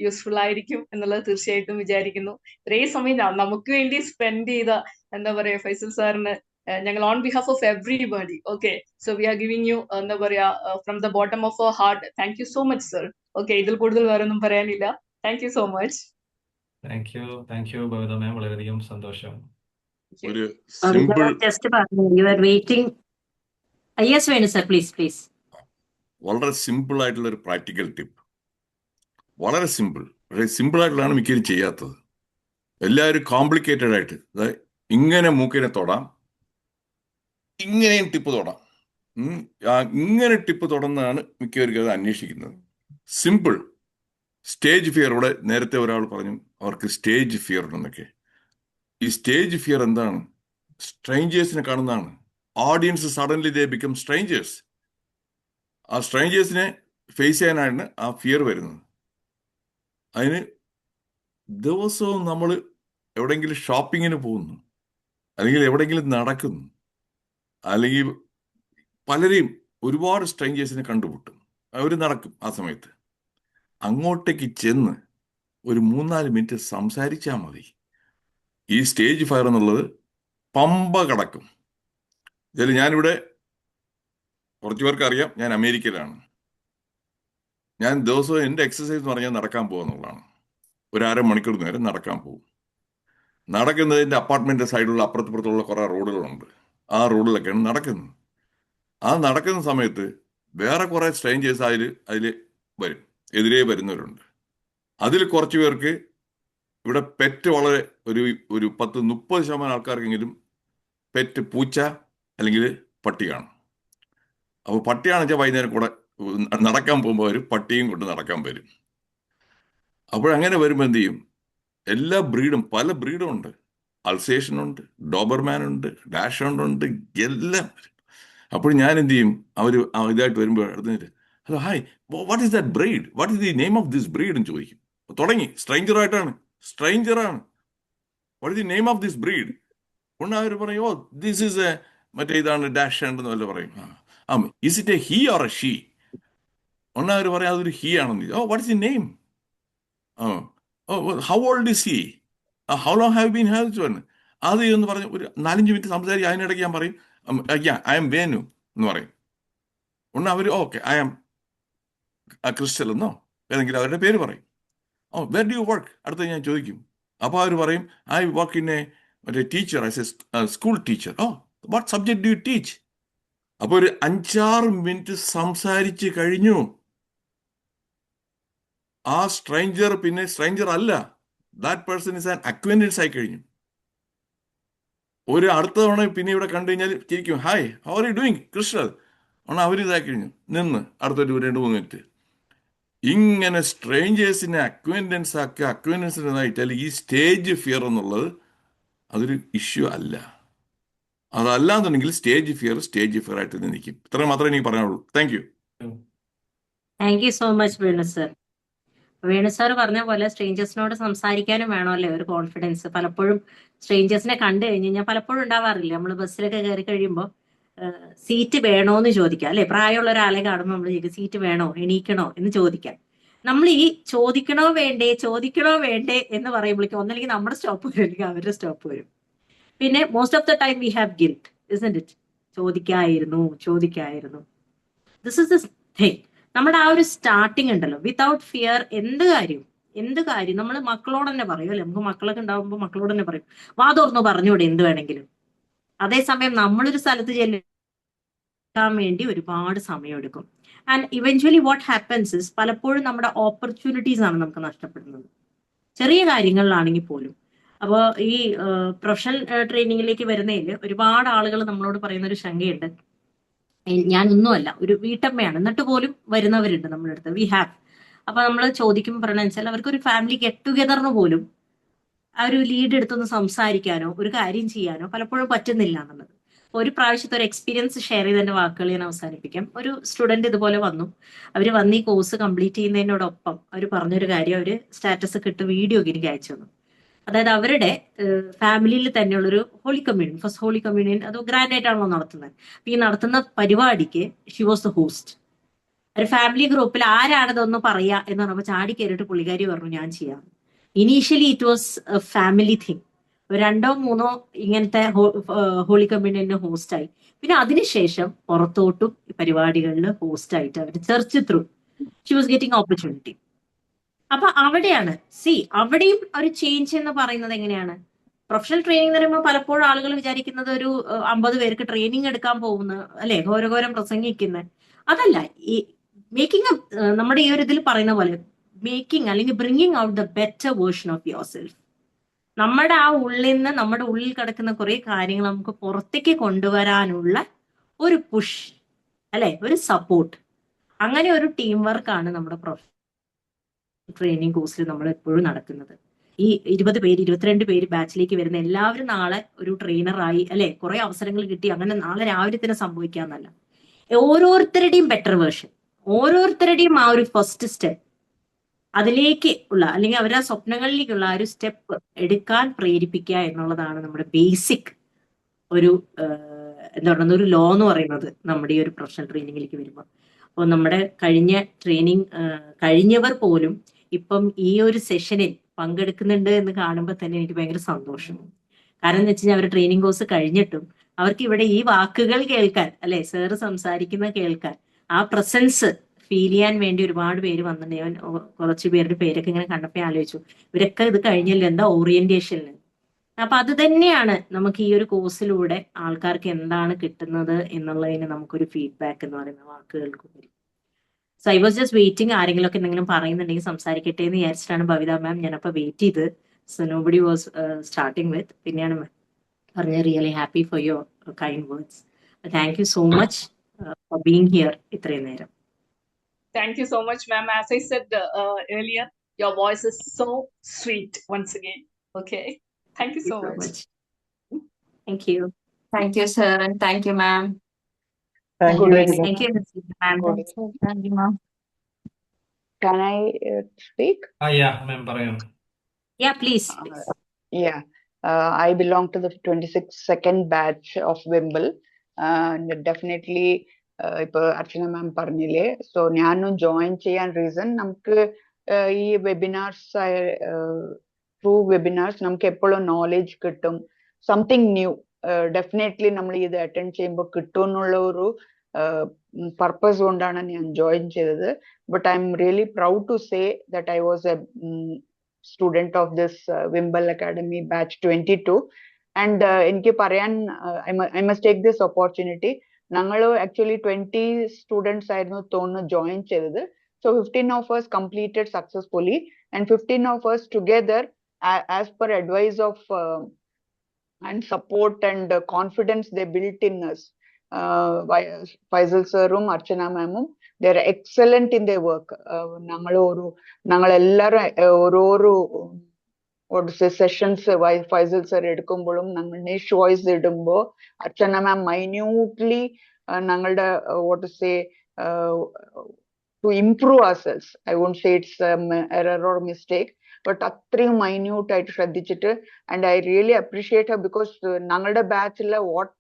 യൂസ്ഫുൾ ആയിരിക്കും എന്നുള്ളത് തീർച്ചയായിട്ടും വിചാരിക്കുന്നു. ഇത്രയും സമയം നമുക്ക് വേണ്ടി സ്പെൻഡ് ചെയ്ത എന്താ പറയാ ഫൈസൽ സാറിന് ഞങ്ങൾ on behalf of everybody, okay, so we are giving you എന്താ പറയാ from the bottom of our heart, thank you so much sir. Okay, ഇതിൽ കൂടുതൽ വേറെ ഒന്നും പറയാനില്ല. Thank you so much. Thank you Bhavitha ma'am, വളരെയധികം സന്തോഷം. ഒരു സിമ്പിൾ ജസ്റ്റ് പറഞ്ഞു you are waiting. Yes Venu sir, please please. വളരെ സിമ്പിൾ ആയിട്ടുള്ള ഒരു പ്രാക്ടിക്കൽ ടിപ്പ്, വളരെ സിമ്പിൾ. പക്ഷേ സിമ്പിൾ ആയിട്ടുള്ളതാണ് മിക്കവരും ചെയ്യാത്തത്. എല്ലാവരും കോംപ്ലിക്കേറ്റഡ് ആയിട്ട് ഇങ്ങനെ മൂക്കിനെ തൊടാം, ഇങ്ങനെയും ടിപ്പ് തൊടാം, ഇങ്ങനെ ടിപ്പ് തൊടുന്നതാണ് മിക്കവർക്കും അത് അന്വേഷിക്കുന്നത്. സിമ്പിൾ. സ്റ്റേജ് ഫിയർ, ഇവിടെ നേരത്തെ ഒരാൾ പറഞ്ഞു അവർക്ക് സ്റ്റേജ് ഫിയർ ഉണ്ടെന്നൊക്കെ. ഈ സ്റ്റേജ് ഫിയർ എന്താണ്? സ്ട്രേഞ്ചേഴ്സിനെ കാണുന്നതാണ്. ഓഡിയൻസ് സഡൻലി ദേ ബിക്കം സ്ട്രേഞ്ചേഴ്സ്. ആ സ്ട്രേഞ്ചേഴ്സിനെ ഫേസ് ചെയ്യാനാണ് ആ ഫിയർ വരുന്നത്. അതിന് ദിവസവും നമ്മൾ എവിടെയെങ്കിലും ഷോപ്പിങ്ങിന് പോകുന്നു, അല്ലെങ്കിൽ എവിടെയെങ്കിലും നടക്കുന്നു, അല്ലെങ്കിൽ പലരെയും ഒരുപാട് സ്ട്രേഞ്ചേഴ്സിനെ കണ്ടുമുട്ടും, അവർ നടക്കും. ആ സമയത്ത് അങ്ങോട്ടേക്ക് ചെന്ന് ഒരു 3-4 മിനിറ്റ് സംസാരിച്ചാൽ മതി. ഈ സ്റ്റേജ് ഫയർ എന്നുള്ളത് പമ്പ കടക്കും. ഇതിൽ ഞാനിവിടെ കുറച്ചു പേർക്ക് അറിയാം, ഞാൻ അമേരിക്കയിലാണ്. ഞാൻ ദിവസവും എൻ്റെ എക്സസൈസ് എന്ന് പറഞ്ഞാൽ നടക്കാൻ പോകുന്നുള്ളതാണ്. ഒരു 1/2 മണിക്കൂർ നേരം നടക്കാൻ പോകും. നടക്കുന്നതിൻ്റെ അപ്പാർട്ട്മെന്റ് സൈഡിലുള്ള അപ്പുറത്തുള്ള കുറേ റോഡുകളുണ്ട്. ആ റോഡിലൊക്കെയാണ് നടക്കുന്നത്. ആ നടക്കുന്ന സമയത്ത് വേറെ കുറേ സ്ട്രേഞ്ചേഴ്സ് അതിൽ വരും, എതിരെ വരുന്നവരുണ്ട്. അതിൽ കുറച്ച് പേർക്ക് ഇവിടെ പെറ്റ് വളരെ ഒരു 10-30% ആൾക്കാർക്കെങ്കിലും പെറ്റ് പൂച്ച അല്ലെങ്കിൽ പട്ടിയാണ്. അപ്പോൾ പട്ടിയാണെന്ന് വെച്ചാൽ വൈകുന്നേരം കൂടെ നടക്കാൻ പോകുമ്പോൾ അവർ പട്ടിയും കൊണ്ട് നടക്കാൻ വരും. അപ്പോഴങ്ങനെ വരുമ്പോൾ എന്ത് ചെയ്യും, എല്ലാ ബ്രീഡും, പല ബ്രീഡും ഉണ്ട്. അൽസേഷൻ ഉണ്ട്, ഡോബർമാൻ ഉണ്ട്, ഡാഷ് ഉണ്ട്, എല്ലാം വരും. അപ്പോൾ ഞാൻ എന്ത് ചെയ്യും, അവർ ഇതായിട്ട് വരുമ്പോൾ അടുത്ത് hello hi what is that breed, what is the name of this breed എന്ന് ചോദിക്കും. തുടങ്ങി സ്ട്രേഞ്ചറാണ്, what is the name of this breed. ഒന്ന് അവർ പറയും ഓ ദിസ് ഈസ് എ മറ്റേ ഇതാണ് ഡാഷ് ഉണ്ടെന്ന് വല്ല പറയും. Is it a he or a she? ഒന്ന് അവർ പറയും അതൊരു ഹീ ആണെന്ന്. Oh what is the name? How old is he? How long have been have to? അത് എന്ന് പറഞ്ഞ് ഒരു 4-5 മിനിറ്റ് സംസാരിക്കും. അതിനിടയ്ക്ക് ഞാൻ പറയും ഐ എം വേനു എന്ന് പറയും. ഒന്ന് അവർ ഓക്കെ ഐ ആം ക്രിസ്റ്റൽ എന്നോ ഏതെങ്കിലും അവരുടെ പേര് പറയും. Oh where do you work? അടുത്ത് ഞാൻ ചോദിക്കും. അപ്പോൾ അവർ പറയും ഐ വർക്ക് ഇൻ എ മറ്റേ teacher, as a school teacher. Oh what subject do you teach? അപ്പോൾ ഒരു 5-6 മിനിറ്റ് സംസാരിച്ച് കഴിഞ്ഞു. ആ സ്ട്രേഞ്ചർ പിന്നെ സ്ട്രേഞ്ചർ അല്ല, that person is an acquaintance ആയി കഴിഞ്ഞു. ഒരു അടുത്ത തവണ പിന്നെ ഇവിടെ കണ്ടു കഴിഞ്ഞാൽ ചിരിക്കും, hi how are you doing Krishna ആണ്. അവർ ഇതായി കഴിഞ്ഞു, നിന്ന് അടുത്തൊരു 2-3 മിനിറ്റ് ഇങ്ങനെ സ്ട്രേഞ്ചേഴ്സിനെ അക്വൈൻറ്റൻസിനായിട്ടാൽ ഈ സ്റ്റേജ് ഫിയർ എന്നുള്ളത് അതൊരു ഇഷ്യൂ അല്ല. അതല്ലാന്നുണ്ടെങ്കിൽ സ്റ്റേജ് ഫിയർ ആയിട്ട് നിൽക്കും. ഇത്രയും മാത്രമേ എനിക്ക് പറയാനുള്ളൂ. Thank you. Thank you so much Venu sir. Venu sir പറഞ്ഞ പോലെ സ്ട്രേഞ്ചേഴ്സിനോട് സംസാരിക്കാനും വേണമല്ലേ ഒരു കോൺഫിഡൻസ്. പലപ്പോഴും സ്ട്രേഞ്ചേഴ്സിനെ കണ്ടു കഴിഞ്ഞ് ഞാൻ പലപ്പോഴും ഉണ്ടാവാറില്ല, നമ്മൾ ബസ്സിലൊക്കെ കയറി കഴിയുമ്പോൾ സീറ്റ് വേണോന്ന് ചോദിക്കാം അല്ലെ. പ്രായമുള്ള ഒരാളെ കാണുമ്പോൾ നമ്മൾ ചോദിക്കും സീറ്റ് വേണോ, എണീക്കണോ എന്ന് ചോദിക്കാം. നമ്മൾ ഈ ചോദിക്കണോ വേണ്ടേ എന്ന് പറയുമ്പോഴേക്കും ഒന്നല്ലെങ്കിൽ നമ്മുടെ സ്റ്റോപ്പ് വരും അല്ലെങ്കിൽ അവരുടെ സ്റ്റോപ്പ് വരും. പിന്നെ most of the time we have guilt, isn't it? ചോദിക്കായിരുന്നു. This is this thing. നമ്മുടെ ആ ഒരു സ്റ്റാർട്ടിങ് ഉണ്ടല്ലോ, വിത്തൗട്ട് ഫിയർ എന്ത് കാര്യം നമ്മൾ മക്കളോട് തന്നെ പറയും അല്ലെ. നമുക്ക് മക്കളൊക്കെ ഉണ്ടാകുമ്പോൾ മക്കളോട് തന്നെ പറയും, വാ തുറന്നു പറഞ്ഞൂടെ എന്ത് വേണമെങ്കിലും. അതേസമയം നമ്മളൊരു സ്ഥലത്ത് ചെല്ലാൻ വേണ്ടി ഒരുപാട് സമയം എടുക്കും. And eventually what happens is പലപ്പോഴും നമ്മുടെ ഓപ്പർച്യൂണിറ്റീസ് ആണ് നമുക്ക് നഷ്ടപ്പെടുന്നത്, ചെറിയ കാര്യങ്ങളിലാണെങ്കിൽ പോലും. അപ്പോൾ ഈ പ്രൊഫഷണൽ ട്രെയിനിങ്ങിലേക്ക് വരുന്നതിൽ ഒരുപാട് ആളുകൾ നമ്മളോട് പറയുന്ന ഒരു ശങ്കയുണ്ട്, ഞാനൊന്നുമല്ല, ഒരു വീട്ടമ്മയാണ്, എന്നിട്ട് പോലും വരുന്നവരുണ്ട് നമ്മുടെ അടുത്ത്. We have. അപ്പൊ നമ്മൾ ചോദിക്കുമ്പോൾ പറയണ വെച്ചാൽ അവർക്ക് ഒരു ഫാമിലി ഗെറ്റ് ടുഗെദറിന് പോലും ആ ഒരു ലീഡ് എടുത്തൊന്ന് സംസാരിക്കാനോ ഒരു കാര്യം ചെയ്യാനോ പലപ്പോഴും പറ്റുന്നില്ല എന്നുള്ളത്. ഒരു പ്രാവശ്യത്തെ ഒരു എക്സ്പീരിയൻസ് ഷെയർ ചെയ്ത് എന്റെ വാക്കുകൾ ഞാൻ അവസാനിപ്പിക്കാം. ഒരു സ്റ്റുഡന്റ് ഇതുപോലെ വന്നു. അവർ വന്ന് ഈ കോഴ്സ് കംപ്ലീറ്റ് ചെയ്യുന്നതിനോടൊപ്പം അവർ പറഞ്ഞൊരു കാര്യം, അവർ സ്റ്റാറ്റസ് ഒക്കെ ഇട്ട് വീഡിയോ എനിക്ക് അയച്ചു തന്നു. അതായത് അവരുടെ ഫാമിലിയിൽ തന്നെയുള്ളൊരു holy communion, first holy communion അത് ഗ്രാൻഡ് ആയിട്ടാണല്ലോ നടത്തുന്നത്. അപ്പൊ ഈ നടത്തുന്ന പരിപാടിക്ക് ഷി വാസ് ദ ഹോസ്റ്റ്. ഒരു ഫാമിലി ഗ്രൂപ്പിൽ ആരാണിതൊന്ന് പറയാ എന്ന് പറഞ്ഞപ്പോൾ ചാടി കയറിയിട്ട് പുള്ളിക്കാരി പറഞ്ഞു ഞാൻ ചെയ്യാം. Initially it was A family thing. 2 or 3 ഇങ്ങനത്തെ ഹോളി കമ്മ്യൂണിയന്റെ ഹോസ്റ്റായി. പിന്നെ അതിനുശേഷം പുറത്തോട്ടും പരിപാടികളിൽ ഹോസ്റ്റായിട്ട് അവർ church through she was getting opportunity. അപ്പൊ അവിടെയാണ് അവിടെയും ഒരു ചേഞ്ച് എന്ന് പറയുന്നത് എങ്ങനെയാണ്. പ്രൊഫഷണൽ ട്രെയിനിങ് എന്ന് പറയുമ്പോൾ പലപ്പോഴും ആളുകൾ വിചാരിക്കുന്നത് ഒരു 50 പേർക്ക് ട്രെയിനിങ് എടുക്കാൻ പോകുന്ന അല്ലെ, ഘോരഘോരം പ്രസംഗിക്കുന്ന അതല്ല. ഈ മേക്കിംഗ് നമ്മുടെ ഈ ഒരു ഇതിൽ പറയുന്ന പോലെ മേക്കിംഗ് അല്ലെങ്കിൽ bringing out the better version of your self. നമ്മുടെ ആ നമ്മുടെ ഉള്ളിൽ കിടക്കുന്ന കുറെ കാര്യങ്ങൾ നമുക്ക് പുറത്തേക്ക് കൊണ്ടുവരാനുള്ള ഒരു പുഷ് അല്ലെ, ഒരു സപ്പോർട്ട്. അങ്ങനെ ഒരു ടീം വർക്കാണ് നമ്മുടെ പ്രൊഫഷണൽ ട്രെയിനിങ് കോഴ്സിൽ നമ്മൾ എപ്പോഴും നടക്കുന്നത്. ഈ 20 പേര് 22 പേര് ബാച്ചിലേക്ക് വരുന്ന എല്ലാവരും നാളെ ഒരു ട്രെയിനറായി അല്ലെ, കുറെ അവസരങ്ങൾ കിട്ടി അങ്ങനെ നാളെ രാവിലെ തന്നെ സംഭവിക്കാന്നല്ല. ഓരോരുത്തരുടെയും ബെറ്റർ വേർഷൻ, ഓരോരുത്തരുടെയും ആ ഒരു ഫസ്റ്റ് സ്റ്റെപ്പ് അതിലേക്ക് ഉള്ള അല്ലെങ്കിൽ അവരുടെ സ്വപ്നങ്ങളിലേക്കുള്ള ആ ഒരു സ്റ്റെപ്പ് എടുക്കാൻ പ്രേരിപ്പിക്കുക എന്നുള്ളതാണ് നമ്മുടെ ബേസിക് ഒരു എന്താ പറയുക ഒരു ലോ എന്ന് പറയുന്നത് നമ്മുടെ ഈ ഒരു പ്രൊഫഷണൽ ട്രെയിനിങ്ങിലേക്ക് വരുമ്പോൾ. അപ്പോൾ നമ്മുടെ കഴിഞ്ഞ ട്രെയിനിങ് കഴിഞ്ഞവർ പോലും ഇപ്പം ഈ ഒരു സെഷനിൽ പങ്കെടുക്കുന്നുണ്ട് എന്ന് കാണുമ്പോൾ തന്നെ എനിക്ക് ഭയങ്കര സന്തോഷം. കാരണം എന്ന് വെച്ച് കഴിഞ്ഞാൽ അവർ ട്രെയിനിങ് കോഴ്സ് കഴിഞ്ഞിട്ടും അവർക്ക് ഇവിടെ ഈ വാക്കുകൾ കേൾക്കാൻ അല്ലെ, സാറ് സംസാരിക്കുന്ന കേൾക്കാൻ, ആ പ്രസൻസ് ഫീൽ ചെയ്യാൻ വേണ്ടി ഒരുപാട് പേര് വന്നിട്ടുണ്ട്. ഞാൻ കുറച്ച് പേരുടെ പേരൊക്കെ ഇങ്ങനെ കണ്ടപ്പോൾ ആലോചിച്ചു, ഇവരൊക്കെ ഇത് കഴിഞ്ഞല്ലോ എന്താ ഓറിയന്റേഷനിൽ. അപ്പൊ അത് തന്നെയാണ് നമുക്ക് ഈ ഒരു കോഴ്സിലൂടെ ആൾക്കാർക്ക് എന്താണ് കിട്ടുന്നത് എന്നുള്ളതിന് നമുക്കൊരു ഫീഡ്ബാക്ക് എന്ന് പറയുന്ന വാക്കുകൾക്ക് വരും. So I was just waiting, ആരെങ്കിലും ഒക്കെ എന്തെങ്കിലും പറയുന്നുണ്ടെങ്കിൽ സംസാരിക്കട്ടെ എന്ന് വിചാരിച്ചിട്ടാണ് ഭവിത മാം ഞാനപ്പോൾ വെയിറ്റ് ചെയ്ത്. So nobody was starting with. പിന്നെയാണ് പറഞ്ഞത് really happy for your kind words. Thank you so much for being here ഇത്രയും നേരം. Thank you so much, ma'am. As I said earlier, your voice is so sweet once again. Okay. Thank you so much. Thank you. Thank you, sir, and thank you, ma'am. Thank you very much. Thank you, ma'am. Thank you, ma'am. Can I speak? യാ മാം പറയൂ. Yeah, please. Yeah. I belong to the 26nd batch of Wimble. And definitely, ഇപ്പോൾ അർച്ചന മാം പറഞ്ഞില്ലേ, so ഞാനും join ചെയ്യാൻ reason നമുക്ക് ഈ webinars through webinars നമുക്ക് എപ്പോഴും knowledge കിട്ടും, സംതിങ് ന്യൂ. ഡെഫിനറ്റ്ലി നമ്മൾ ഇത് അറ്റൻഡ് ചെയ്യുമ്പോൾ കിട്ടും എന്നുള്ള ഒരു പർപ്പസ് കൊണ്ടാണ് ഞാൻ ജോയിൻ ചെയ്തത്. But I am really proud to say that I was a student of this Wimbel academy batch 22. And എനിക്ക് പറയാൻ I must take this opportunity. ഞങ്ങൾ ആക്ച്വലി 20 സ്റ്റുഡൻസ് ആയിരുന്നു തോന്നുന്നു ജോയിൻ ചെയ്തത്. So 15 of us completed successfully and 15 of us together as per advice of and support and confidence they built in us. Faisal sirum Archana ma'am, they are excellent in their work. ഞങ്ങൾ എല്ലാവരും ഓരോരോ sessions Faisal sir എടുക്കുമ്പോഴും ഞങ്ങൾ നിഷ് voice ഇടുമ്പോൾ അർച്ചന ma'am minutely ഞങ്ങളുടെ what to say to improve ourselves. I won't say it's error or mistake, but അത്രയും minute ആയിട്ട് ശ്രദ്ധിച്ചിട്ട്, and I really appreciate her because ഞങ്ങളുടെ ബാച്ചിലെ what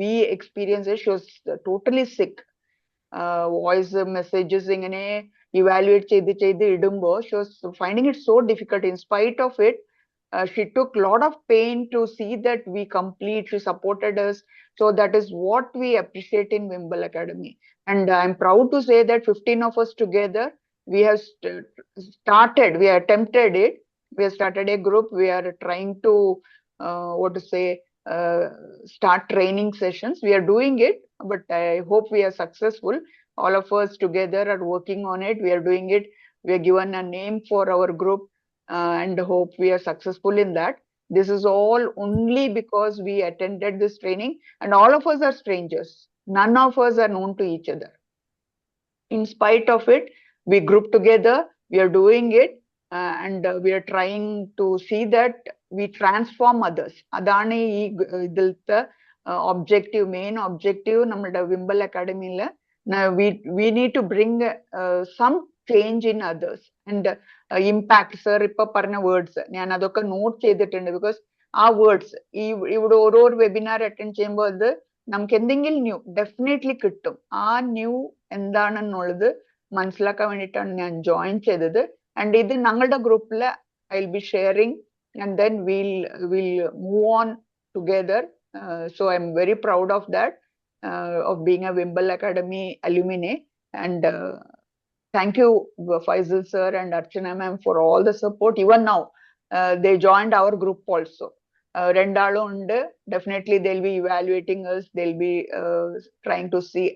we experienced, she was totally sick. Voice messages ഇങ്ങനെ evaluate ചെയ്ത് ഇടുമ്പോൾ she was finding it so difficult. In spite of it, she took a lot of pain to see that we complete. She supported us. So that is what we appreciate in Wimble Academy. And I'm proud to say that 15 of us together, we have started, we attempted it. We have started a group. We are trying to, start training sessions. We are doing it, but I hope we are successful. All of us together are working on it. We are doing it. We are given a name for our group. And hope we are successful in that. This is all only because we attended this training, and all of us are strangers. None of us are known to each other. In spite of it, we group together, we are doing it, and we are trying to see that we transform others. Adani idilta objective, main objective nammada Wimble Academy la we need to bring some change in others and impact. Sir ipo parna words njan adokke note cheyidittunde because ആ words ഇവിടെ ഓരോ webinar attend ചെയ്യുമ്പോൾ അത് നമുക്ക് എന്തെങ്കിലും new definitely കിട്ടും. ആ new എന്താണെന്നുള്ളത് മനസ്സിലാക്കാൻ വേണ്ടിയിട്ടാണ് ഞാൻ ജോയിൻ ചെയ്തത്. ആൻഡ് ഇത് ഞങ്ങളുടെ ഗ്രൂപ്പിൽ I will be sharing and then will move on together. So I am very proud of that, of being a Wimble Academy alumni. And thank you, Faisal sir and Archana ma'am, for all the support. Even now, they joined our group also. Rendalu undu. Definitely, they'll be evaluating us. They'll be trying to see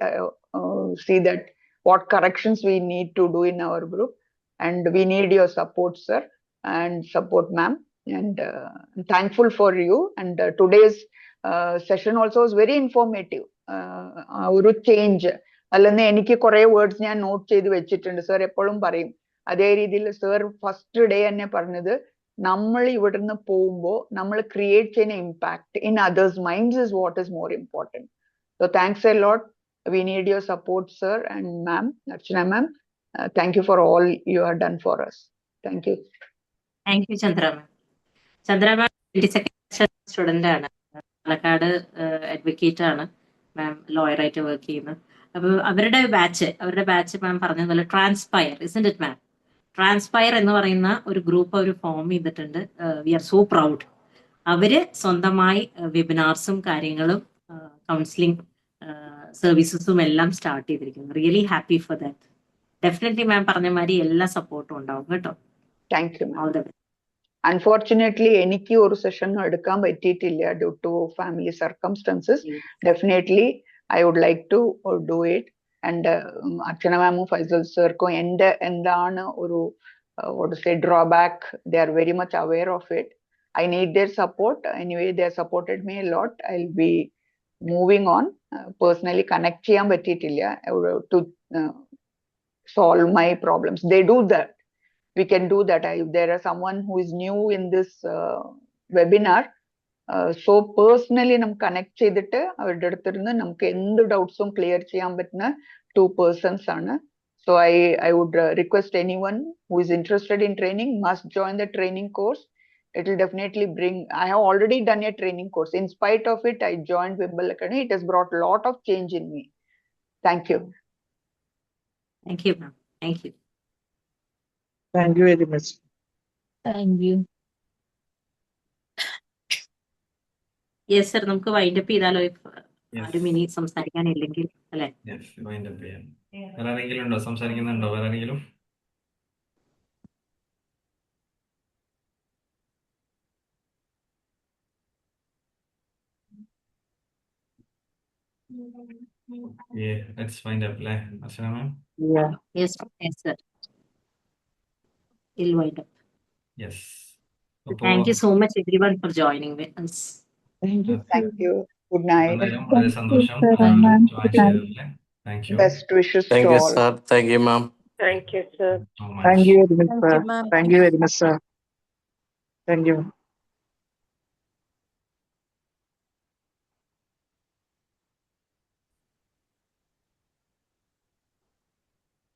that what corrections we need to do in our group. And we need your support, sir, and support, ma'am. And I'm thankful for you. And today's session also was very informative. ഒരു change അല്ലെന്ന് എനിക്ക് കുറെ words ഞാൻ not ചെയ്ത് വെച്ചിട്ടുണ്ട്. Sir എപ്പോഴും പറയും അതേ രീതിയിൽ. സർ ഫസ്റ്റ് ഡേ തന്നെ പറഞ്ഞത് നമ്മൾ ഇവിടുന്ന് പോകുമ്പോൾ നമ്മൾ ക്രിയേറ്റ് ചെയ്യുന്ന impact in others minds is what is more important. So thanks a lot. We need your support sir and ma'am, Archana ma'am. Thank you for all you have done for us. Thank you. Thank you Chandra ma'am. Chandra ma'am 22nd student ആണ്, Palakkad advocate ആണ് മാം, ലോയറായിട്ട് work ചെയ്യുന്നത്. അപ്പോൾ അവരുടെ batch മാം പറഞ്ഞതുപോലെ ട്രാൻസ്പയർ, ഇസ്ന്റ് it മാം? ട്രാൻസ്പയർ എന്ന് പറയുന്ന ഒരു group അവർ ഫോം ചെയ്തിട്ടുണ്ട്. We are so proud. അവര് സ്വന്തമായി വെബിനാർസും കാര്യങ്ങളും കൗൺസിലിംഗ് സർവീസസും എല്ലാം സ്റ്റാർട്ട് ചെയ്തിരിക്കുന്നു. Really happy for that. Definitely ma'am പറഞ്ഞ മാതിരി എല്ലാ സപ്പോർട്ടും ഉണ്ടാവും കേട്ടോ. Thank you. All the best. Unfortunately എനിക്ക് ഒരു സെഷൻ എടുക്കാൻ പറ്റിയിട്ടില്ല due to family circumstances. Definitely I would like to do it. And Archana മാമും ഫൈസൽ സർക്കും എൻ്റെ എന്താണ് ഒരു drawback, they are very much aware of it. I need their support. Anyway, they have supported me a lot. I'll be moving on. Personally connect ചെയ്യാൻ പറ്റിയിട്ടില്ല to solve my problems. They do that. We can do that. If there is someone who is new in this webinar, so personally nam connect ചെയ്തിട്ട് അവരുടെ അടുത്തിരുന്ന് നമുക്ക് എന്ത് ഡൗട്ട്സും clear ചെയ്യാൻ പറ്റുന്ന 2 persons ആണ്. So I would request anyone who is interested in training must join the training course. It will definitely bring. I have already done a training course. In spite of it, I joined Wimble Academy. It has brought a lot of change in me. Thank you. Thank you, ma'am. Thank you. Thank you very much. Thank you. Yes sir, നമുക്ക് wind up ചെയ്താലോ? Yes. ആരും ഇനി സംസാരിക്കാനില്ലെങ്കിൽ അല്ലെ? Yes, wind up ചെയ്യാം. വേറെ ആരെങ്കിലും ഉണ്ടോ? സംസാരിക്കുന്നുണ്ടോ വേറെ ആരെങ്കിലും? Yeah, let's wind up അല്ലേ അർച്ചന മാം? Yeah. Yes, yes sir. We'll wind up. Yes. Thank you so much everyone for joining with us. Thank you. Thank you. Good night. എല്ലാവരും വളരെ സന്തോഷം ജോയിൻ ചെയ്തതിൽ. Thank you. Best wishes Thank to you, all. sir. Thank you, ma'am. Thank you, sir. So much. Thank you very much, Thank sir. you, ma'am. Thank you very much, sir. Thank you.